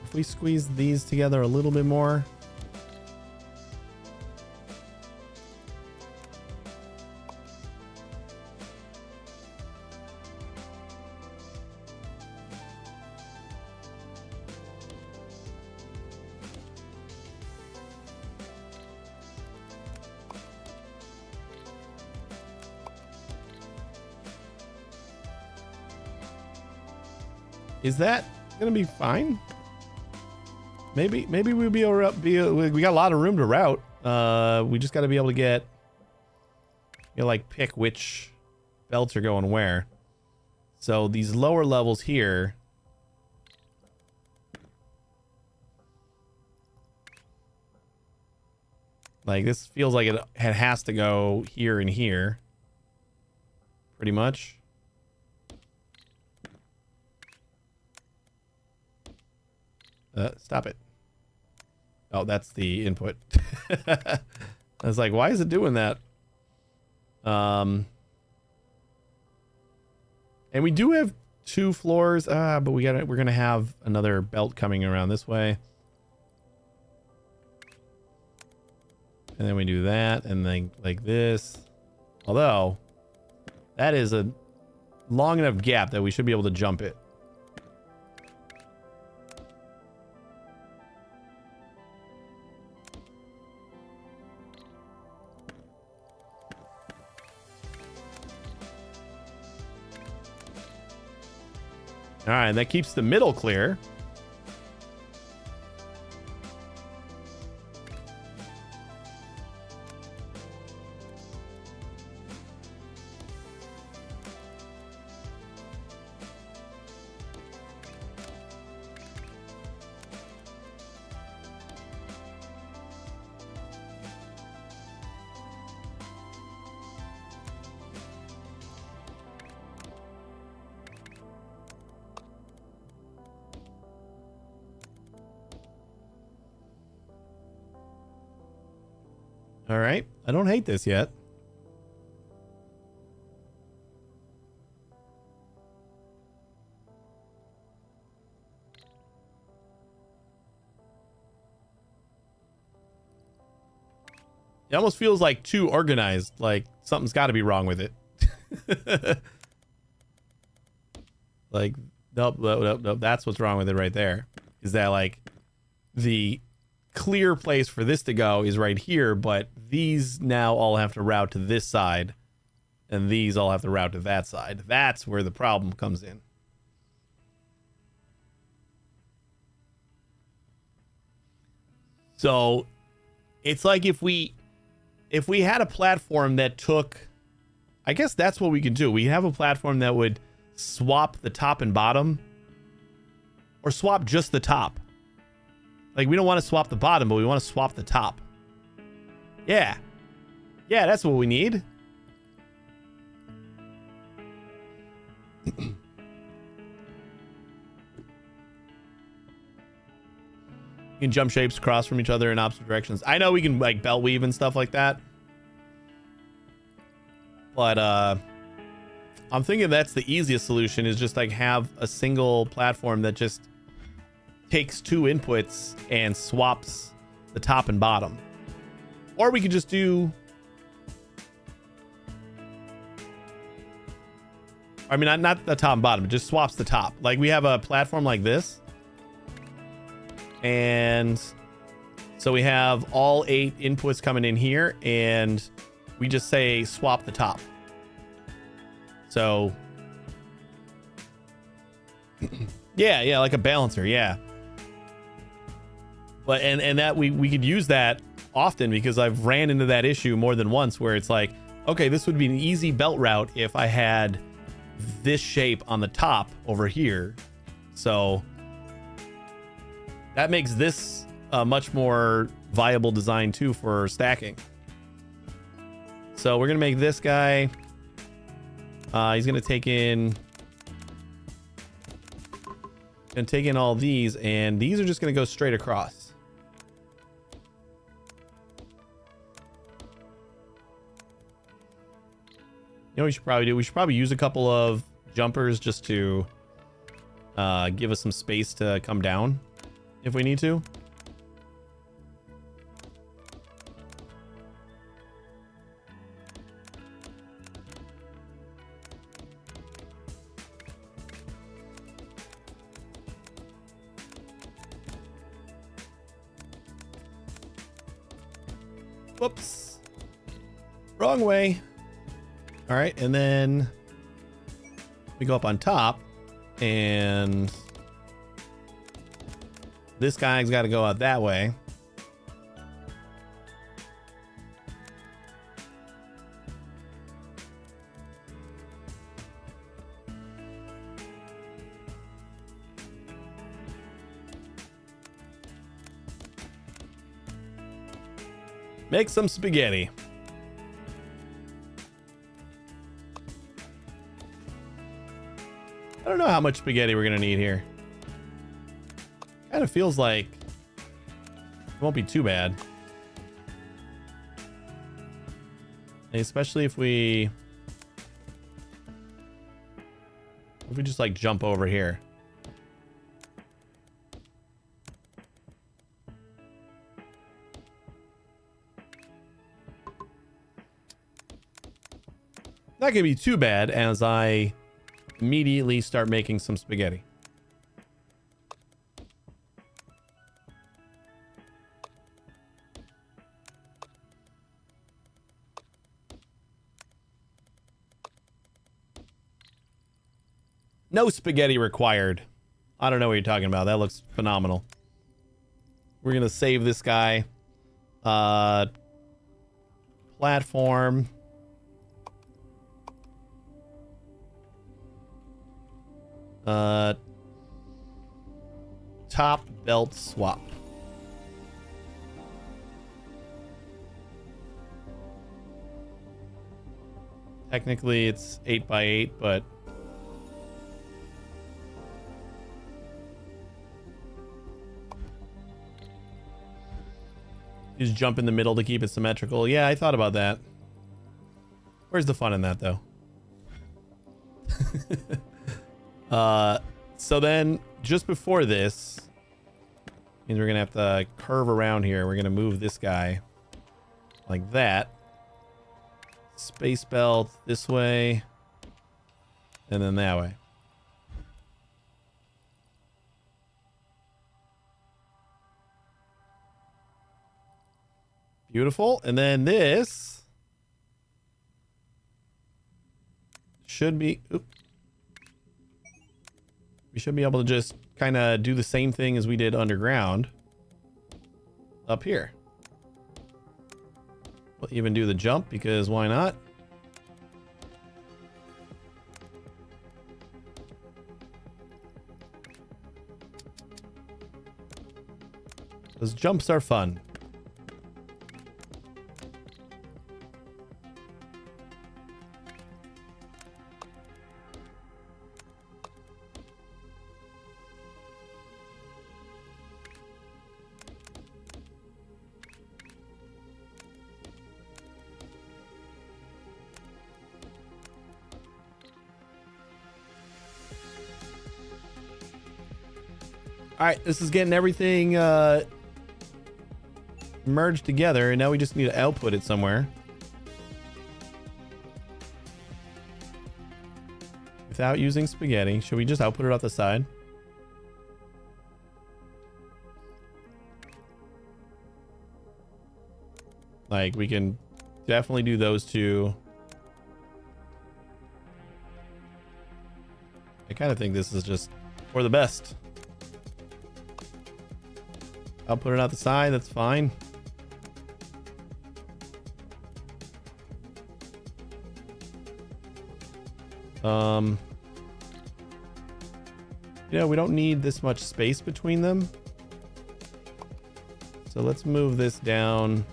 if we squeeze these together a little bit more? Is that gonna be fine? Maybe we'll be able to we got a lot of room to route. We just got to be able to get, you know, like pick which belts are going where. So these lower levels here, like this feels like it has to go here and here, pretty much. Stop it. Oh, that's the input. I was like, why is it doing that? And we do have 2 floors, but we're gonna have another belt coming around this way. And then we do that, and then like this. Although, that is a long enough gap that we should be able to jump it. All right, that keeps the middle clear. All right. I don't hate this yet. It almost feels like too organized. Like something's got to be wrong with it. Like, nope. That's what's wrong with it right there. Is that like the clear place for this to go is right here, but these now all have to route to this side, and these all have to route to that side. That's where the problem comes in. So it's like if we had a platform that took, I guess that's what we could do. We have a platform that would swap the top and bottom, or swap just the top. Like, we don't want to swap the bottom, but we want to swap the top. Yeah. Yeah, that's what we need. You can jump shapes across from each other in opposite directions. I know we can, like, belt weave and stuff like that. But, I'm thinking that's the easiest solution, is just, like, have a single platform that just takes 2 inputs and swaps the top and bottom. Or we could just do, I mean, not the top and bottom, it just swaps the top. Like, we have a platform like this, and so we have all 8 inputs coming in here, and we just say swap the top. So yeah, like a balancer, yeah. But and that we could use that often, because I've ran into that issue more than once, where it's like, okay, this would be an easy belt route if I had this shape on the top over here. So that makes this a much more viable design too for stacking. So we're gonna make this guy, he's gonna take in all these, and these are just gonna go straight across. You know what we should probably do? We should probably use a couple of jumpers just to give us some space to come down if we need to. Whoops. Wrong way. All right, and then we go up on top, and this guy's got to go out that way. Make some spaghetti. I don't know how much spaghetti we're gonna need here. Kind of feels like it won't be too bad. Especially if we just like jump over here. Not gonna be too bad as I immediately start making some spaghetti. No spaghetti required. I don't know what you're talking about. That looks phenomenal. We're gonna save this guy. Platform. Top belt swap. Technically it's 8x8, but just jump in the middle to keep it symmetrical. Yeah, I thought about that. Where's the fun in that though? So then just before this means we're gonna have to curve around here. We're gonna move this guy like that. Space belt this way and then that way. Beautiful. And then this should be, we should be able to just kind of do the same thing as we did underground up here. We'll even do the jump because why not? Those jumps are fun. All right, this is getting everything merged together, and now we just need to output it somewhere. Without using spaghetti. Should we just output it off the side? Like, we can definitely do those two. I kind of think this is just for the best. I'll put it out the side. That's fine. Yeah, we don't need this much space between them. So let's move this down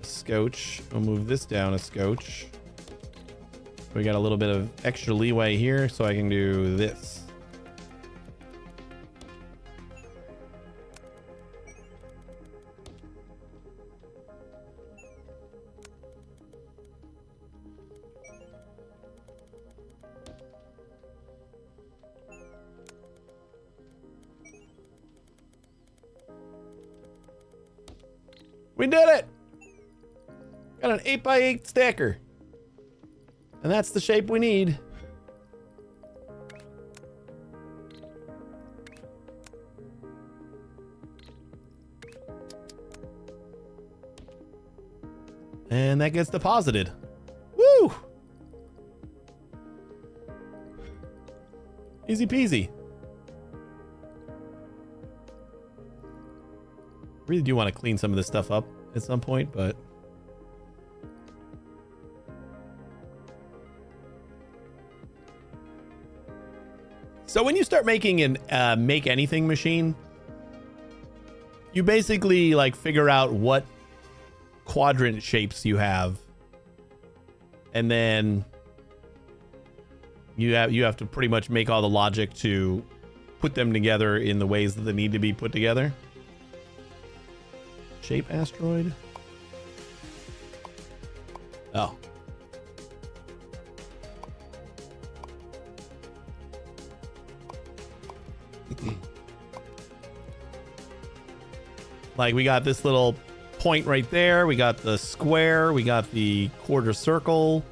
a scotch. We'll move this down a scotch. We got a little bit of extra leeway here, so I can do this. We did it! Got an 8x8 stacker. And that's the shape we need. And that gets deposited. Woo! Easy peasy. Really do want to clean some of this stuff up at some point, but so when you start making an make anything machine, you basically like figure out what quadrant shapes you have, and then you have to pretty much make all the logic to put them together in the ways that they need to be put together. Shape asteroid. Oh. Like, we got this little point right there. We got the square. We got the quarter circle.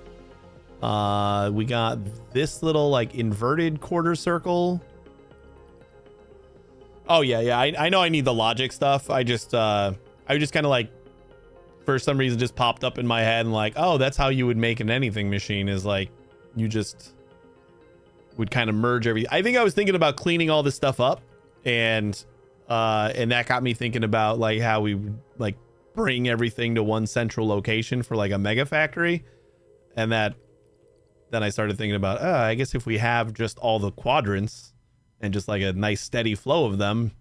We got this little, like, inverted quarter circle. Oh, yeah. I know I need the logic stuff. I just kind of, like, for some reason just popped up in my head and like, oh, that's how you would make an anything machine, is like, you just would kind of merge everything. I think I was thinking about cleaning all this stuff up, and that got me thinking about like how we would like bring everything to one central location for like a mega factory. And then I started thinking about, I guess if we have just all the quadrants and just like a nice steady flow of them,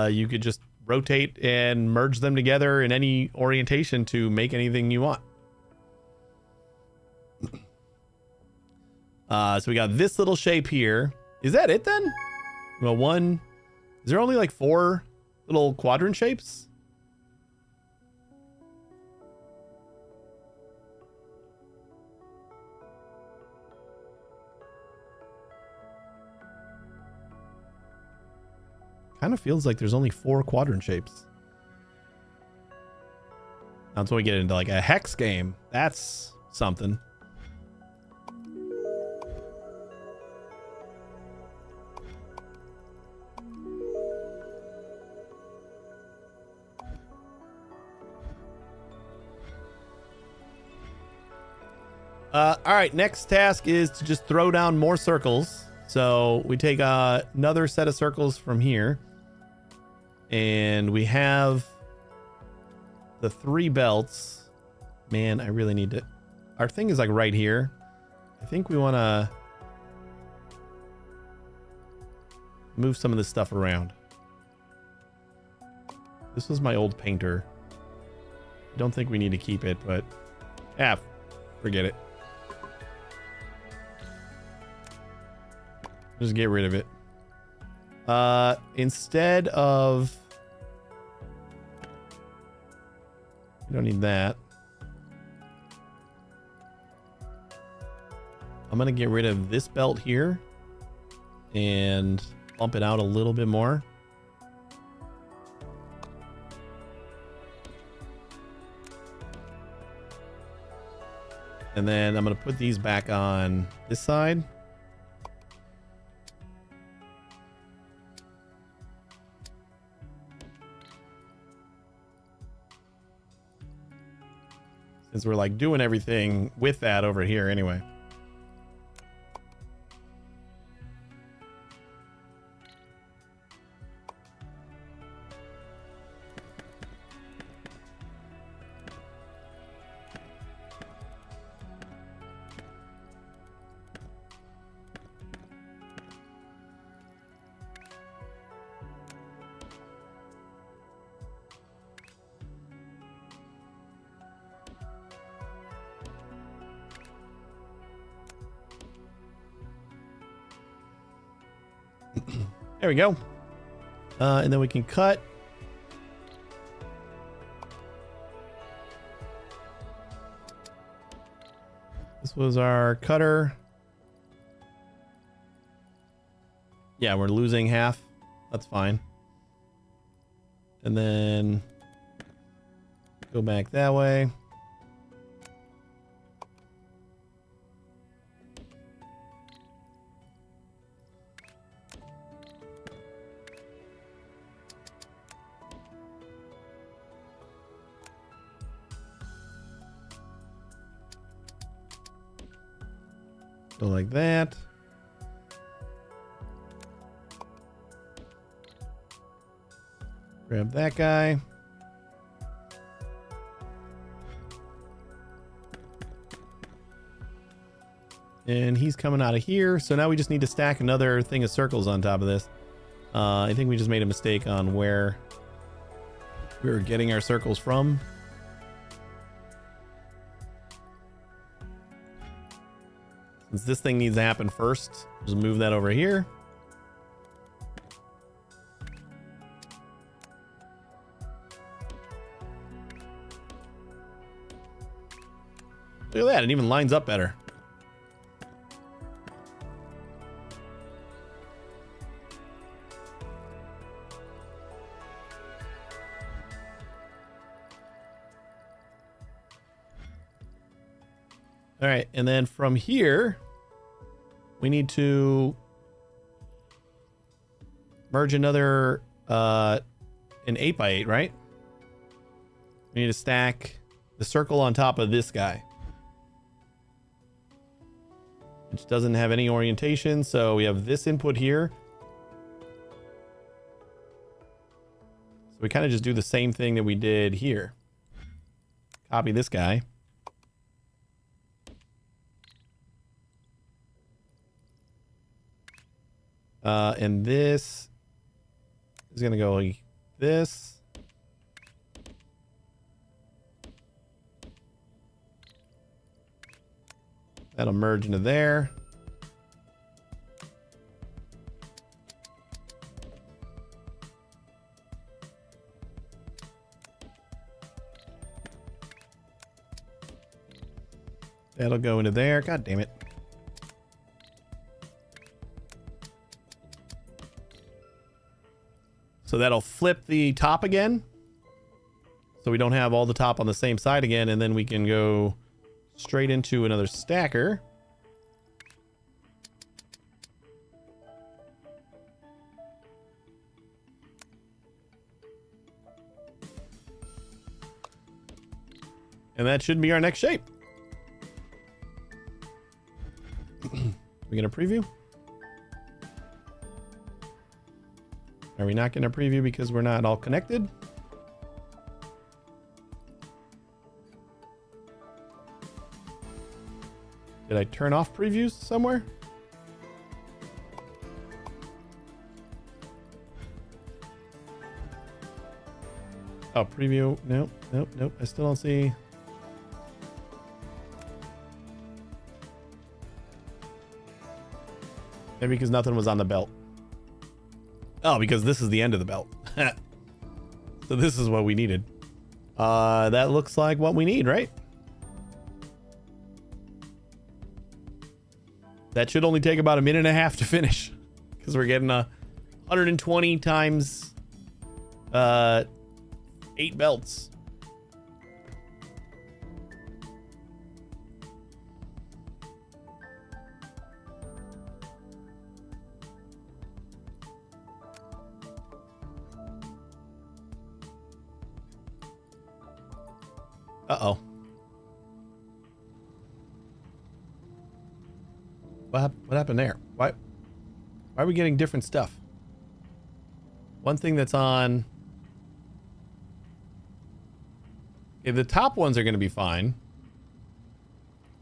you could just rotate and merge them together in any orientation to make anything you want. So we got this little shape here. Is that it then? Well, is there only like 4 little quadrant shapes? Kind of feels like there's only 4 quadrant shapes. That's when we get into like a hex game. That's something. All right, next task is to just throw down more circles. So we take another set of circles from here, and we have the 3 belts. Man, I really need to... Our thing is like right here. I think we want to move some of this stuff around. This was my old painter. I don't think we need to keep it, but forget it. Just get rid of it. Instead of... We don't need that. I'm going to get rid of this belt here and bump it out a little bit more. And then I'm going to put these back on this side. Since we're like doing everything with that over here anyway. There we go. And then we can cut. This was our cutter. Yeah, we're losing half. That's fine. And then go back that way. Go like that. Grab that guy. And he's coming out of here. So now we just need to stack another thing of circles on top of this. I think we just made a mistake on where we were getting our circles from. Since this thing needs to happen first, just move that over here. Look at that, it even lines up better. All right, and then from here, we need to merge another, an 8x8, right? We need to stack the circle on top of this guy, which doesn't have any orientation. So we have this input here. So we kind of just do the same thing that we did here. Copy this guy. And this is going to go like this. That'll merge into there. That'll go into there. God damn it. So that'll flip the top again. So we don't have all the top on the same side again. And then we can go straight into another stacker. And that should be our next shape. We gonna preview? Are we not gonna preview because we're not all connected? Did I turn off previews somewhere? Oh, preview. Nope, nope, nope. I still don't see. Maybe because nothing was on the belt. Oh, because this is the end of the belt. So this is what we needed. That looks like what we need, right? That should only take about a minute and a half to finish, because we're getting 120 times 8 belts. Uh-oh. What happened there? Why are we getting different stuff? One thing that's on... Okay, the top ones are going to be fine.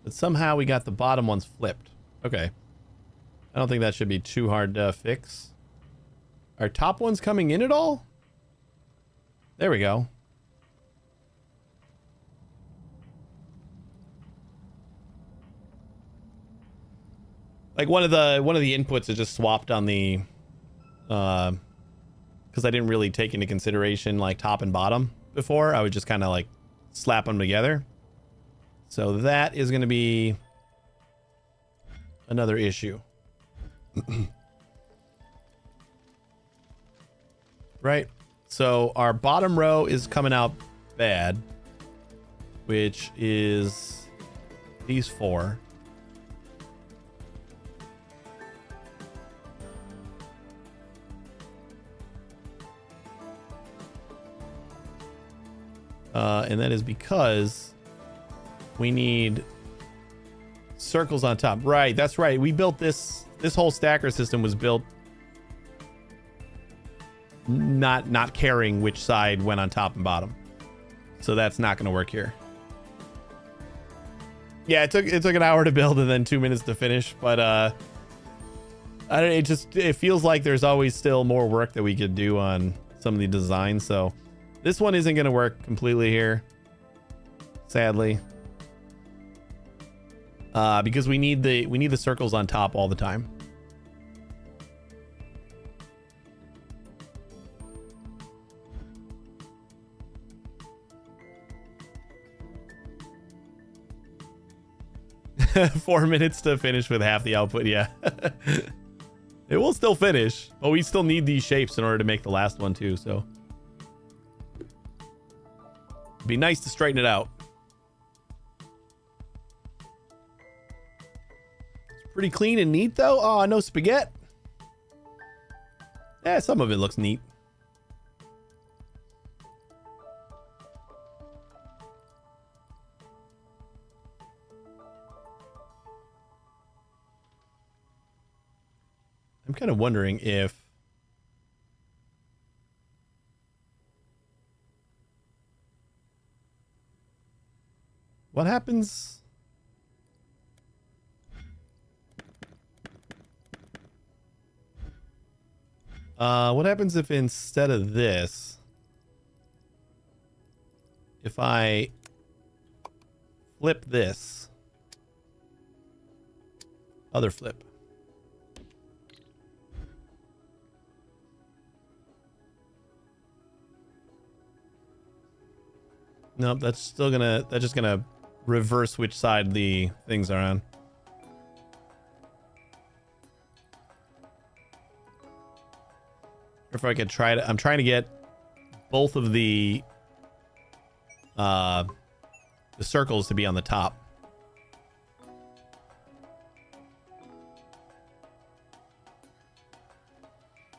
But somehow we got the bottom ones flipped. Okay. I don't think that should be too hard to fix. Are top ones coming in at all? There we go. Like one of the inputs is just swapped on the, because I didn't really take into consideration like top and bottom before. I would just kind of like slap them together. So that is going to be another issue. Right. So our bottom row is coming out bad, which is these 4. And that is because we need circles on top. Right, that's right. We built this whole stacker system was built not caring which side went on top and bottom. So that's not going to work here. Yeah, it took an hour to build and then 2 minutes to finish, but it feels like there's always still more work that we could do on some of the designs, so this one isn't going to work completely here, sadly. because we need the circles on top all the time. Four minutes to finish with half the output. Yeah. It will still finish, but we still need these shapes in order to make the last one too. So it'd be nice to straighten it out. It's pretty clean and neat though. Oh, no spaghetti. Yeah, some of it looks neat. I'm kind of wondering if what happens if instead of this, if I flip this, other flip. Nope, that's just gonna reverse which side the things are on. Or if I could try to, I'm trying to get both of the circles to be on the top.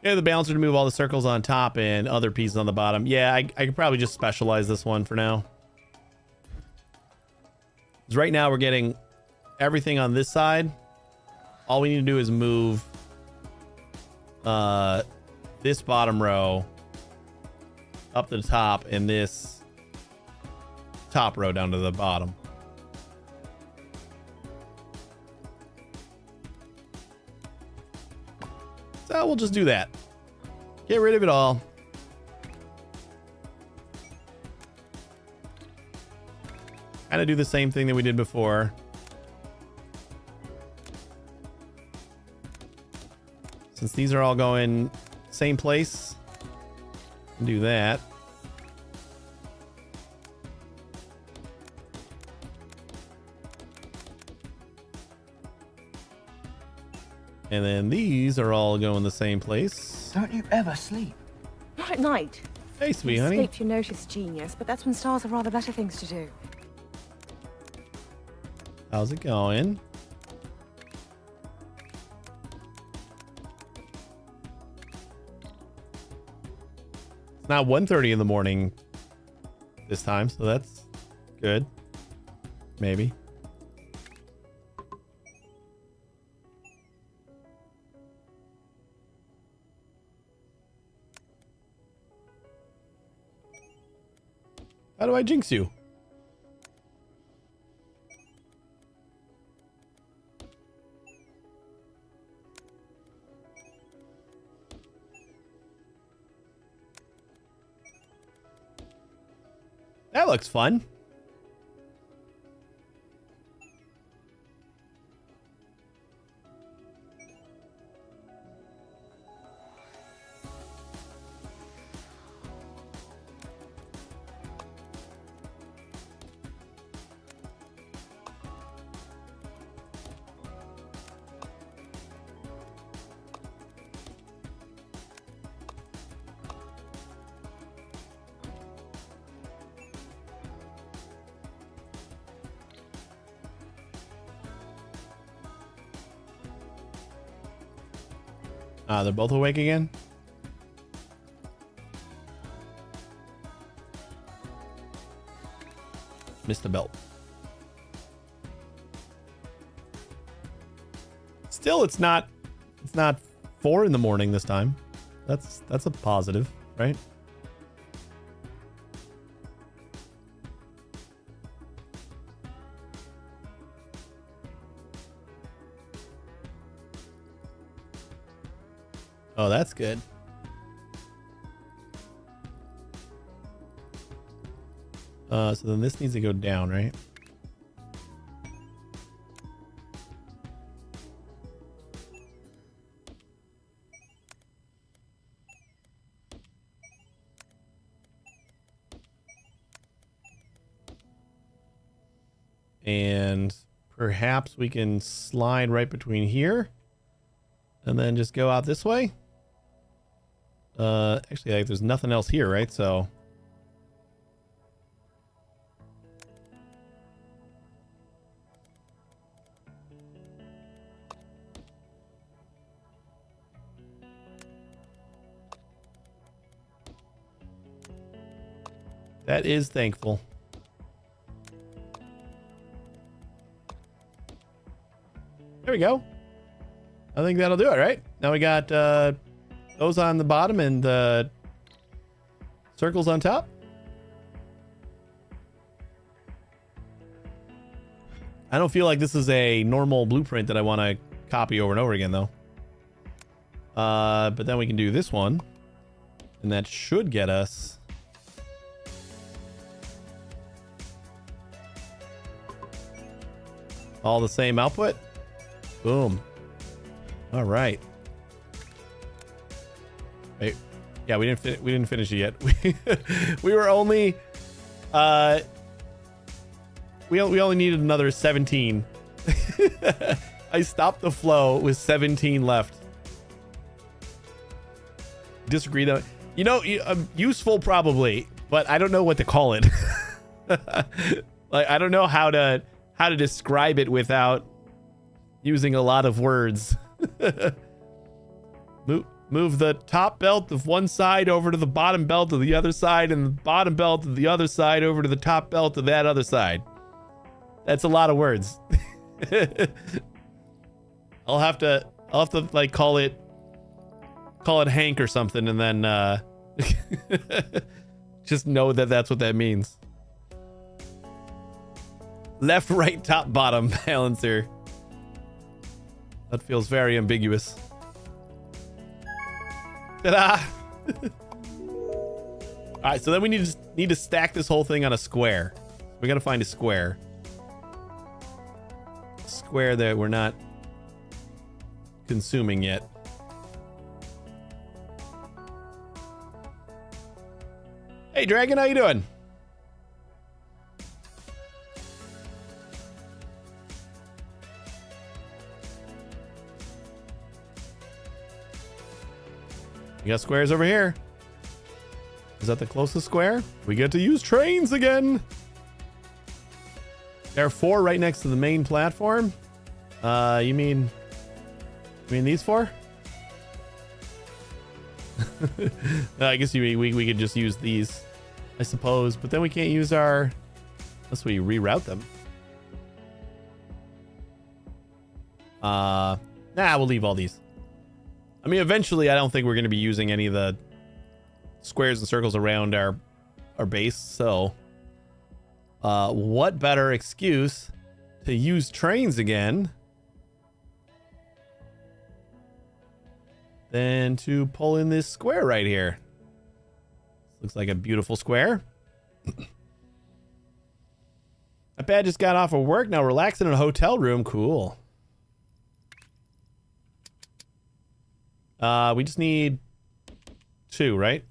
Yeah, the balancer to move all the circles on top and other pieces on the bottom. Yeah, I could probably just specialize this one for now. Because right now we're getting everything on this side. All we need to do is move this bottom row up to the top and this top row down to the bottom. So we'll just do that. Get rid of it all. Kind of do the same thing that we did before. Since these are all going same place, do that. And then these are all going the same place. Don't you ever sleep? Not at night. Hey, sweet honey. Escape your notice, genius, but that's when stars have rather better things to do. How's it going? It's not 1:30 in the morning this time, so that's good. Maybe. How do I jinx you? That looks fun. They're both awake again. Missed the belt. Still, it's not 4 in the morning this time. That's a positive, right? Oh, that's good. So then this needs to go down, right? And perhaps we can slide right between here and then just go out this way. Actually, like, there's nothing else here, right? So that is thankful. There we go. I think that'll do it, right? Now we got those on the bottom and circles on top. I don't feel like this is a normal blueprint that I want to copy over and over again, though. But then we can do this one, and that should get us all the same output. Boom. All right. Wait. Yeah, we didn't finish it yet. We were only we only needed another 17. I stopped the flow with 17 left. Disagree though. You know, useful probably, but I don't know what to call it. Like, I don't know how to describe it without using a lot of words. Move the top belt of one side over to the bottom belt of the other side, and the bottom belt of the other side over to the top belt of that other side. That's a lot of words. I'll have to like call it Hank or something, and then just know that that's what that means. Left, right, top, bottom balancer. That feels very ambiguous. Ta-da! All right, so then we need to stack this whole thing on a square. We gotta find a square. Square that we're not consuming yet. Hey, Dragon, how you doing? We got squares over here. Is that the closest square? We get to use trains again. There are 4 right next to the main platform. You mean these 4? I guess you mean we could just use these, I suppose. But then we can't use our, unless we reroute them. Nah, we'll leave all these. I mean, eventually, I don't think we're going to be using any of the squares and circles around our base. So, what better excuse to use trains again than to pull in this square right here? Looks like a beautiful square. That bad just got off of work. Now relaxing in a hotel room. Cool. We just need 2, right?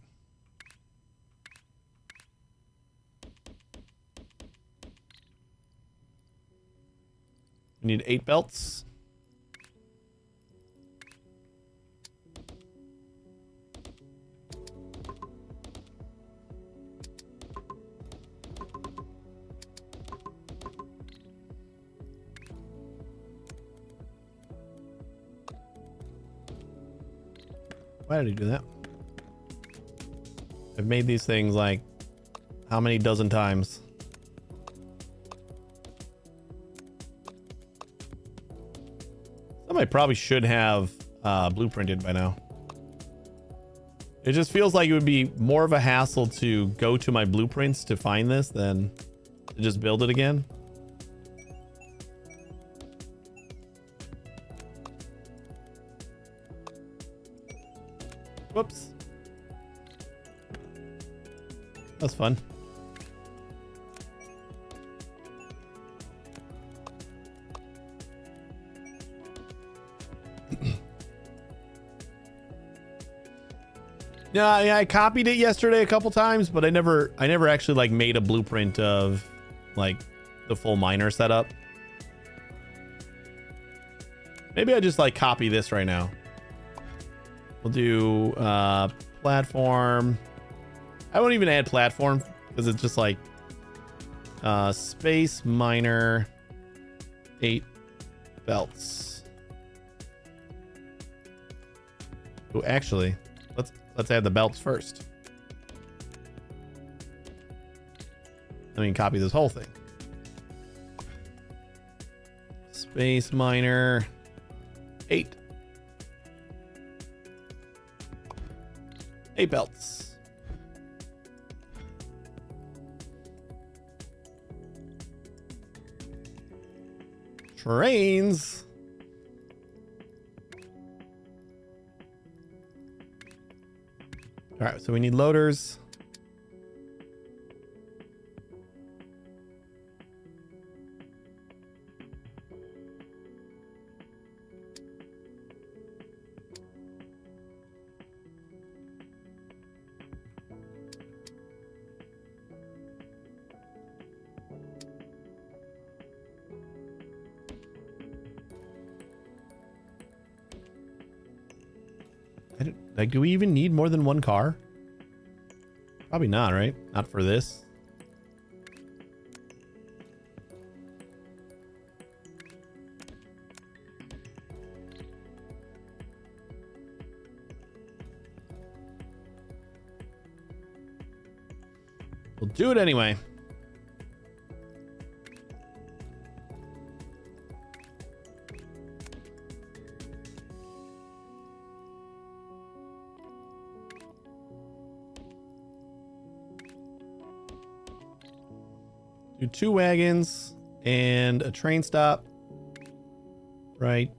We need 8 belts. Why did he do that? I've made these things like how many dozen times? Somebody probably should have blueprinted by now. It just feels like it would be more of a hassle to go to my blueprints to find this than to just build it again. Whoops. That's fun. Yeah, I copied it yesterday a couple times, but I never actually like made a blueprint of like the full miner setup. Maybe I just like copy this right now. We'll do platform. I won't even add platform because it's just like space miner 8 belts. Oh, actually, let's add the belts first. I mean, copy this whole thing. Space miner 8. 8 belts. Trains. All right, so we need loaders. Like, do we even need more than one car? Probably not, right? Not for this. We'll do it anyway. Do 2 wagons and a train stop right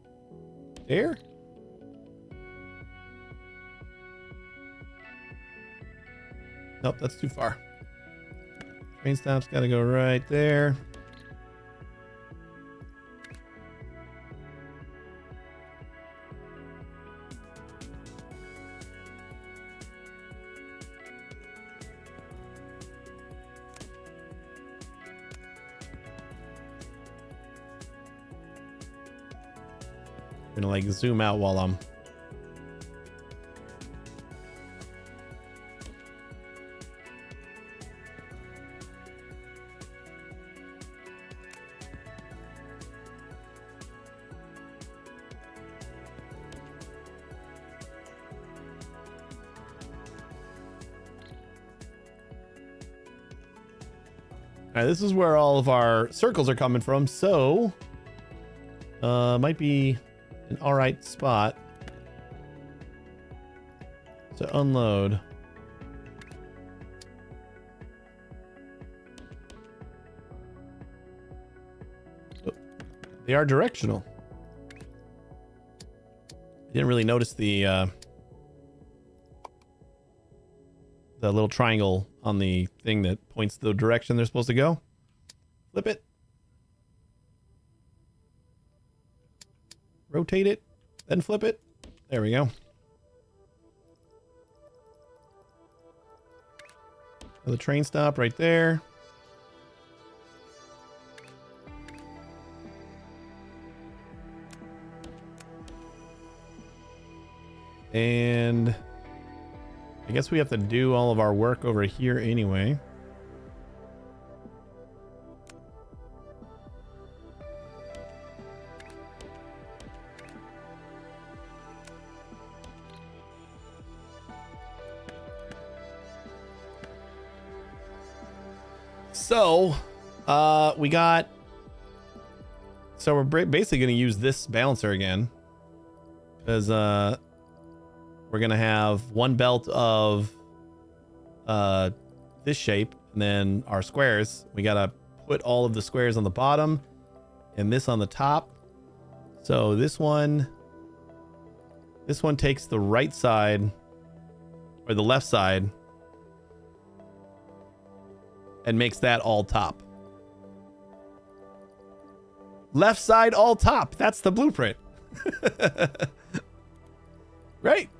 there. Nope, that's too far. Train stop's got to go right there. Gonna like zoom out while I'm all right, this is where all of our circles are coming from, so might be an all right spot to unload. Oh, they are directional. I didn't really notice the little triangle on the thing that points the direction they're supposed to go. Flip it. Rotate it, then flip it. There we go. The train stop right there. And I guess we have to do all of our work over here anyway. So, we're basically going to use this balancer again, because we're going to have one belt of this shape, and then our squares. We got to put all of the squares on the bottom and this on the top. So this one takes the right side or the left side and makes that all top. Left side all top. That's the blueprint. Right?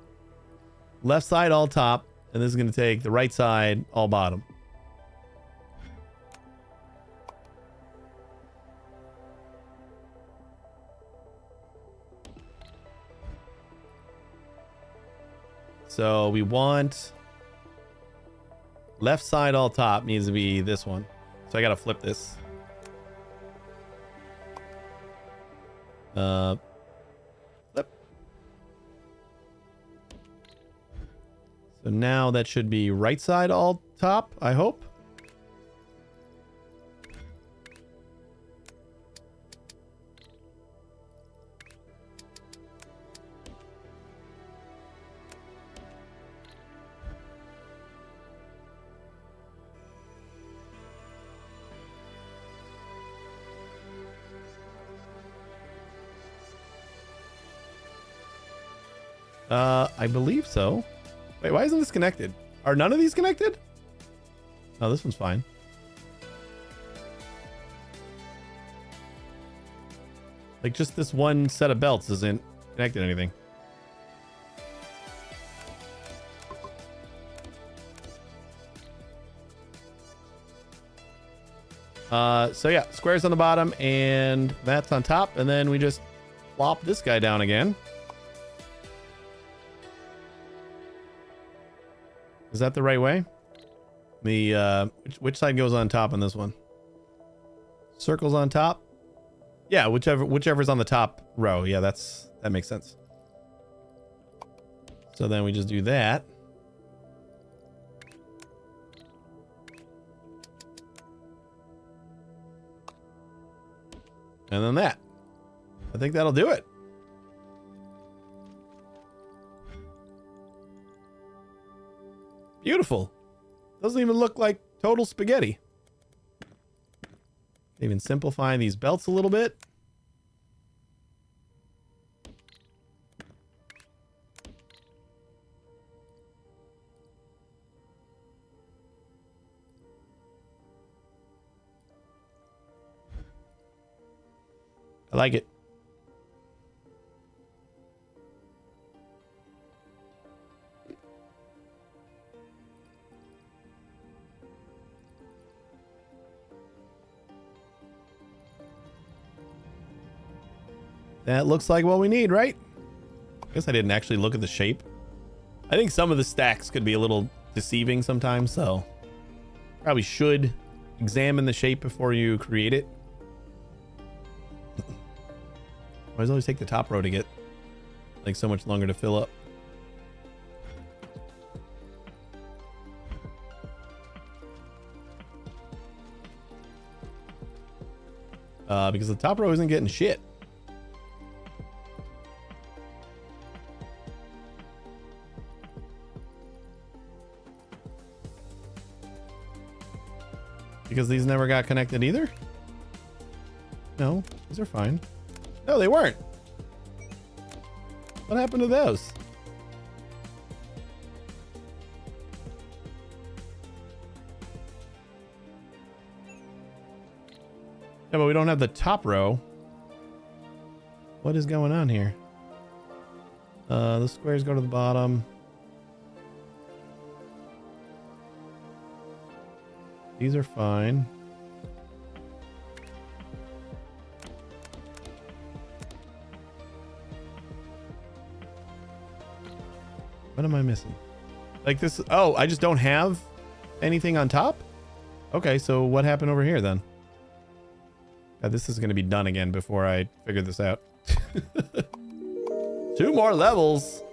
Left side all top, and this is going to take the right side all bottom. So we want left side all top needs to be this one. So I got to flip this. Flip. So now that should be right side all top, I hope. I believe so. Wait, why isn't this connected? Are none of these connected? Oh, this one's fine. Like just this one set of belts isn't connected to anything. So yeah, squares on the bottom and that's on top, and then we just plop this guy down again. Is that the right way? The which side goes on top on this one? Circles on top? Yeah, whichever's on the top row. Yeah, that makes sense. So then we just do that. And then that. I think that'll do it. Beautiful. Doesn't even look like total spaghetti. Even simplifying these belts a little bit. I like it. That looks like what we need, right? I guess I didn't actually look at the shape. I think some of the stacks could be a little deceiving sometimes, so probably should examine the shape before you create it. Why does it always take the top row to get like so much longer to fill up? Because the top row isn't getting shit. Because these never got connected either? No, these are fine. No, they weren't. What happened to those? Yeah, but we don't have the top row. What is going on here? The squares go to the bottom. These are fine. What am I missing? Like this? Oh, I just don't have anything on top? Okay, so what happened over here then? God, this is going to be done again before I figure this out. 2 more levels.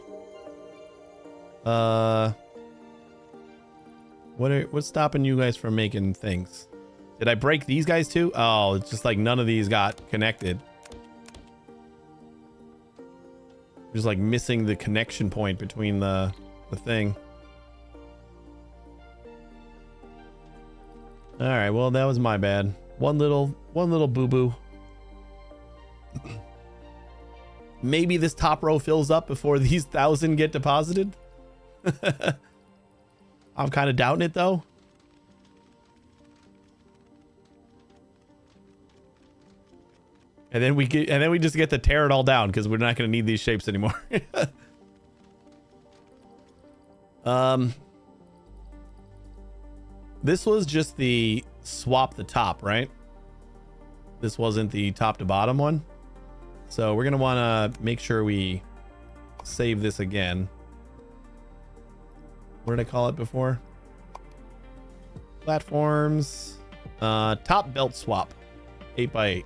What's stopping you guys from making things? Did I break these guys too? Oh, it's just like none of these got connected. Just like missing the connection point between the thing. All right, well, that was my bad. One little boo-boo. Maybe this top row fills up before these 1,000 get deposited. I'm kind of doubting it though. And then we just get to tear it all down because we're not going to need these shapes anymore. This was just the swap the top, right? This wasn't the top to bottom one. So we're going to want to make sure we save this again. what did I call it before? Platforms. Top belt swap. 8x8.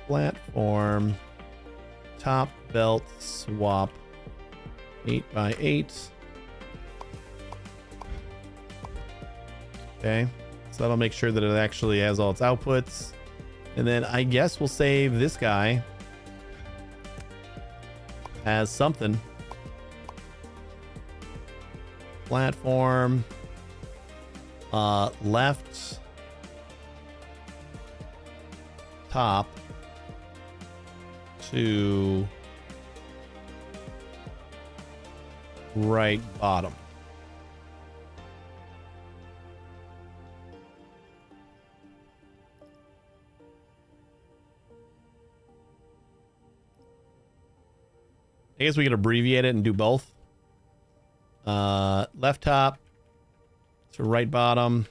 Platform. Top belt swap. 8x8. Okay. So that'll make sure that it actually has all its outputs. And then I guess we'll save this guy as something. Platform. Left. Top. To right bottom. I guess we could abbreviate it and do both. Left top to right bottom.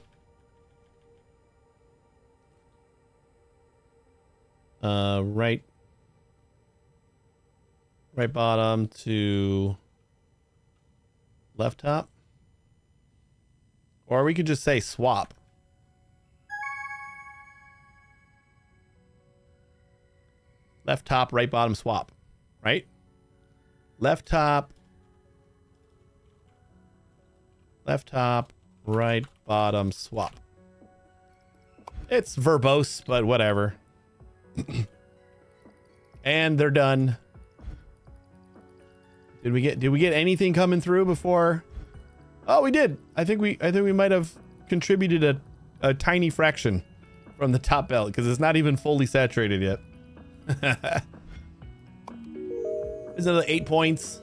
Right bottom to left top. Or we could just say swap. Left top, right bottom, swap. Right? Left top, right bottom, swap. It's verbose, but whatever. And they're done. Did we get anything coming through before? Oh, we did. I think we might have contributed a tiny fraction from the top belt because it's not even fully saturated yet. There's another 8 points.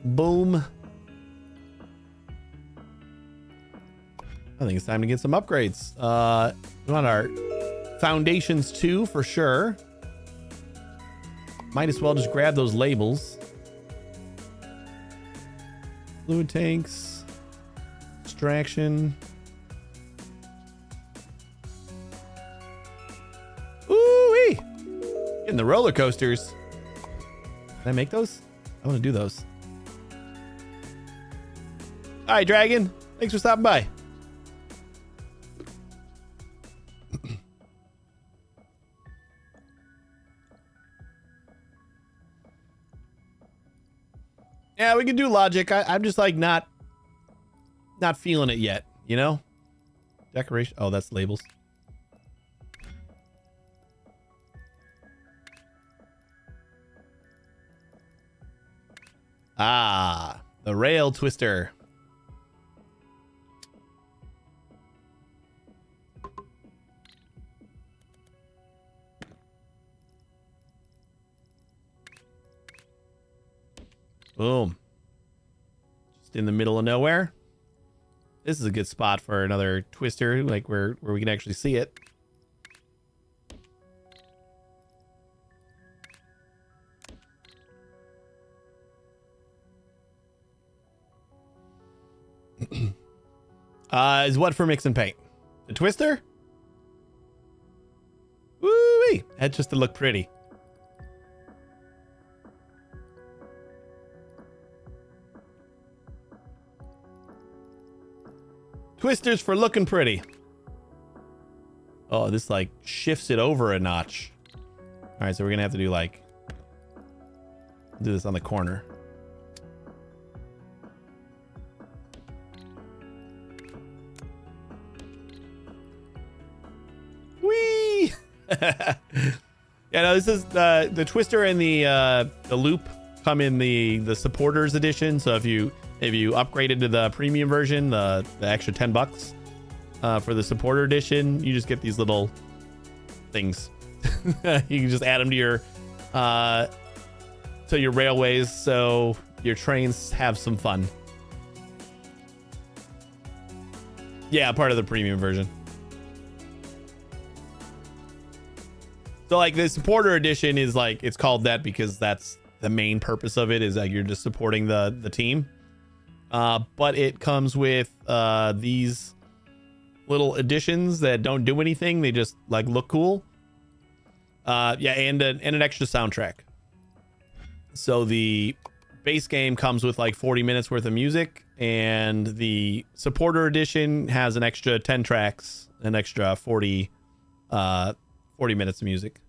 Boom. I think it's time to get some upgrades. We want our foundations 2 for sure. Might as well just grab those labels. Fluid tanks. Extraction. Ooh-wee! Getting the roller coasters. Can I make those? I want to do those. All right, Dragon. Thanks for stopping by. Yeah, we can do logic. I'm just like not feeling it yet, you know? Decoration. Oh, that's labels. Ah, the rail twister. Boom. Just in the middle of nowhere. This is a good spot for another twister, like where we can actually see it. Is what for mix and paint? The twister? Woo-wee! That's just to look pretty. Twisters for looking pretty. Oh, this like shifts it over a notch. All right, so we're gonna have to do like do this on the corner. Whee! Yeah, no, this is the twister and the loop come in the supporters edition. So if you upgraded to the premium version, the extra $10 for the supporter edition, you just get these little things. You can just add them to your railways, so your trains have some fun. Yeah, part of the premium version. So like the supporter edition is like, it's called that because that's the main purpose of it, is like you're just supporting the team. But it comes with these little additions that don't do anything. They just like look cool. Yeah, and an extra soundtrack. So the base game comes with like 40 minutes worth of music, and the supporter edition has an extra 10 tracks, an extra 40 minutes of music.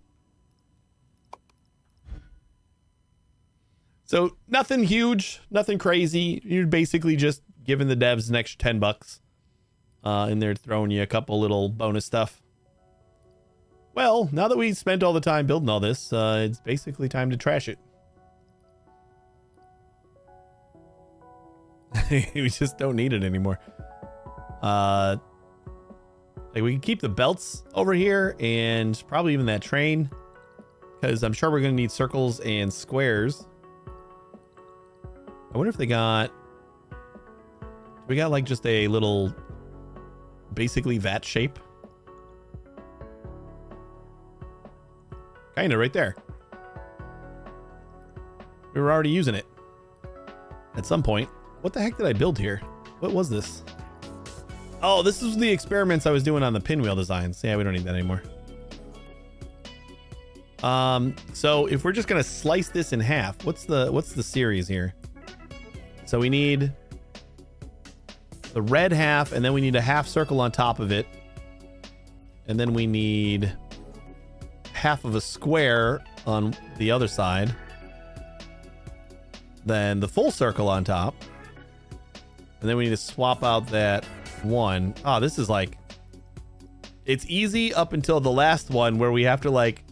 So nothing huge, nothing crazy. You're basically just giving the devs an extra $10, and they're throwing you a couple little bonus stuff. Well, now that we spent all the time building all this, it's basically time to trash it. We just don't need it anymore. Like we can keep the belts over here and probably even that train, because I'm sure we're gonna need circles and squares. I wonder if they got, we got like just a little, basically that shape. Kind of right there. We were already using it at some point. What the heck did I build here? What was this? Oh, this is the experiments I was doing on the pinwheel designs. Yeah, we don't need that anymore. So if we're just gonna slice this in half, what's the series here? So we need the red half, and then we need a half circle on top of it, and then we need half of a square on the other side, then the full circle on top, and then we need to swap out that one. Oh, this is like, it's easy up until the last one where we have to like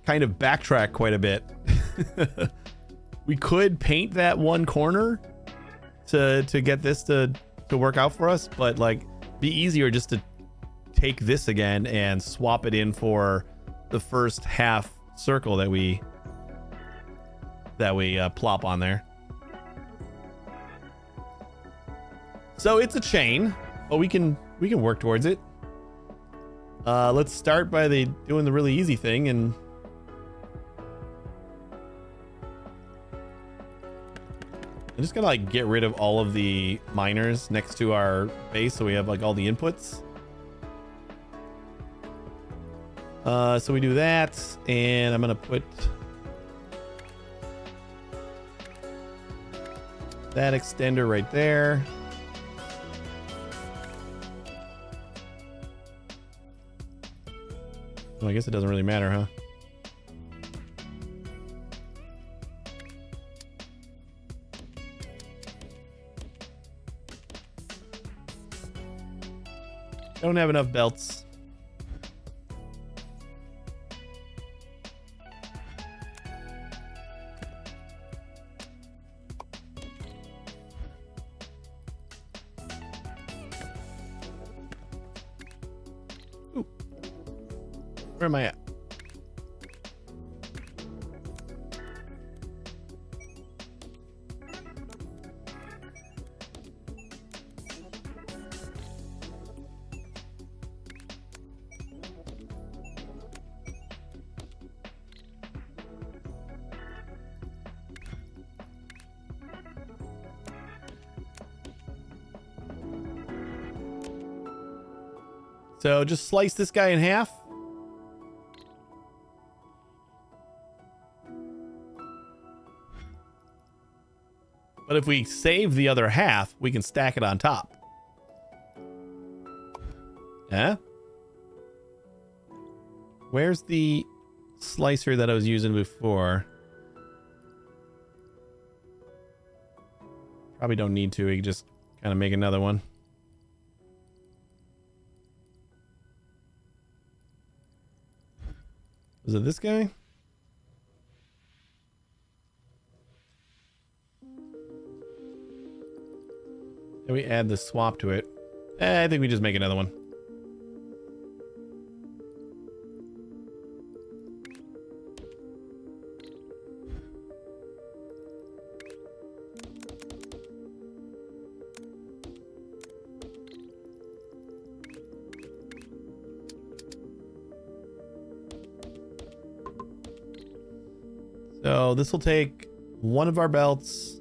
kind of backtrack quite a bit. We could paint that one corner to get this to work out for us, but like be easier just to take this again and swap it in for the first half circle that we plop on there. So it's a chain, but we can work towards it. Let's start by doing the really easy thing, and I'm just gonna like get rid of all of the miners next to our base, so we have like all the inputs. So we do that, and I'm gonna put that extender right there. Well, I guess it doesn't really matter, huh? Don't have enough belts. Ooh. Where am I at? So just slice this guy in half. But if we save the other half, we can stack it on top. Yeah? Where's the slicer that I was using before? Probably don't need to. We can just kind of make another one. Was it this guy? Can we add the swap to it? I think we just make another one. So this will take one of our belts.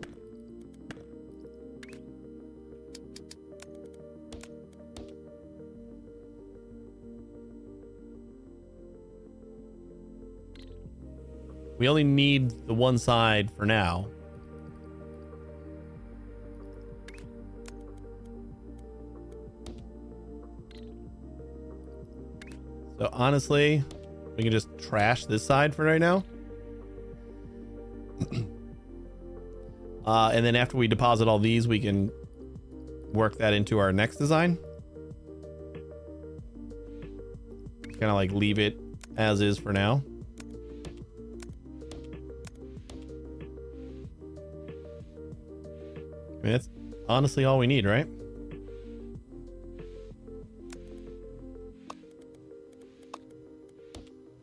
We only need the one side for now. So honestly, we can just trash this side for right now. And then after we deposit all these, we can work that into our next design. Kind of like leave it as is for now. I mean, that's honestly all we need, right?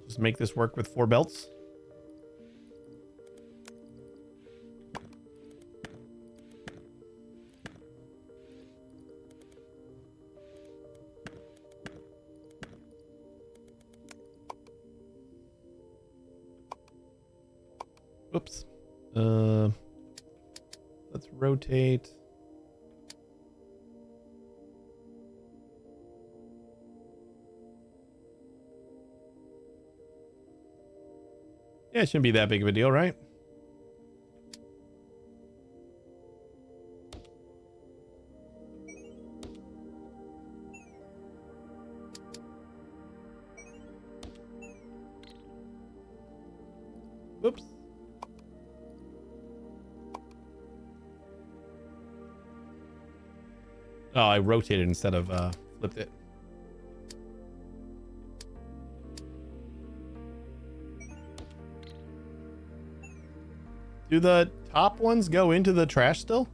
Just make this work with 4 belts. Oops. Let's rotate. Yeah, it shouldn't be that big of a deal, right? Oops. Oh, I rotated instead of flipped it. Do the top ones go into the trash still?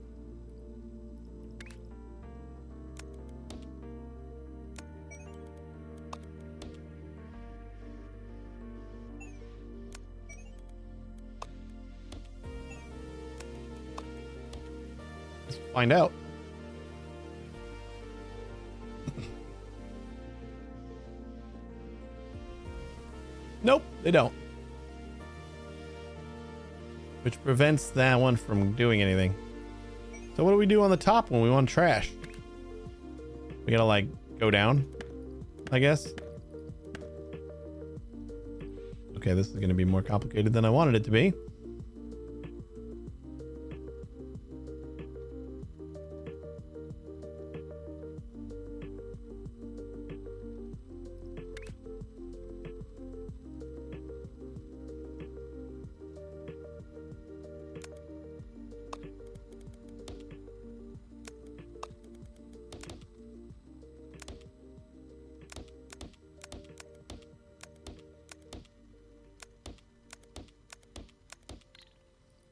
Let's find out. Nope, they don't. Which prevents that one from doing anything. So what do we do on the top when we want trash? We gotta like go down, I guess. Okay, this is gonna be more complicated than I wanted it to be.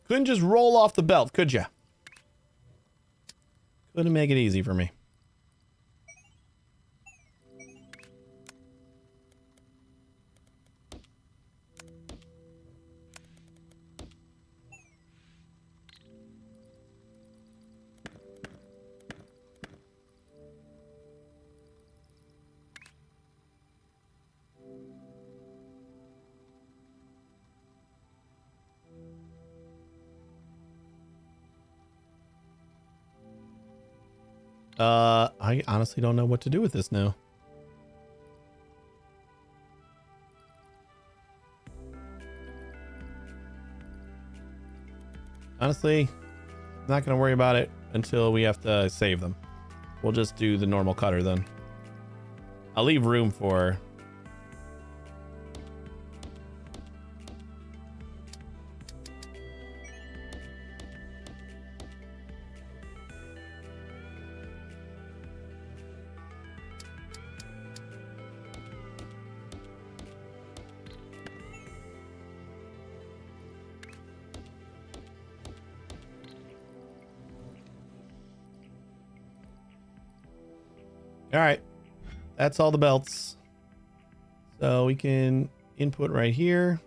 Couldn't just roll off the belt, could ya? Couldn't make it easy for me. I honestly don't know what to do with this now. Honestly, I'm not going to worry about it until we have to save them. We'll just do the normal cutter then. I'll leave room for... All right, that's all the belts. So we can input right here.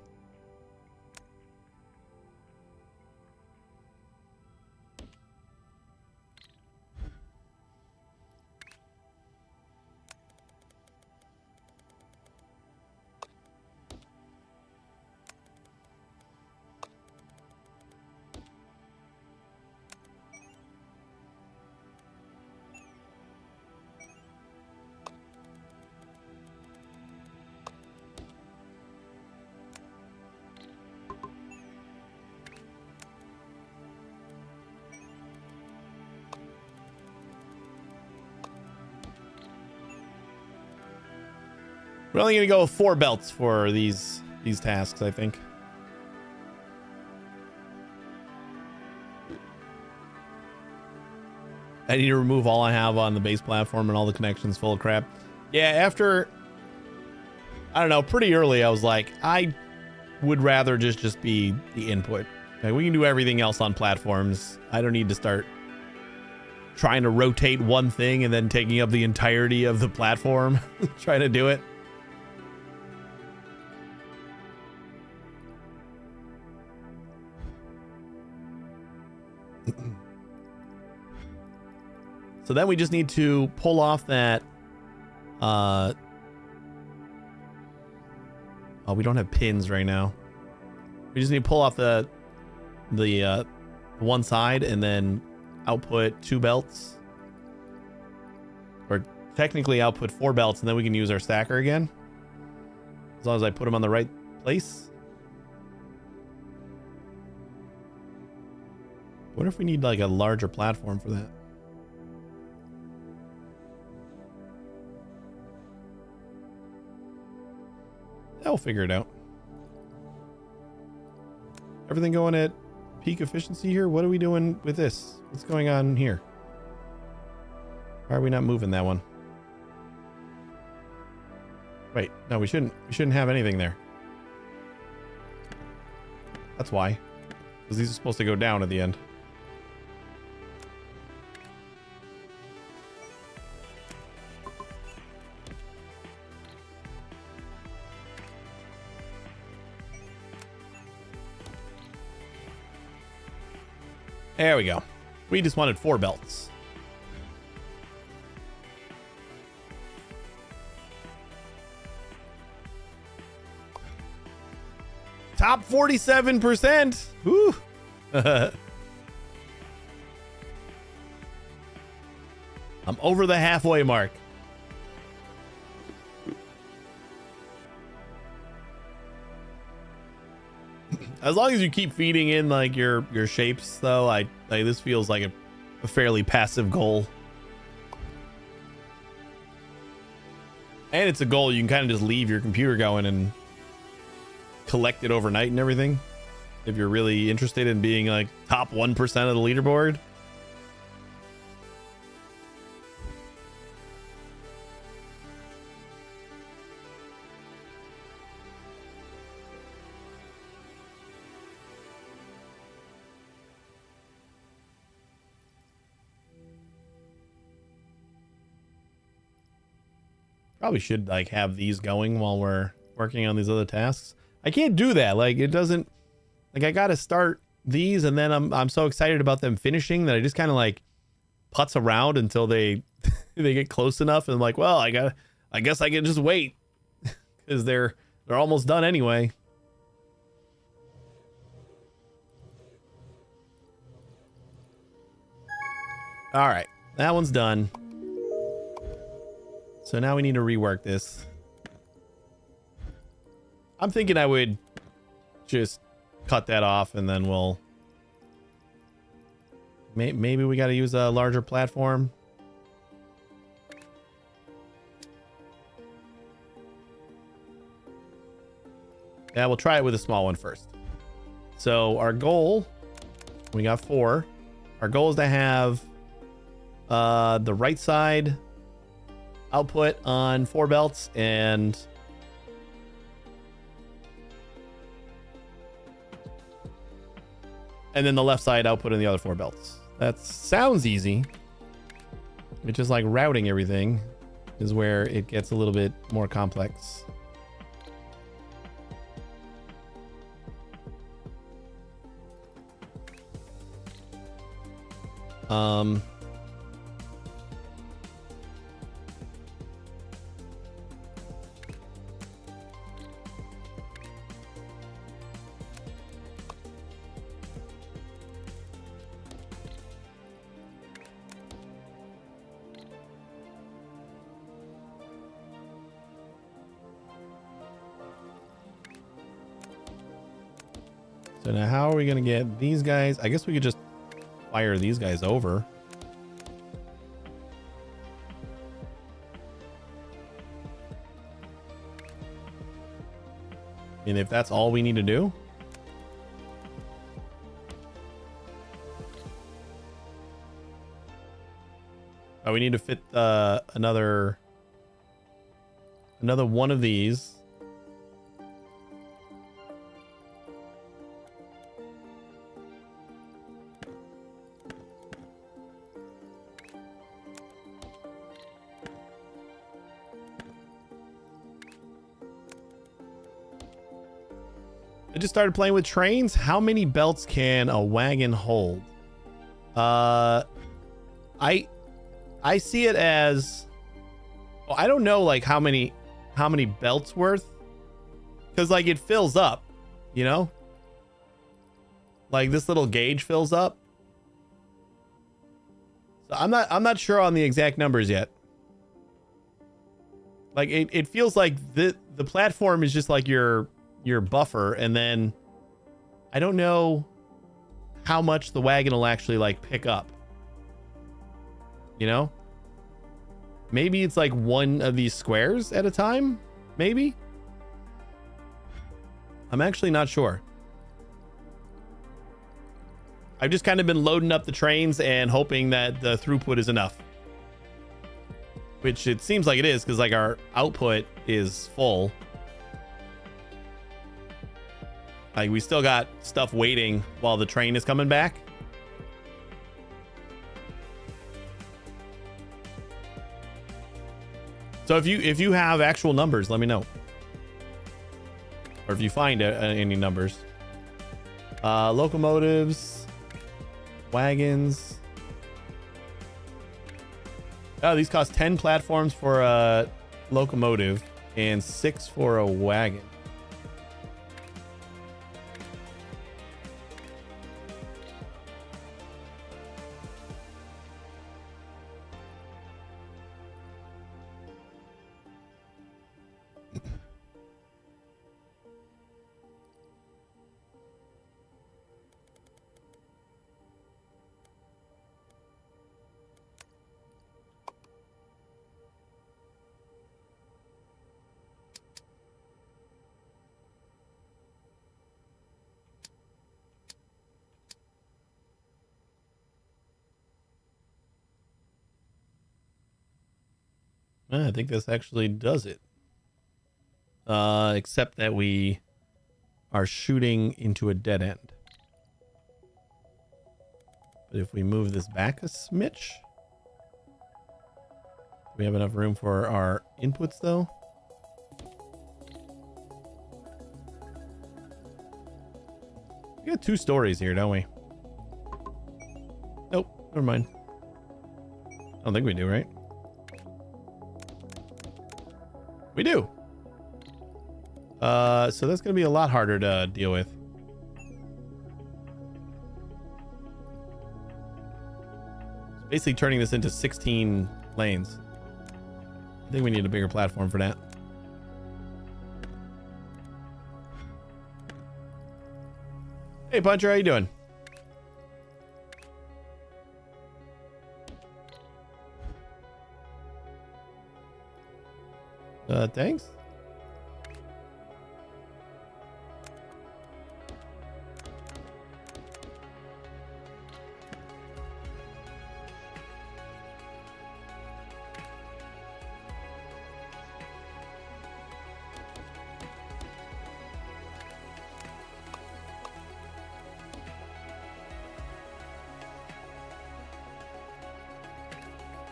We're only gonna go with 4 belts for these tasks, I think. I need to remove all I have on the base platform and all the connections full of crap. Yeah, after, I don't know, pretty early, I was like, I would rather just be the input. Like, we can do everything else on platforms. I don't need to start trying to rotate one thing and then taking up the entirety of the platform trying to do it. So then we just need to pull off that oh, we don't have pins right now. We just need to pull off the one side and then output 2 belts, or technically output 4 belts, and then we can use our stacker again as long as I put them on the right place. What if we need like a larger platform for that? I'll figure it out. Everything going at peak efficiency here? What are we doing with this? What's going on here? Why are we not moving that one? Wait, no, we shouldn't have anything there. That's why. Because these are supposed to go down at the end. There we go. We just wanted 4 belts. Top 47%. Woo. I'm over the halfway mark. As long as you keep feeding in like your shapes, though, I this feels like a fairly passive goal. And it's a goal you can kind of just leave your computer going and collect it overnight and everything. If you're really interested in being like top 1% of the leaderboard. Probably should like have these going while we're working on these other tasks. I can't do that. Like it doesn't, like I got to start these and then I'm so excited about them finishing that I just kind of like putz around until they they get close enough, and I'm like, well, I guess I can just wait because they're almost done anyway. All right, that one's done. So now we need to rework this. I'm thinking I would just cut that off and then we'll... Maybe we got to use a larger platform. Yeah, we'll try it with a small one first. So our goal, we got 4. Our goal is to have the right side output on 4 belts and then the left side output in the other 4 belts. That sounds easy. It's just like routing everything is where it gets a little bit more complex. So now how are we going to get these guys? I guess we could just fire these guys over. And if that's all we need to do. Oh, we need to fit another one of these. I just started playing with trains. How many belts can a wagon hold? I see it as, well, I don't know like how many belts worth, because like it fills up, you know, like this little gauge fills up. So I'm not sure on the exact numbers yet. Like it feels like the platform is just like your buffer, and then I don't know how much the wagon will actually like pick up, you know. Maybe it's like one of these squares at a time, maybe. I'm actually not sure. I've just kind of been loading up the trains and hoping that the throughput is enough, which it seems like it is, because like our output is full. Like we still got stuff waiting while the train is coming back. So if you have actual numbers, let me know. Or if you find any numbers. Locomotives, wagons. Oh, these cost 10 platforms for a locomotive and 6 for a wagon. I think this actually does it. Except that we are shooting into a dead end. But if we move this back a smidge, we have enough room for our inputs though. We got 2 stories here, don't we? Nope, never mind. I don't think we do, right? We do. So that's gonna be a lot harder to deal with. It's basically turning this into 16 lanes. I think we need a bigger platform for that. Hey Puncher, how you doing? Thanks.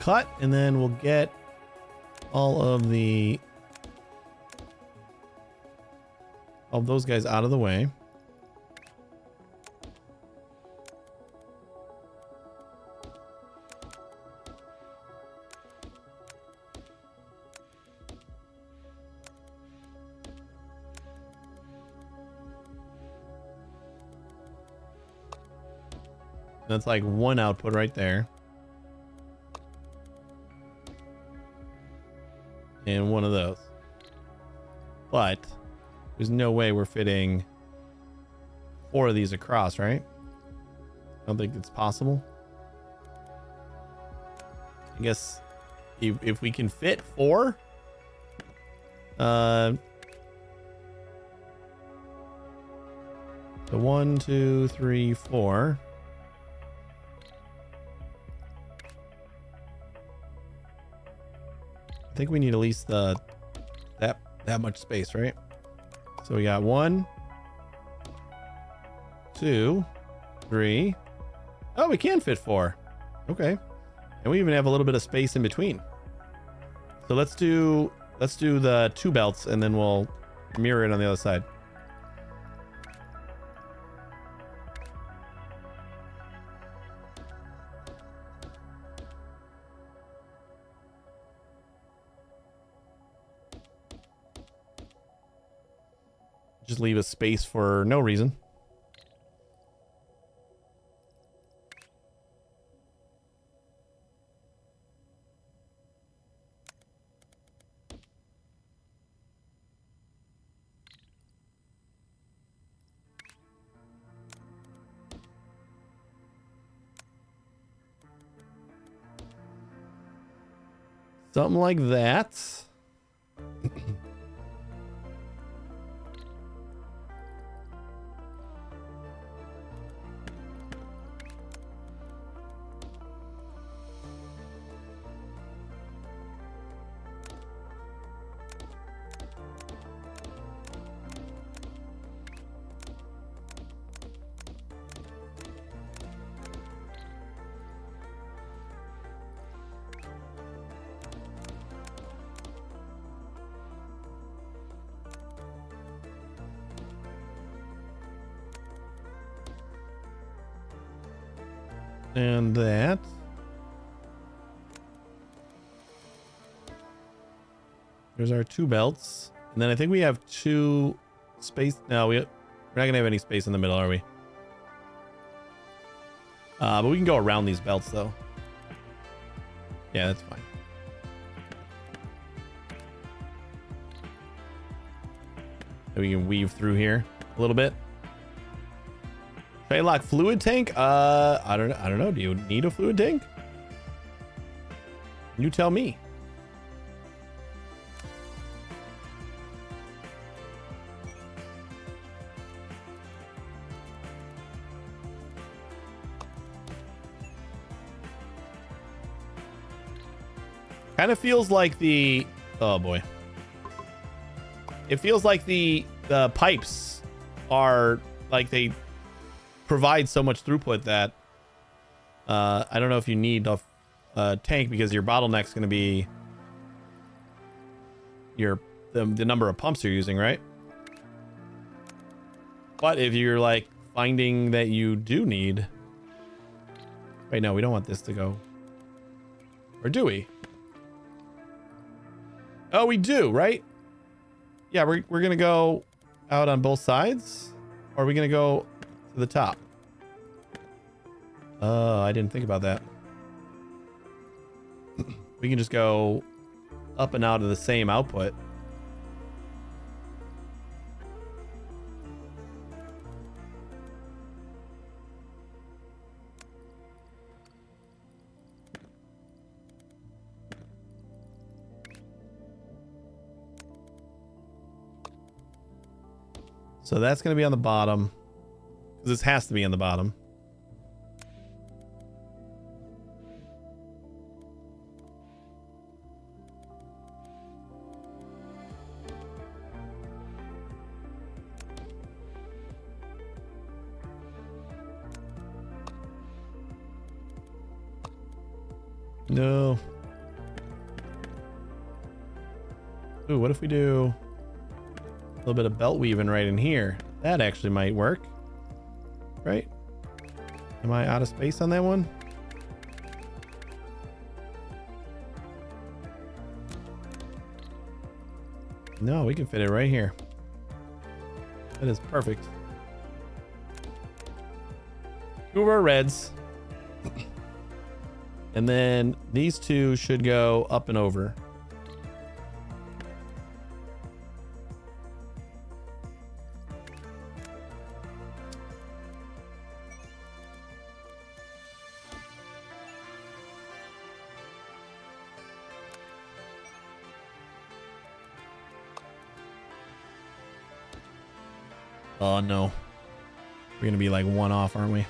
Cut, and then we'll get all of those guys out of the way. That's like one output right there. And one of those. But there's no way we're fitting 4 of these across, right? I don't think it's possible. I guess if we can fit 4, So 1, 2, 3, 4. I think we need at least that much space, right? So we got 1, 2, 3. Oh, we can fit 4. Okay. And we even have a little bit of space in between. So let's do the 2 belts and then we'll mirror it on the other side. Just leave a space for no reason. Something like that. And that. There's our 2 belts. And then I think we have 2 space. No, we're not going to have any space in the middle, are we? But we can go around these belts, though. Yeah, that's fine. We can weave through here a little bit. Should I lock fluid tank? I don't know. Do you need a fluid tank? You tell me. Kind of feels like the, oh boy. It feels like the pipes are like they provide so much throughput that I don't know if you need a tank because your bottleneck's going to be the number of pumps you're using, right? But if you're like finding that you do need, wait, no, we don't want this to go, or do we? Oh, we do, right? Yeah, we're gonna go out on both sides, or are we gonna go to the top? Oh, I didn't think about that. We can just go up and out of the same output. So that's going to be on the bottom. This has to be on the bottom. No. Ooh, what if we do a little bit of belt weaving right in here? That actually might work. Right? Am I out of space on that one? No, we can fit it right here. That is perfect. 2 of our reds. And then these 2 should go up and over. Oh no. We're gonna be like one off, aren't we?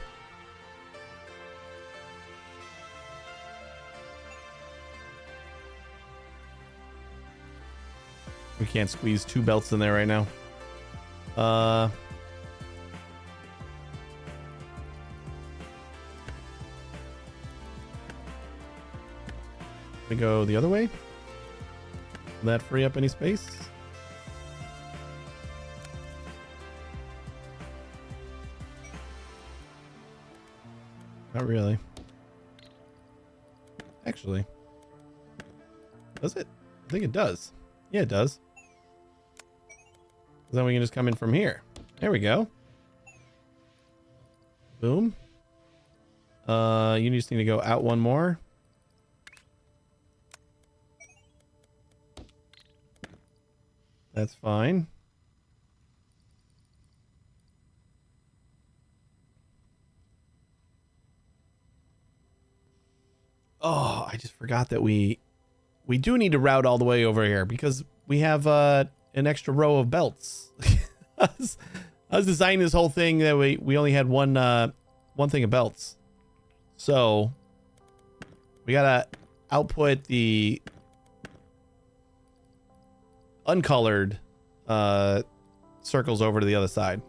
We can't squeeze 2 belts in there right now. We go the other way. Will that free up any space? Not really. Actually, does it? I think it does. Yeah, it does. Then we can just come in from here. There we go. Boom. You just need to go out one more. That's fine. Oh, I just forgot that we do need to route all the way over here because we have an extra row of belts. I was designing this whole thing that we only had one thing of belts. So we gotta output the uncolored circles over to the other side.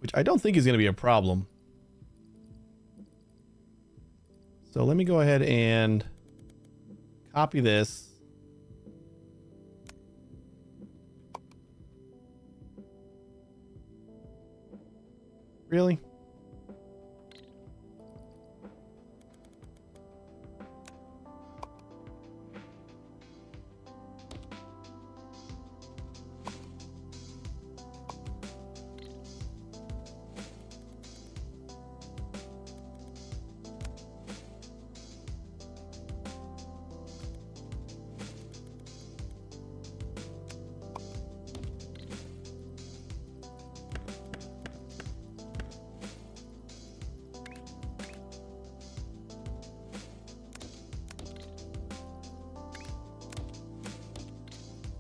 Which I don't think is going to be a problem. So let me go ahead and copy this. Really?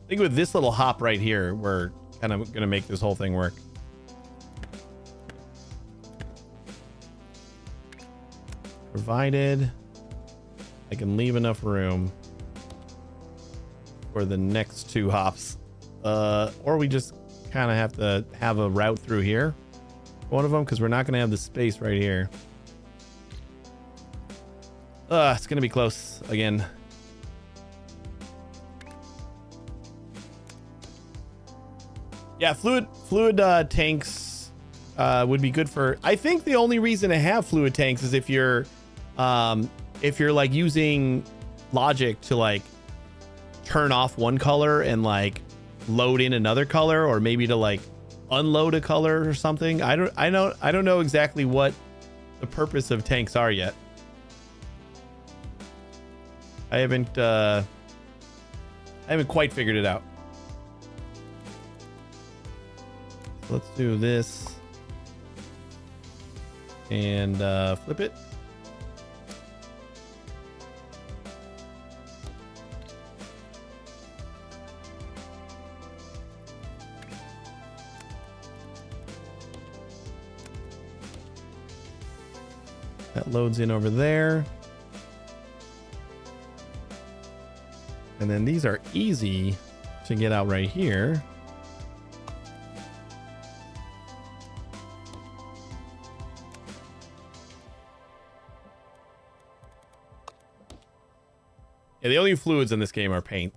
I think with this little hop right here, we're kind of going to make this whole thing work. Provided I can leave enough room for the next 2 hops. Or we just kind of have to have a route through here. One of them, because we're not going to have the space right here. It's going to be close again. Yeah, fluid tanks would be good for. I think the only reason to have fluid tanks is if you're like using logic to like turn off one color and like load in another color, or maybe to like unload a color or something. I don't know exactly what the purpose of tanks are yet. I haven't quite figured it out. Let's do this and flip it. That loads in over there. And then these are easy to get out right here. Yeah, the only fluids in this game are paint.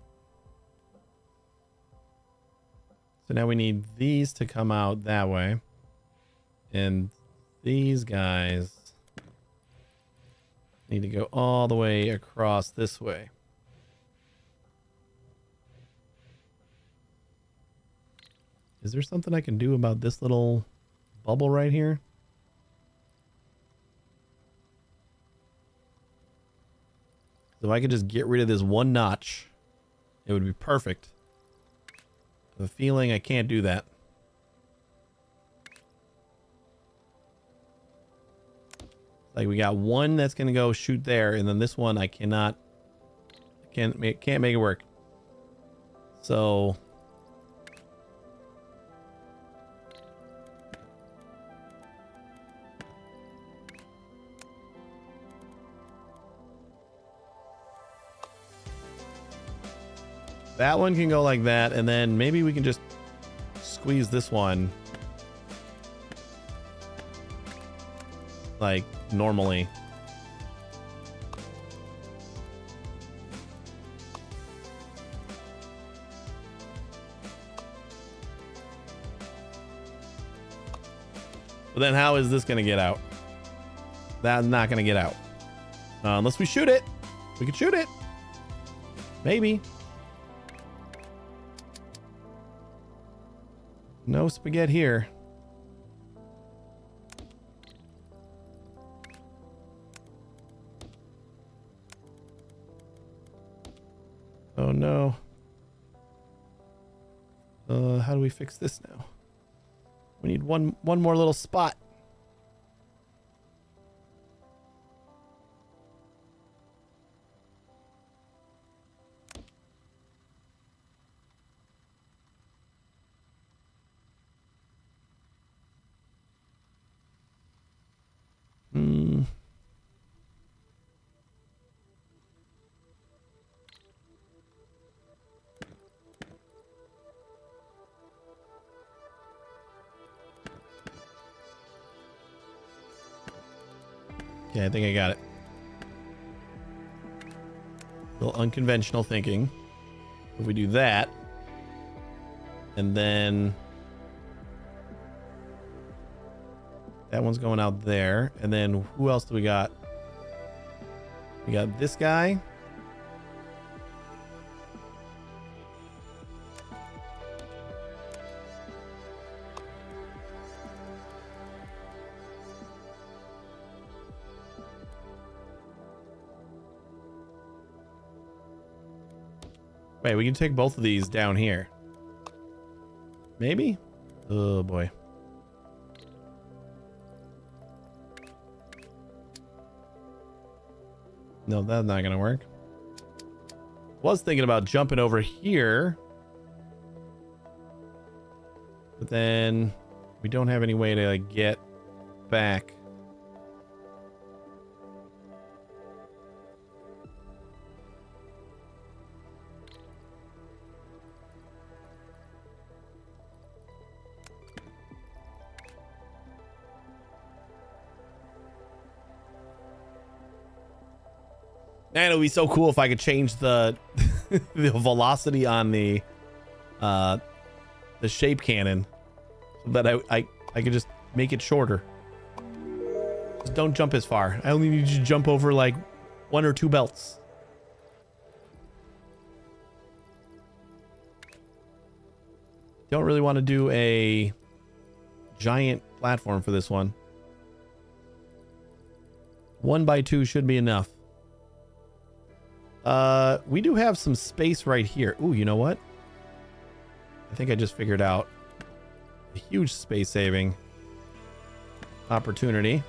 So now we need these to come out that way. And these guys need to go all the way across this way. Is there something I can do about this little bubble right here? If I could just get rid of this one notch, it would be perfect. I have a feeling I can't do that. Like we got one that's gonna go shoot there, and then this one I can't make it work. So That one can go like that, and then maybe we can just squeeze this one like normally. But then how is this going to get out? That's not going to get out. Unless we shoot it. We could shoot it. Maybe. No spaghetti here. Oh no. How do we fix this now? We need one more little spot. Okay, I think I got it. A little unconventional thinking. If we do that, and then that one's going out there, and then who else do we got? We got this guy. Wait, we can take both of these down here. Maybe? Oh boy. No, that's not gonna work. Was thinking about jumping over here, but then we don't have any way to like, get back. Man, it would be so cool if I could change the the velocity on the shape cannon so that I could just make it shorter. Just don't jump as far. I only need you to jump over like 1 or 2 belts. Don't really want to do a giant platform for this one. 1 by 2 should be enough. We do have some space right here. Ooh, you know what? I think I just figured out a huge space saving opportunity.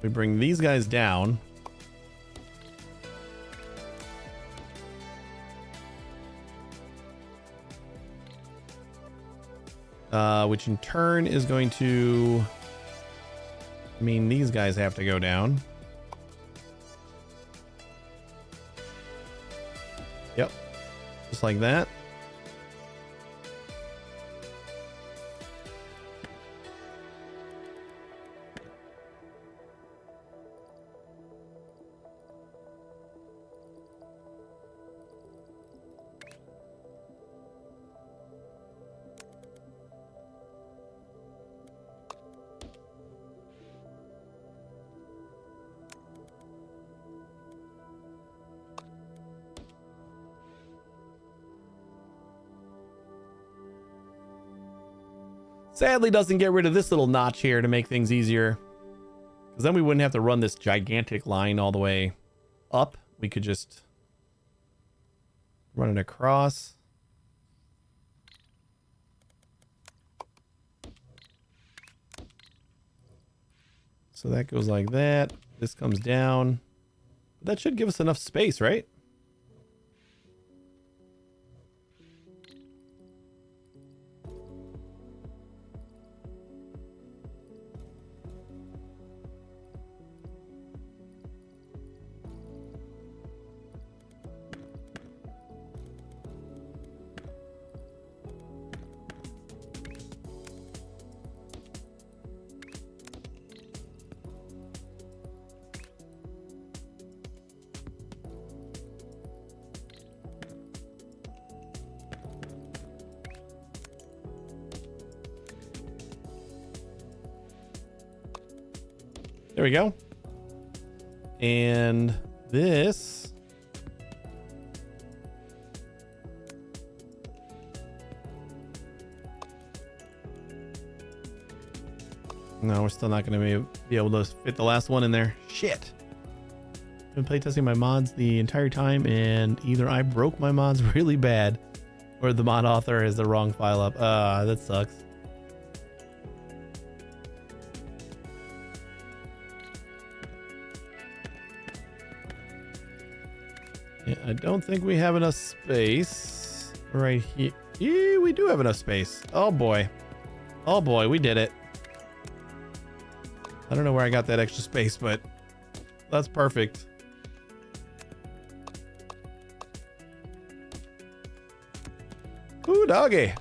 We bring these guys down. Which in turn is going to mean these guys have to go down. Yep. Just like that. Sadly doesn't get rid of this little notch here to make things easier, because then we wouldn't have to run this gigantic line all the way up. We could just run it across. So that goes like that. This comes down. That should give us enough space, right? There we go. And this. No, we're still not going to be able to fit the last one in there. Shit. I've been playtesting my mods the entire time, and either I broke my mods really bad, or the mod author has the wrong file up. That sucks. Yeah, I don't think we have enough space right here. Yeah, we do have enough space. Oh boy. Oh boy, we did it. I don't know where I got that extra space, but that's perfect. Ooh, doggy.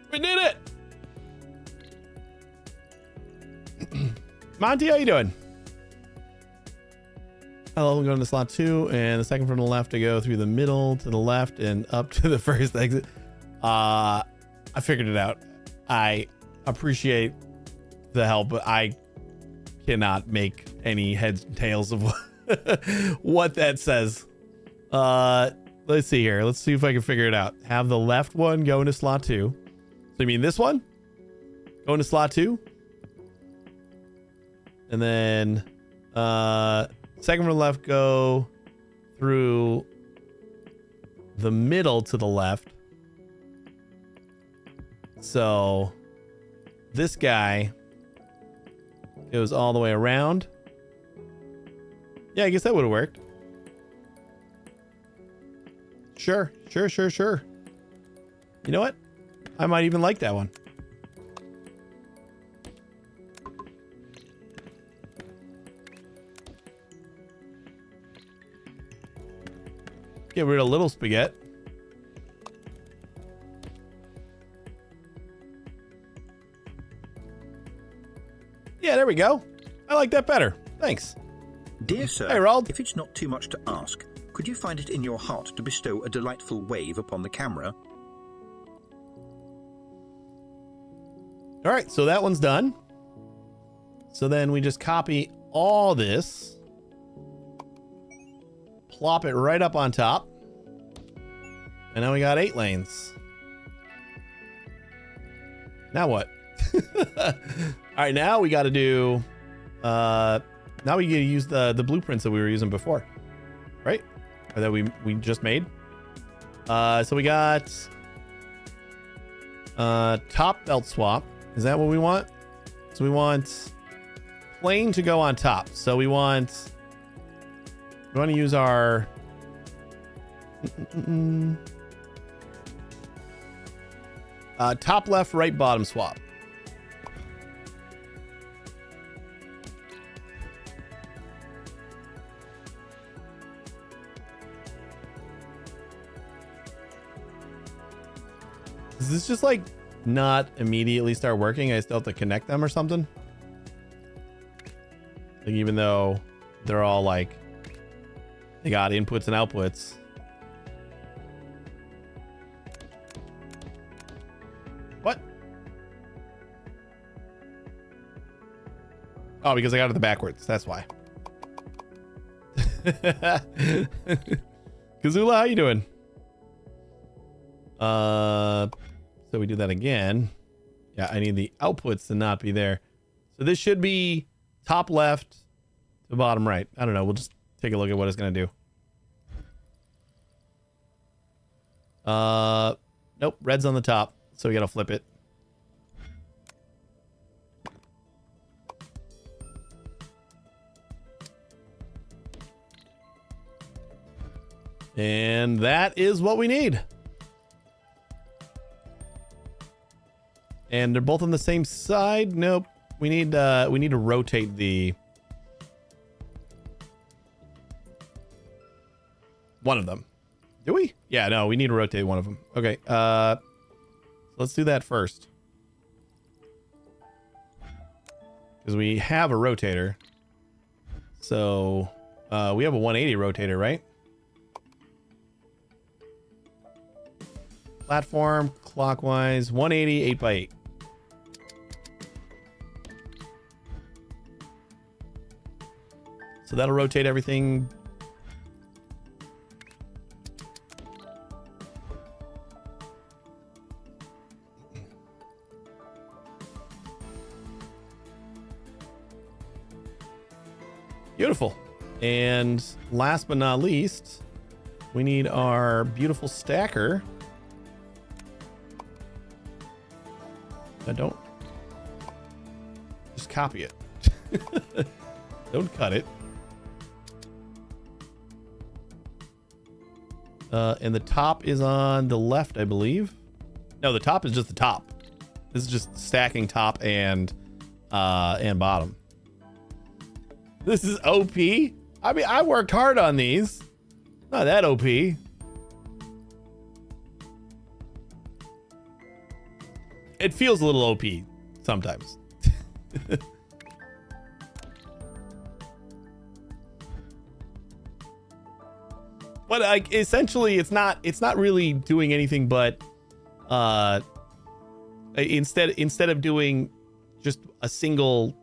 We did it. Monty, how you doing? I'll go into slot 2, and the second from the left to go through the middle to the left and up to the first exit. I figured it out. I appreciate the help, but I cannot make any heads and tails of what that says. Let's see here. Let's see if I can figure it out. Have the left one go into slot 2. So you mean this one? Go into slot 2? And then second from the left go through the middle to the left. So this guy goes all the way around. Yeah, I guess that would have worked. Sure. You know what? I might even like that one. Get rid of little spaghetti. Yeah, there we go. I like that better. Thanks. Dear sir, hey, Roald. If it's not too much to ask, could you find it in your heart to bestow a delightful wave upon the camera? All right, so that one's done. So then we just copy all this, plop it right up on top, and now we got 8 lanes. Now what? All right, now we got to do. Now we get to use the blueprints that we were using before, right? Or that we just made. So we got top belt swap. Is that what we want? So we want plane to go on top. So we want to use our top left, right bottom swap. Does this just like not immediately start working? I still have to connect them or something? Like even though they're all like, they got inputs and outputs. What? Oh, because I got it backwards. That's why. Kazula, how you doing? So we do that again. Yeah, I need the outputs to not be there. So this should be top left to bottom right. I don't know. We'll just take a look at what it's going to do. Nope. Red's on the top. So we got to flip it. And that is what we need. And they're both on the same side. Nope. We need to rotate the one of them. Do we? Yeah, no, we need to rotate one of them. Okay. Let's do that first. Because we have a rotator. So we have a 180 rotator, right? Platform clockwise 180 8x8. So that'll rotate everything. Beautiful. And last but not least, we need our beautiful stacker. Don't just copy it. Don't cut it. And the top is on the left, I believe. No, the top is just the top. This is just stacking top and bottom. This is OP. I mean, I worked hard on these. Not that OP. It feels a little OP sometimes. But like essentially it's not really doing anything but instead of doing just a single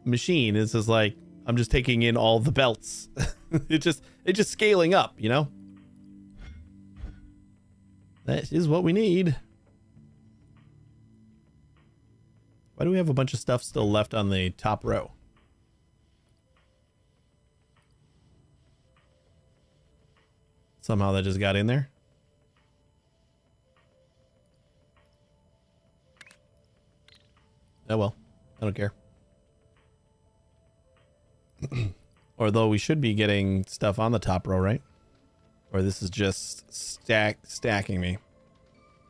machine, it's just like I'm just taking in all the belts. it's just scaling up, you know? That is what we need. Why do we have a bunch of stuff still left on the top row? Somehow that just got in there. Oh well, I don't care. Although we should be getting stuff on the top row, right? Or this is just stacking me.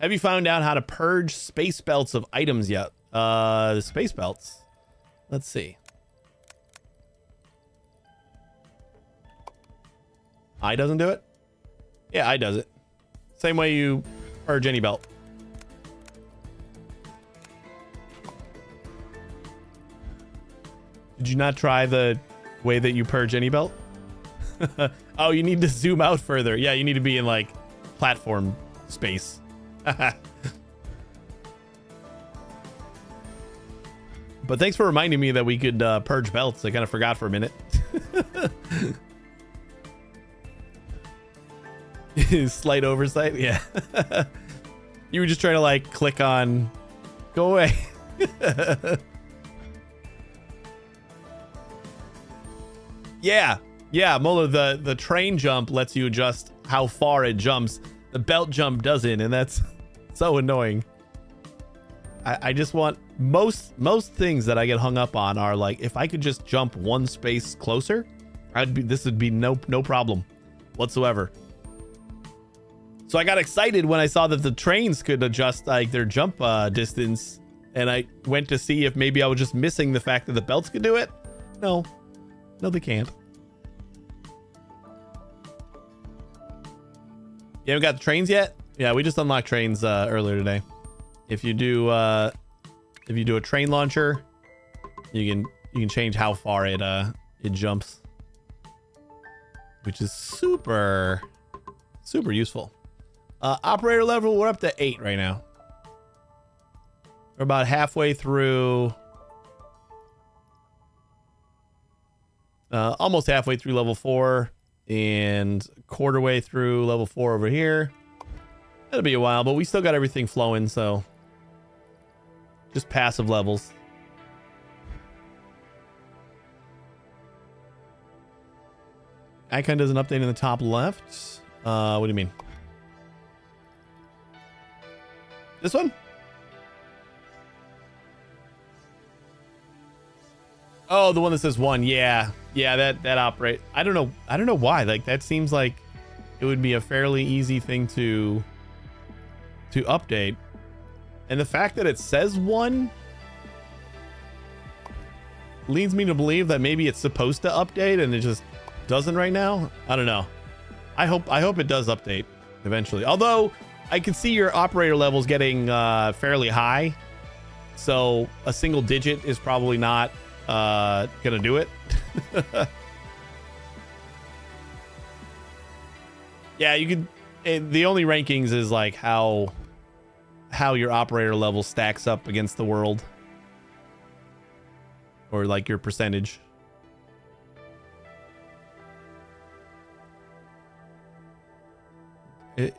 Have you found out how to purge space belts of items yet? The space belts. Let's see. I doesn't do it? Yeah, I does it. Same way you purge any belt. Did you not try the way that you purge any belt? Oh, you need to zoom out further. Yeah, you need to be in like platform space. But thanks for reminding me that we could purge belts. I kind of forgot for a minute. Slight oversight. Yeah. You were just trying to like click on go away. Yeah, Mola, the train jump lets you adjust how far it jumps. The belt jump doesn't, and that's so annoying. I just want most things that I get hung up on are like, if I could just jump one space closer, this would be no problem whatsoever. So I got excited when I saw that the trains could adjust like their jump distance, and I went to see if maybe I was just missing the fact that the belts could do it. No, they can't. You haven't got the trains yet? Yeah, we just unlocked trains earlier today. If you do a train launcher, you can change how far it jumps, which is super useful. Operator level, we're up to 8 right now. We're about halfway through, almost halfway through level 4 and quarter way through level 4 over here. That'll be a while, but we still got everything flowing, so just passive levels. Icon does an update in the top left. What do you mean? This one? Oh, the one that says 1. Yeah, that operate. I don't know why. Like that seems like it would be a fairly easy thing to update. And the fact that it says 1 leads me to believe that maybe it's supposed to update and it just doesn't right now. I don't know. I hope it does update eventually. Although I can see your operator levels getting fairly high, so a single digit is probably not gonna do it. Yeah, you could. The only rankings is like how your operator level stacks up against the world, or like your percentage.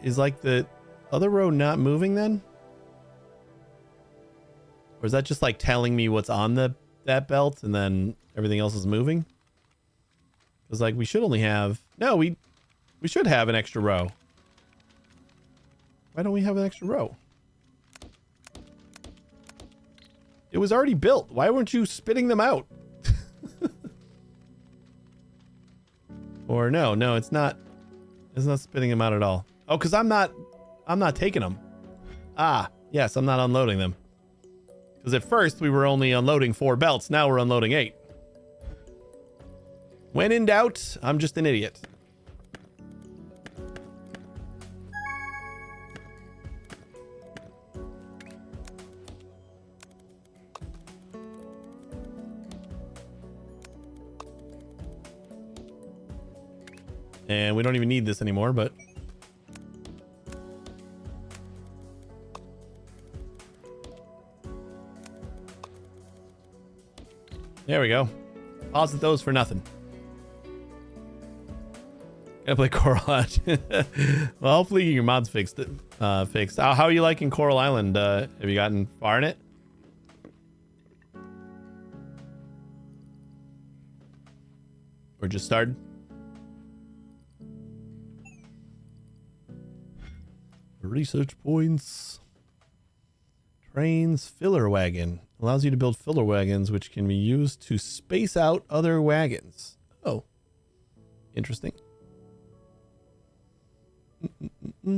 Is like the other row not moving then? Or is that just like telling me what's on that belt and then everything else is moving? Because like we should only have... No, we should have an extra row. Why don't we have an extra row? It was already built. Why weren't you spitting them out? Or no, it's not spitting them out at all. Oh, because I'm not taking them. Ah, yes, I'm not unloading them. Because at first we were only unloading 4 belts. Now we're unloading 8. When in doubt, I'm just an idiot. And we don't even need this anymore, but... There we go. Deposit those for nothing. Gotta play Coral Island. Well, hopefully your mod's fixed. How are you liking Coral Island? Have you gotten far in it? Or just started? Research points. Trains filler wagon. Allows you to build filler wagons, which can be used to space out other wagons. Oh. Interesting. What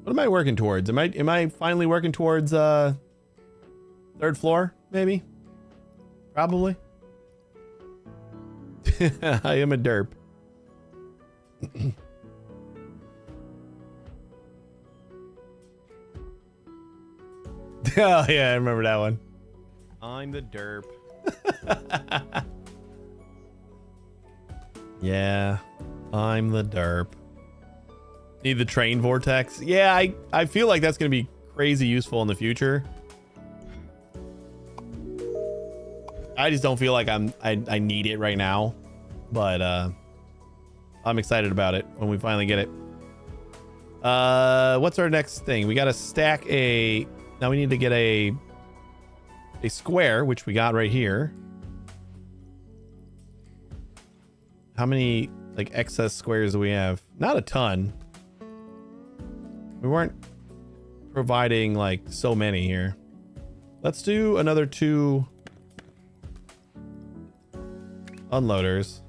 am I working towards? Am I finally working towards 3rd floor, maybe? Probably. I am a derp. Oh yeah, I remember that one. I'm the derp. Yeah, I'm the derp. Need the train vortex. Yeah, I feel like that's gonna be crazy useful in the future. I just don't feel like I need it right now, but I'm excited about it when we finally get it. What's our next thing? We got to stack a... Now we need to get a square, which we got right here. How many like excess squares do we have? Not a ton. We weren't providing like so many here. Let's do another 2 unloaders.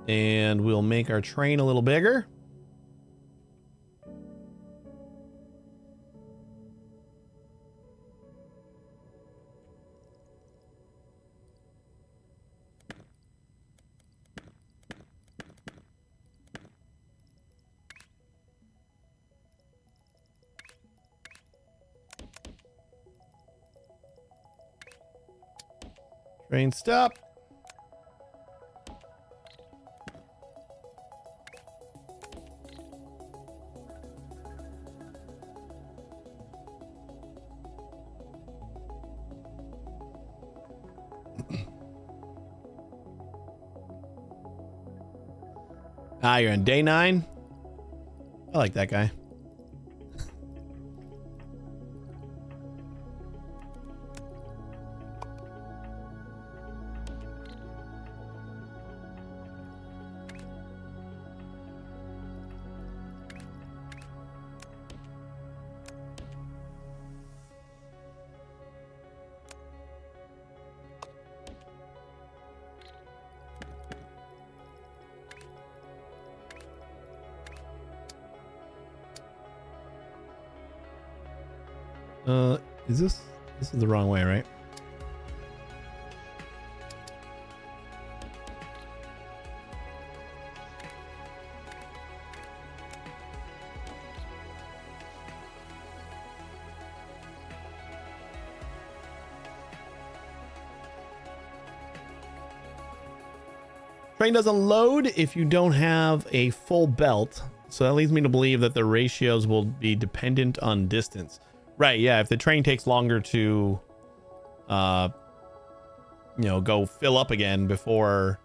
And we'll make our train a little bigger. Train stop. Ah, you're on day 9. I like that guy. This is the wrong way, right? train doesn't load if you don't have a full belt. So that leads me to believe that the ratios will be dependent on distance. Right, yeah, if the train takes longer to, go fill up again before...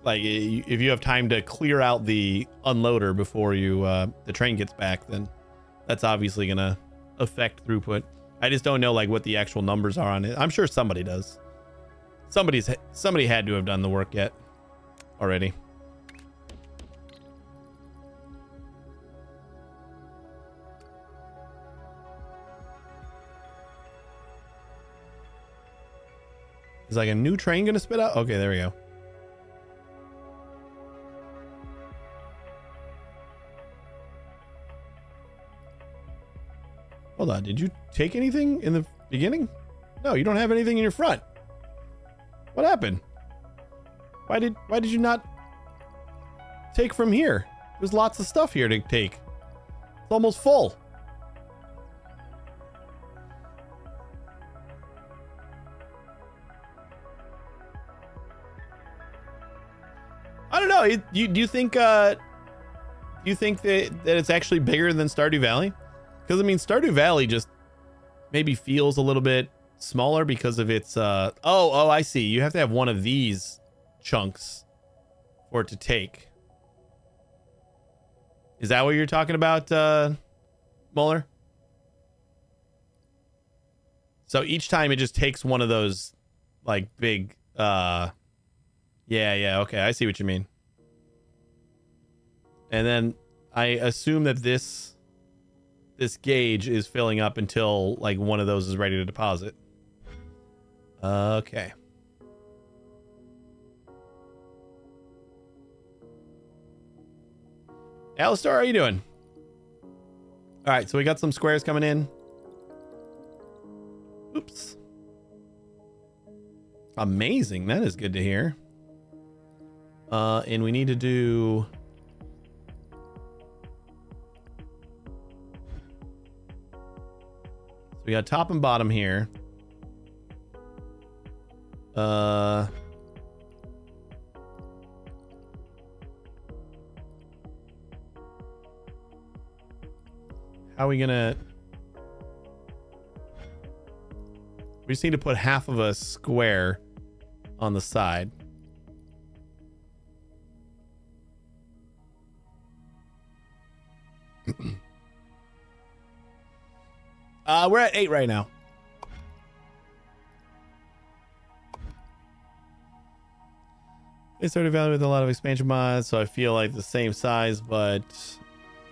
Like, if you have time to clear out the unloader before the train gets back, then that's obviously going to affect throughput. I just don't know, like, what the actual numbers are on it. I'm sure somebody does. Somebody had to have done the work yet already. Is like a new train going to spit out? Okay, there we go. Hold on, did you take anything in the beginning? No, you don't have anything in your front. What happened? Why did you not take from here? There's lots of stuff here to take. It's almost full. I don't know. Do you think that it's actually bigger than Stardew Valley? Because I mean, Stardew Valley just maybe feels a little bit smaller because of its oh, I see. You have to have one of these chunks for it to take. Is that what you're talking about, Muller? So each time it just takes one of those like big yeah, okay, I see what you mean. And then I assume that this gauge is filling up until like one of those is ready to deposit. Okay. Alistair, how are you doing? All right, so we got some squares coming in. Oops. Amazing. That is good to hear. And we need to do... We got top and bottom here. How are we gonna... We just need to put half of a square on the side. We're at 8 right now. They started Valley with a lot of expansion mods, so I feel like the same size, but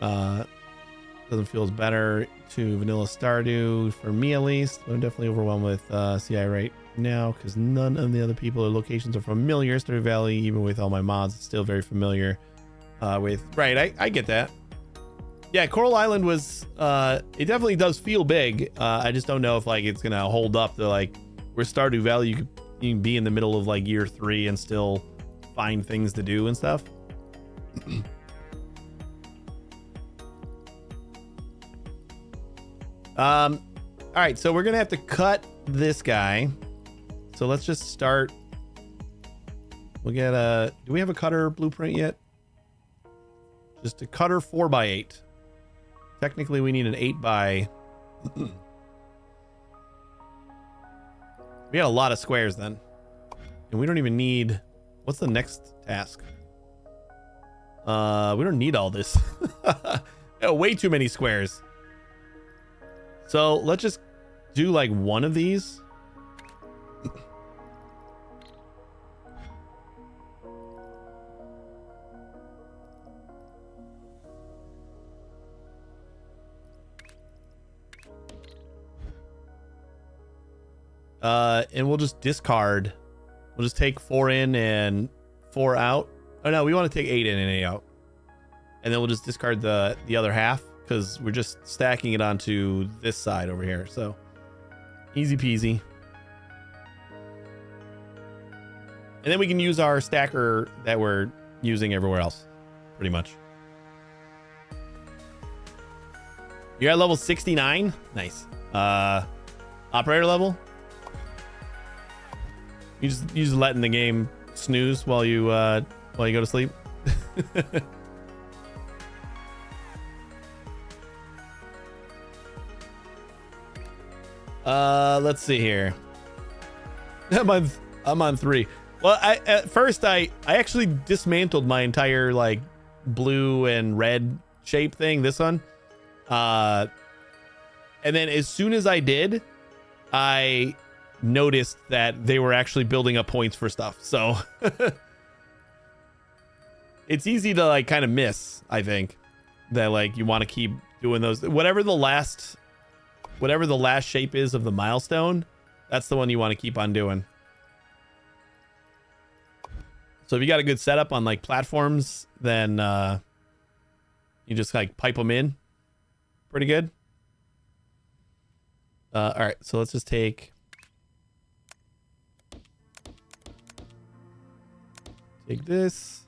doesn't feel as better to vanilla Stardew for me at least. I'm definitely overwhelmed with CI right now because none of the other people or locations are familiar. Stardew Valley, even with all my mods, it's still very familiar with. Right, I get that. Yeah, Coral Island was it definitely does feel big. I just don't know if like it's gonna hold up to like where Stardew Valley you can be in the middle of like year 3 and still find things to do and stuff. All right, so we're gonna have to cut this guy. So let's just start. We'll get a. Do we have a cutter blueprint yet? Just a cutter 4x8. Technically, we need an 8x. We got a lot of squares then, and we don't even need. What's the next task? We don't need all this. Way too many squares. So let's just do like one of these. And we'll just discard. We'll just take 4 in and 4 out. Oh no, we want to take 8 in and 8 out. And then we'll just discard the other half because we're just stacking it onto this side over here. So easy peasy. And then we can use our stacker that we're using everywhere else, pretty much. You're at level 69. Nice. Operator level. You just letting the game snooze while you go to sleep. Let's see here. I'm on 3. Well, at first I actually dismantled my entire like blue and red shape thing, this one. And then as soon as I did, I noticed that they were actually building up points for stuff. So it's easy to like kind of miss, I think, that like you want to keep doing those. Whatever the last shape is of the milestone, that's the one you want to keep on doing. So if you got a good setup on like platforms, then you just like pipe them in pretty good. All right, so let's just take this.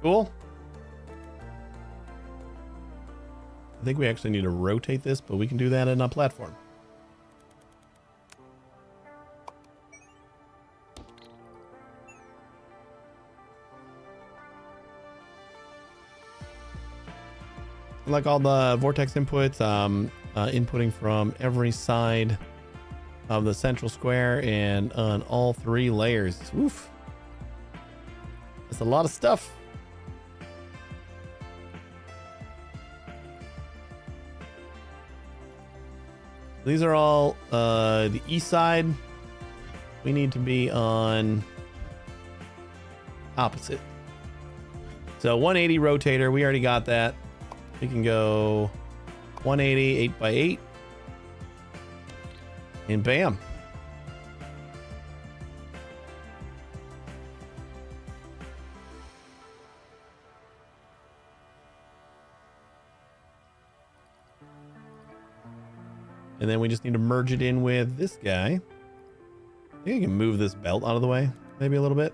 Cool. I think we actually need to rotate this, but we can do that in a platform. Like all the vortex inputs, inputting from every side of the central square and on all 3 layers. Oof. That's a lot of stuff. These are all the east side. We need to be on opposite. So 180 rotator, we already got that. We can go 180, 8x8. And bam. And then we just need to merge it in with this guy. I think I can move this belt out of the way, maybe a little bit.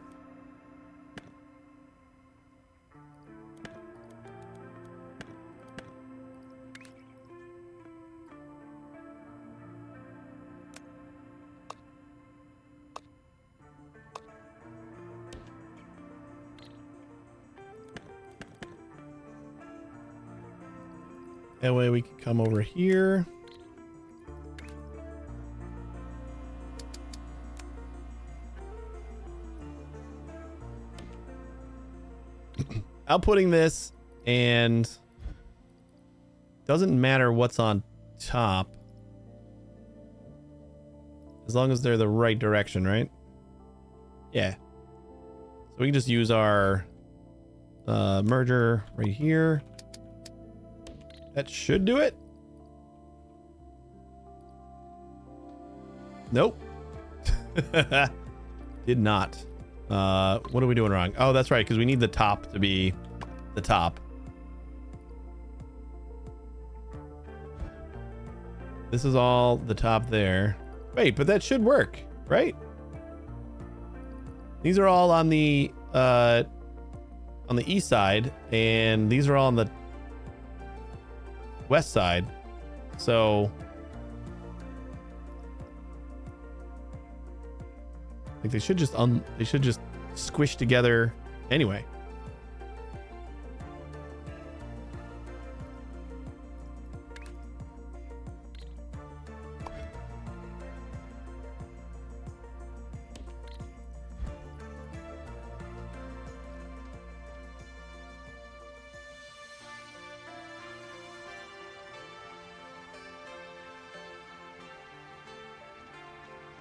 That way we can come over here. Outputting this, and doesn't matter what's on top as long as they're the right direction, right? Yeah. So we can just use our merger right here. That should do it. Nope. Did not. What are we doing wrong? Oh, that's right, because we need the top to be the top. This is all the top there. Wait, but that should work, right? These are all on the east side, and these are all on the west side. So like they should just squish together anyway.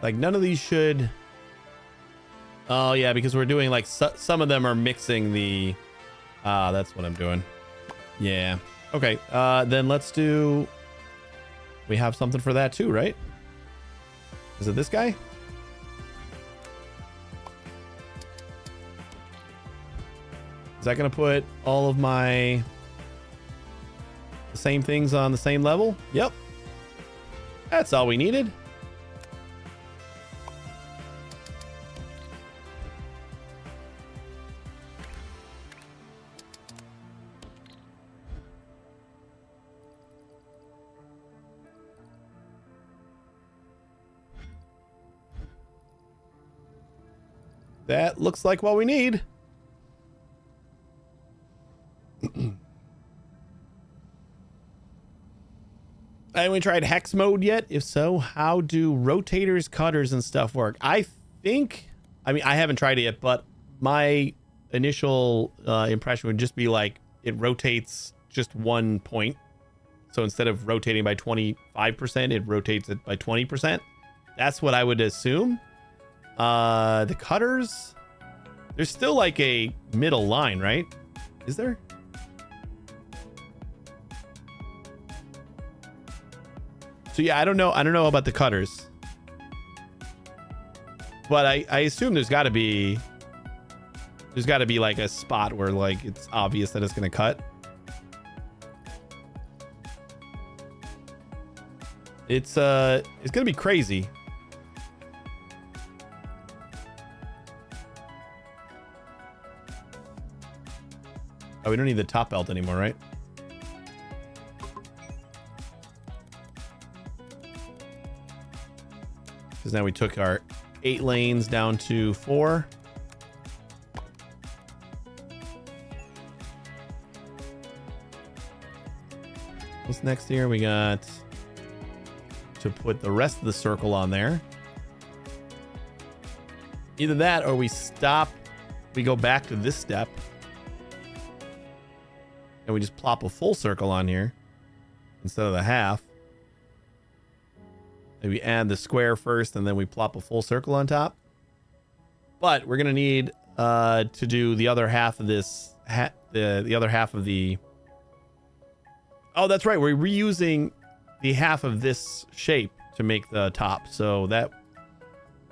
Like none of these should Oh yeah, because we're doing like some of them are mixing the. That's what I'm doing. Yeah. Okay. Then let's do. We have something for that too, right? Is it this guy? Is that gonna put all of my the same things on the same level? Yep. That's all we needed. That looks like what we need. Anyone tried hex mode yet? If so, how do rotators, cutters, and stuff work? I mean, I haven't tried it yet, but my initial impression would just be like it rotates just 1 point. So instead of rotating by 25%, it rotates it by 20%. That's what I would assume. The cutters, there's still like a middle line, right? Is there? So yeah, I don't know about the cutters, but I assume there's got to be like a spot where like it's obvious that it's gonna cut. It's gonna be crazy. Oh, we don't need the top belt anymore, right? Because now we took our 8 lanes down to 4. What's next here? We got to put the rest of the circle on there. Either that or we stop, we go back to this step. And we just plop a full circle on here instead of the half. Maybe add the square first and then we plop a full circle on top. But we're going to need to do the other half of this, the other half of the... Oh, that's right. We're reusing the half of this shape to make the top. So that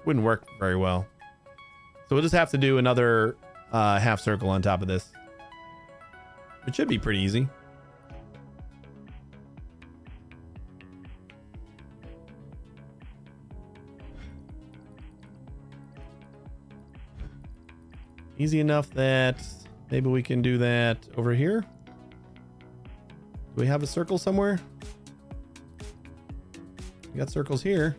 wouldn't work very well. So we'll just have to do another half circle on top of this. It should be pretty easy. Easy enough that maybe we can do that over here. Do we have a circle somewhere? We got circles here.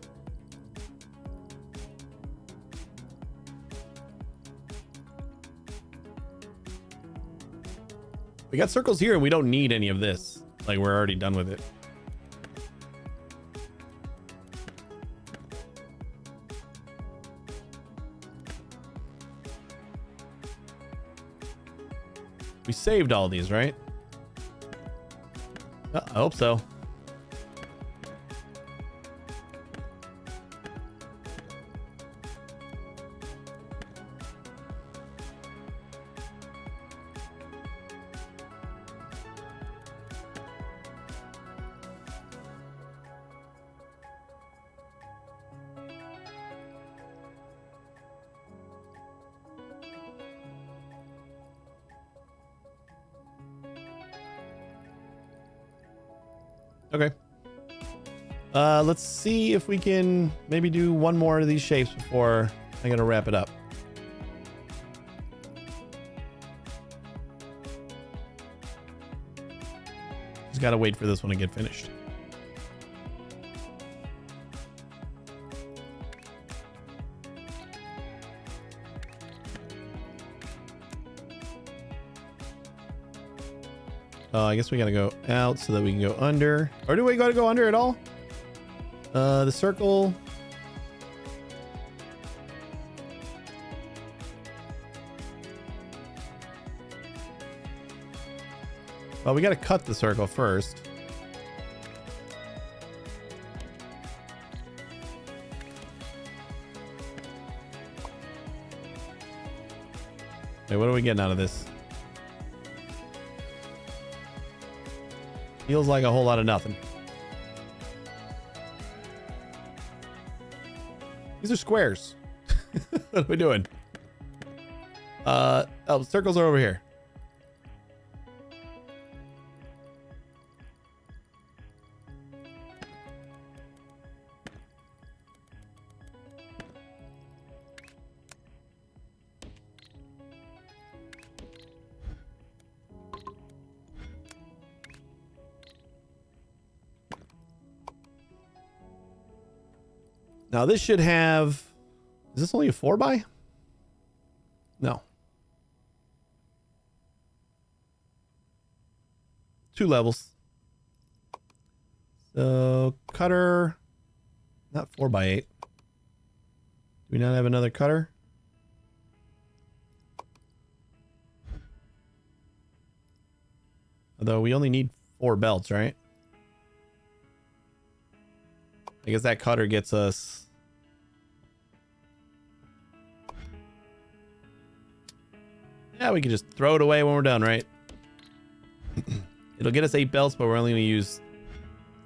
We got circles here and we don't need any of this. Like we're already done with it. We saved all these, right? I hope so. Okay. Let's see if we can maybe do one more of these shapes before I'm gonna wrap it up. Just gotta wait for this one to get finished. I guess we gotta go out so that we can go under. Or do we gotta go under at all? The circle. Well, we gotta cut the circle first. Wait, what are we getting out of this? Feels like a whole lot of nothing. These are squares. What are we doing? Oh, circles are over here. Now this should have, is this only a 4x? No. 2 levels. So cutter, not 4x8. Do we not have another cutter? Although we only need 4 belts, right? I guess that cutter gets us. Yeah, we can just throw it away when we're done, right? It'll get us 8 belts, but we're only going to use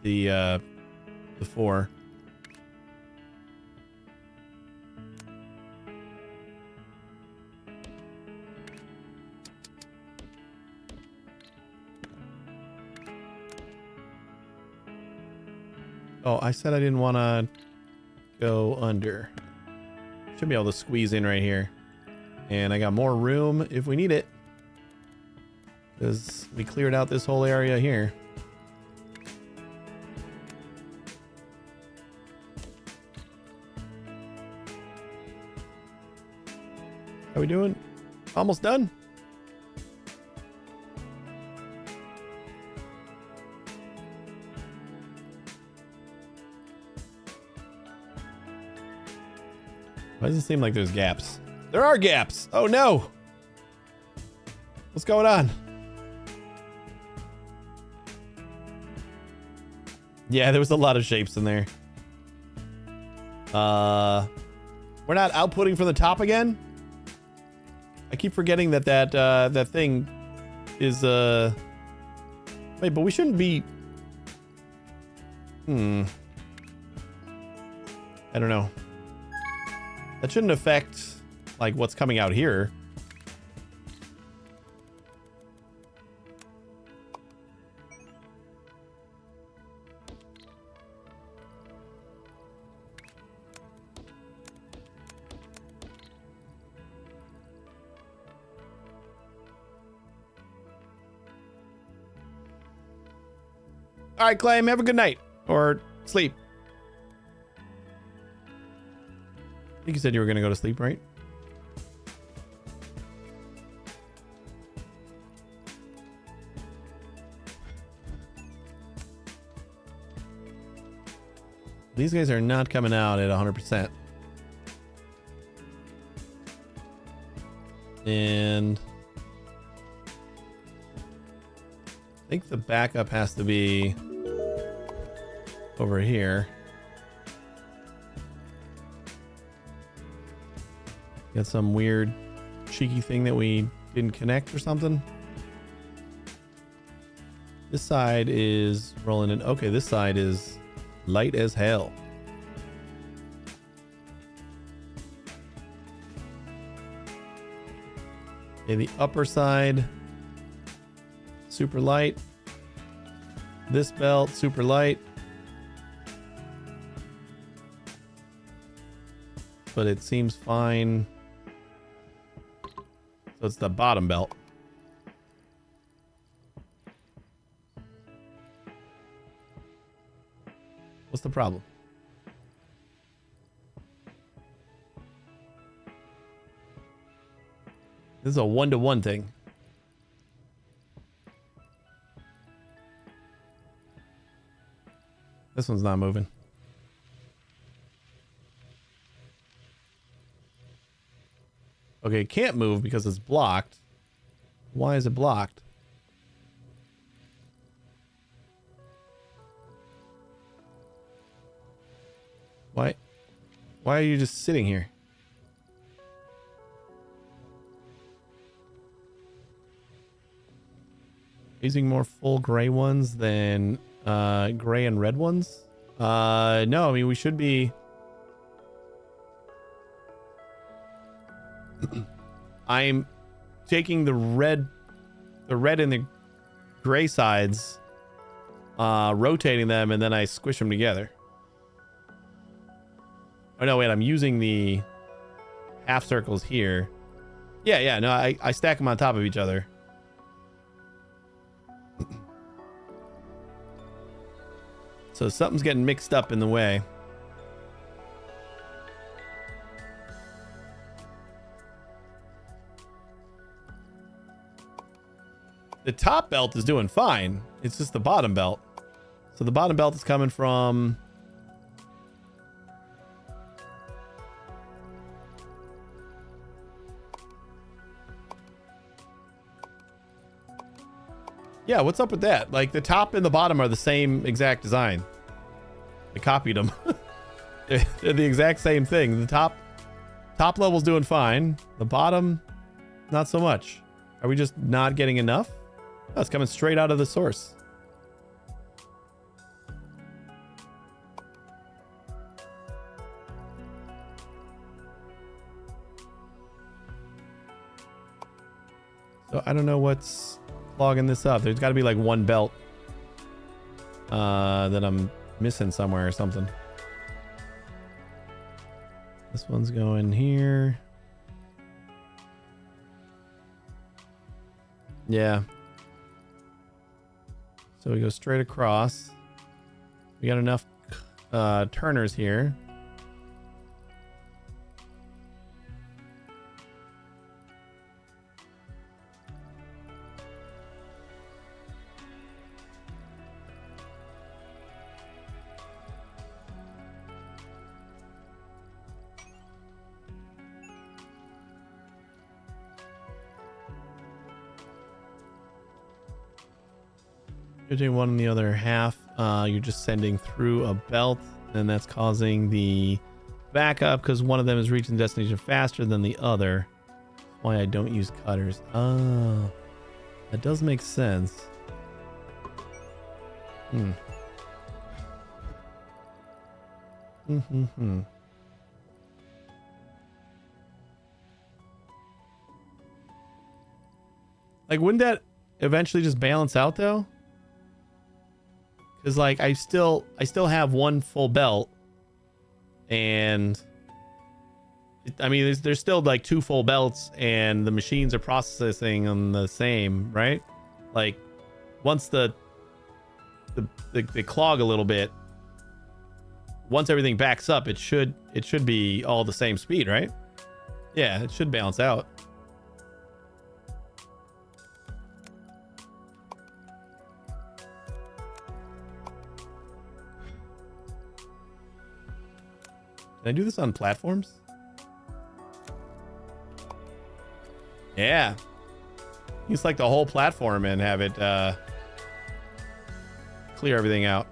the 4. Oh, I said I didn't want to go under. Should be able to squeeze in right here. And I got more room if we need it. Because we cleared out this whole area here. How we doing? Almost done? Why does it seem like there's gaps? There are gaps! Oh no! What's going on? Yeah, there was a lot of shapes in there. We're not outputting from the top again? I keep forgetting that that thing is wait, but we shouldn't be. I don't know. That shouldn't affect like what's coming out here. All right, Claim, have a good night or sleep. I think you said you were going to go to sleep, right? These guys are not coming out at 100%. And I think the backup has to be over here. Got some weird cheeky thing that we didn't connect or something. This side is rolling in. Okay, this side is light as hell. Okay, the upper side, super light. This belt, super light. But it seems fine. So it's the bottom belt. What's the problem? This is a 1-to-1 thing. This one's not moving. Okay, it can't move because it's blocked. Why is it blocked? Why are you just sitting here? Using more full gray ones than gray and red ones? No, I mean, we should be... I'm taking the red and the gray sides, rotating them, and then I squish them together. Oh, no, wait, I'm using the half circles here. Yeah, no, I stack them on top of each other. So something's getting mixed up in the way. The top belt is doing fine. It's just the bottom belt. So the bottom belt is coming from... Yeah, what's up with that? Like, the top and the bottom are the same exact design. I copied them. They're the exact same thing. The top level's doing fine. The bottom, not so much. Are we just not getting enough? Oh, it's coming straight out of the source. So I don't know what's clogging this up. There's got to be like one belt that I'm missing somewhere or something. This one's going here. Yeah. So we go straight across. We got enough turners here. You're doing one in the other half. You're just sending through a belt, and that's causing the backup because one of them is reaching the destination faster than the other. That's why I don't use cutters. Oh, that does make sense. Like, wouldn't that eventually just balance out though? Because like I still have one full belt, and I mean there's still like two full belts, and the machines are processing on the same, right? Like once they clog a little bit, once everything backs up, it should be all the same speed, right? Yeah, it should balance out. Can I do this on platforms? Yeah. Use like the whole platform and have it clear everything out.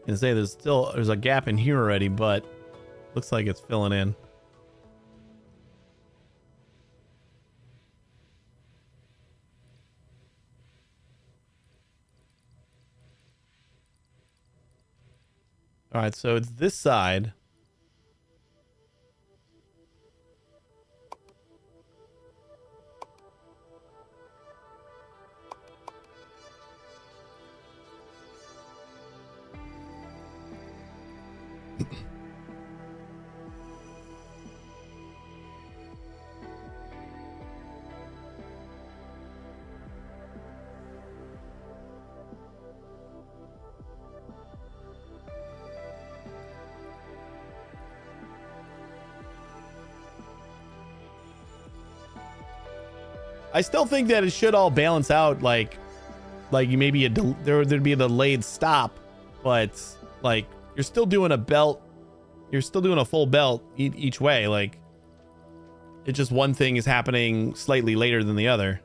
And say there's a gap in here already, but looks like it's filling in. All right, so it's this side. I still think that it should all balance out, like maybe there'd be a delayed stop, but like you're still doing a belt, you're still doing a full belt each way. Like it's just one thing is happening slightly later than the other.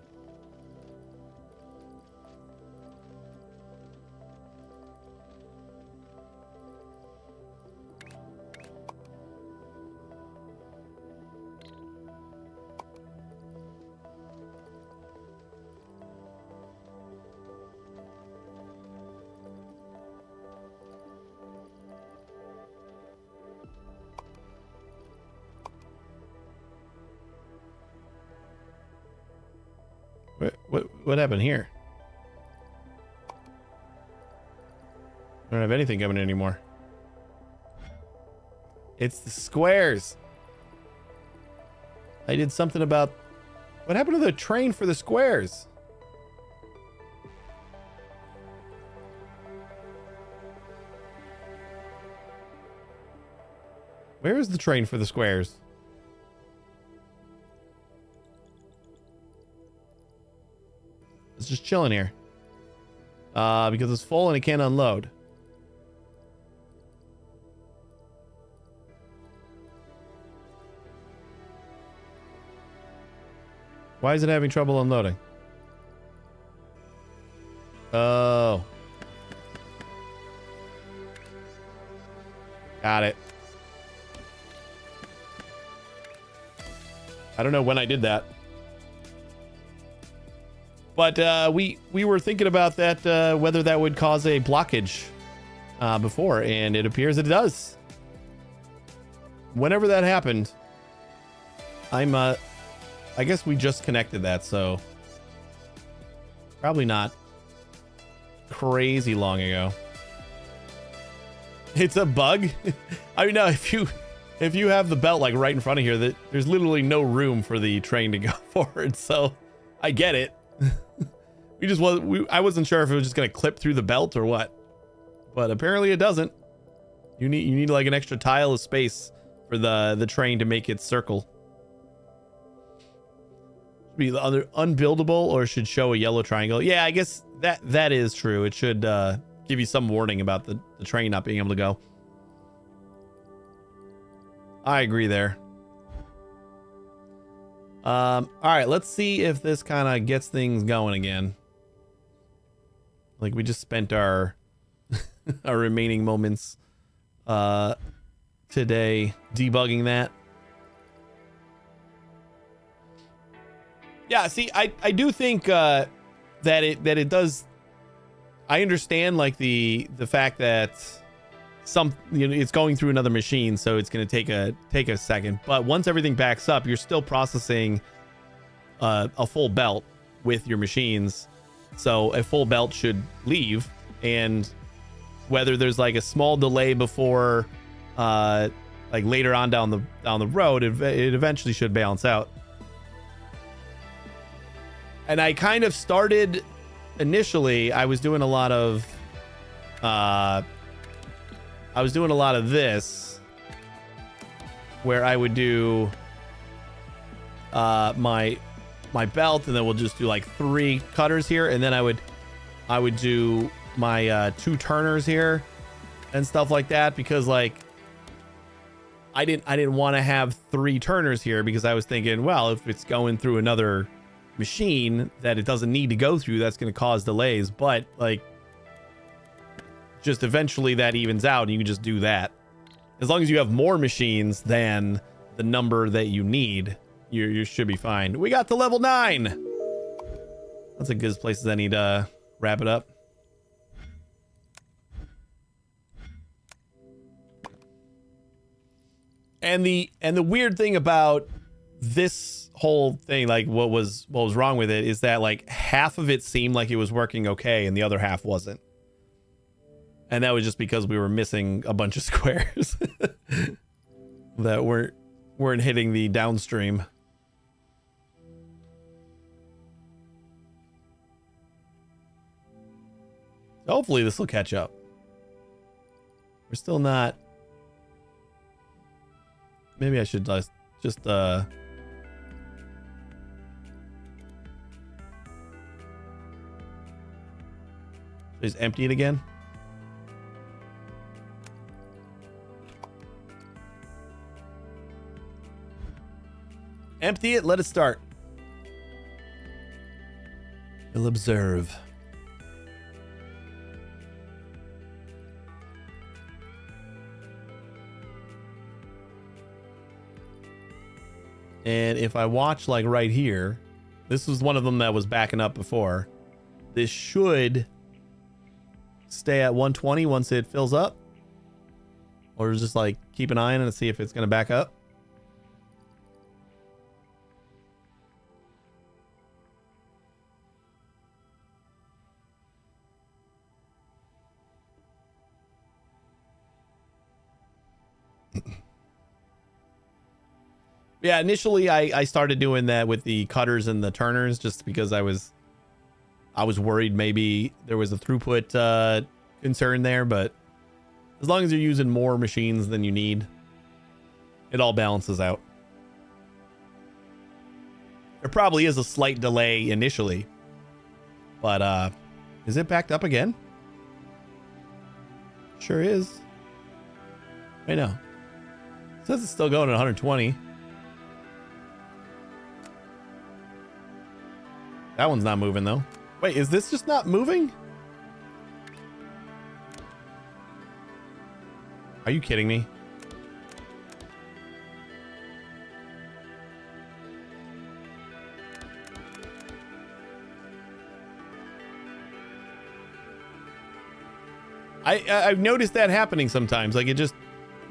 What happened here? I don't have anything coming in anymore. It's the squares. I did something about... What happened to the train for the squares? Where is the train for the squares? It's just chilling here. Because it's full and it can't unload. Why is it having trouble unloading? Oh. Got it. I don't know when I did that. But we were thinking about that, whether that would cause a blockage before, and it appears it does. Whenever that happened, I guess we just connected that, so probably not crazy long ago. It's a bug. I mean, no, if you have the belt like right in front of here, there's literally no room for the train to go forward. So I get it. I wasn't sure if it was just gonna clip through the belt or what, but apparently it doesn't. You need like an extra tile of space for the train to make its circle. Should be the other unbuildable, or should show a yellow triangle. Yeah, I guess that is true. It should give you some warning about the train not being able to go. I agree there. All right, let's see if this kind of gets things going again. Like we just spent our our remaining moments today debugging that. Yeah, see, I do think that it does. I understand like the fact that it's going through another machine, so it's going to take a second. But once everything backs up, you're still processing a full belt with your machines. So a full belt should leave, and whether there's like a small delay before, like later on down the road, it eventually should balance out. And I kind of started initially. I was doing a lot of this, where I would do my belt, and then we'll just do like 3 cutters here, and then I would do my 2 turners here and stuff like that, because like I didn't want to have 3 turners here, because I was thinking, well, if it's going through another machine that it doesn't need to go through, that's going to cause delays. But like, just eventually that evens out, and you can just do that. As long as you have more machines than the number that you need, you should be fine. We got to level 9. That's a good place as any to wrap it up. And the weird thing about this whole thing, like what was wrong with it, is that like half of it seemed like it was working okay and the other half wasn't. And that was just because we were missing a bunch of squares that weren't hitting the downstream. Hopefully this will catch up. We're still not. Maybe I should just Just empty it again. Empty it, let it start. We'll observe. And if I watch like right here, this was one of them that was backing up before. This should stay at 120 once it fills up. Or just like keep an eye on it and see if it's going to back up. Yeah, initially I started doing that with the cutters and the turners just because I was worried maybe there was a throughput concern there, but as long as you're using more machines than you need, it all balances out. There probably is a slight delay initially, but is it backed up again? Sure is. I know. It says it's still going at 120. That one's not moving though. Wait, is this just not moving? Are you kidding me? I've noticed that happening sometimes. Like it just,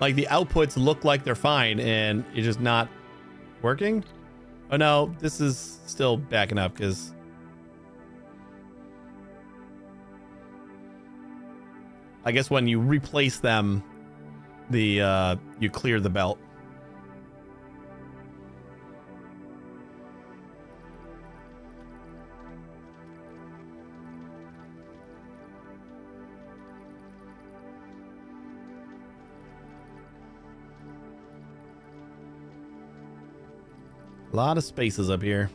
like the outputs look like they're fine and it's just not working. Oh no, this is still backing up because I guess when you replace them, you clear the belt. A lot of spaces up here.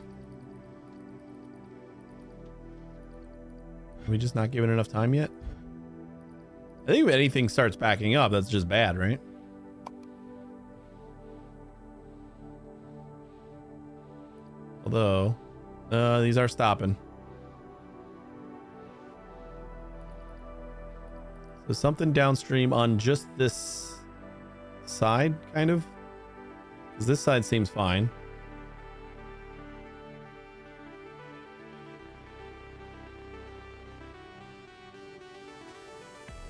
Are we just not giving enough time yet? I think if anything starts backing up, that's just bad, right? Although, these are stopping. So something downstream on just this side, kind of. Because this side seems fine.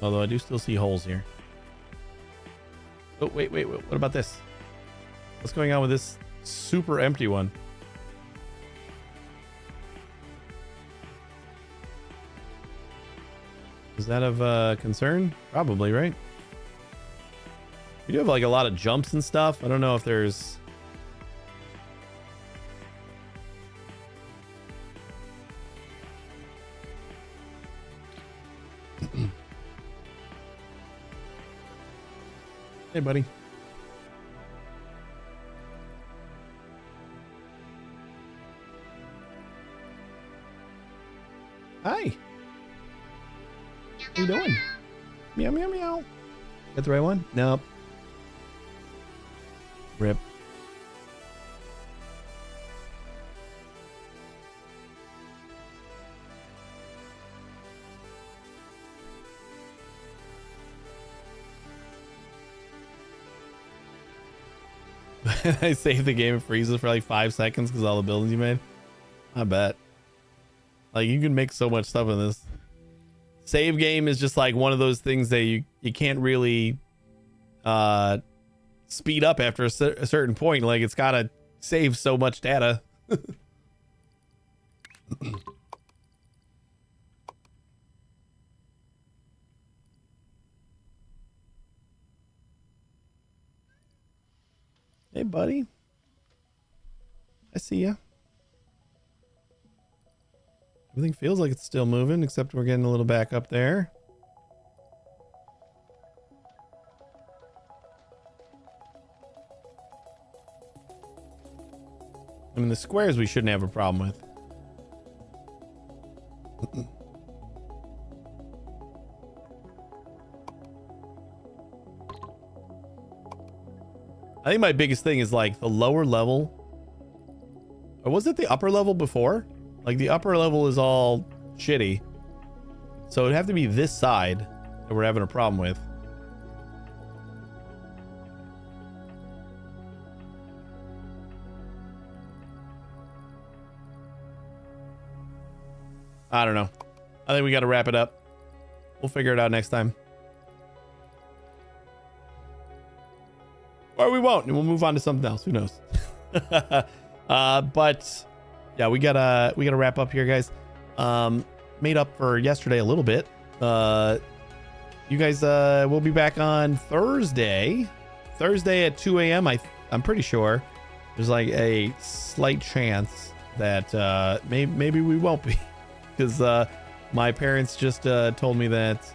Although I do still see holes here. Oh, wait. What about this? What's going on with this super empty one? Is that of concern? Probably, right? We do have like a lot of jumps and stuff. I don't know if there's... Hey, buddy. Hi. What are you doing? Meow, meow, meow. Got the right one? Nope. Rip. I saved the game, it freezes for like 5 seconds because all the buildings you made. I bet. Like you can make so much stuff in this. Save game is just like one of those things that you can't really speed up after a certain point. Like it's gotta save so much data. Hey, buddy. I see ya. Everything feels like it's still moving, except we're getting a little back up there. I mean, the squares we shouldn't have a problem with. I think my biggest thing is like the lower level. Or was it the upper level before? Like the upper level is all shitty. So it'd have to be this side that we're having a problem with. I don't know. I think we got to wrap it up. We'll figure it out next time. Or we won't, and we'll move on to something else. Who knows? But yeah, we gotta wrap up here, guys. Made up for yesterday a little bit. You guys, we'll be back on Thursday at 2 a.m. I'm pretty sure. There's like a slight chance that maybe we won't be, because my parents just told me that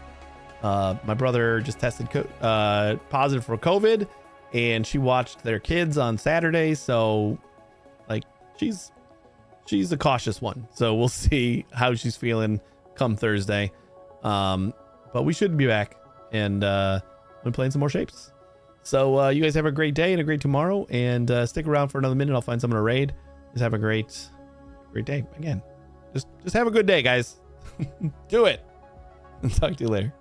my brother just tested positive for COVID, and she watched their kids on Saturday. So like she's a cautious one. So we'll see how she's feeling come Thursday. But we should be back, and we're playing some more Shapes. So you guys have a great day and a great tomorrow, and stick around for another minute. I'll find someone to raid. Just have a great day again. Just have a good day, guys. Do it. Talk to you later.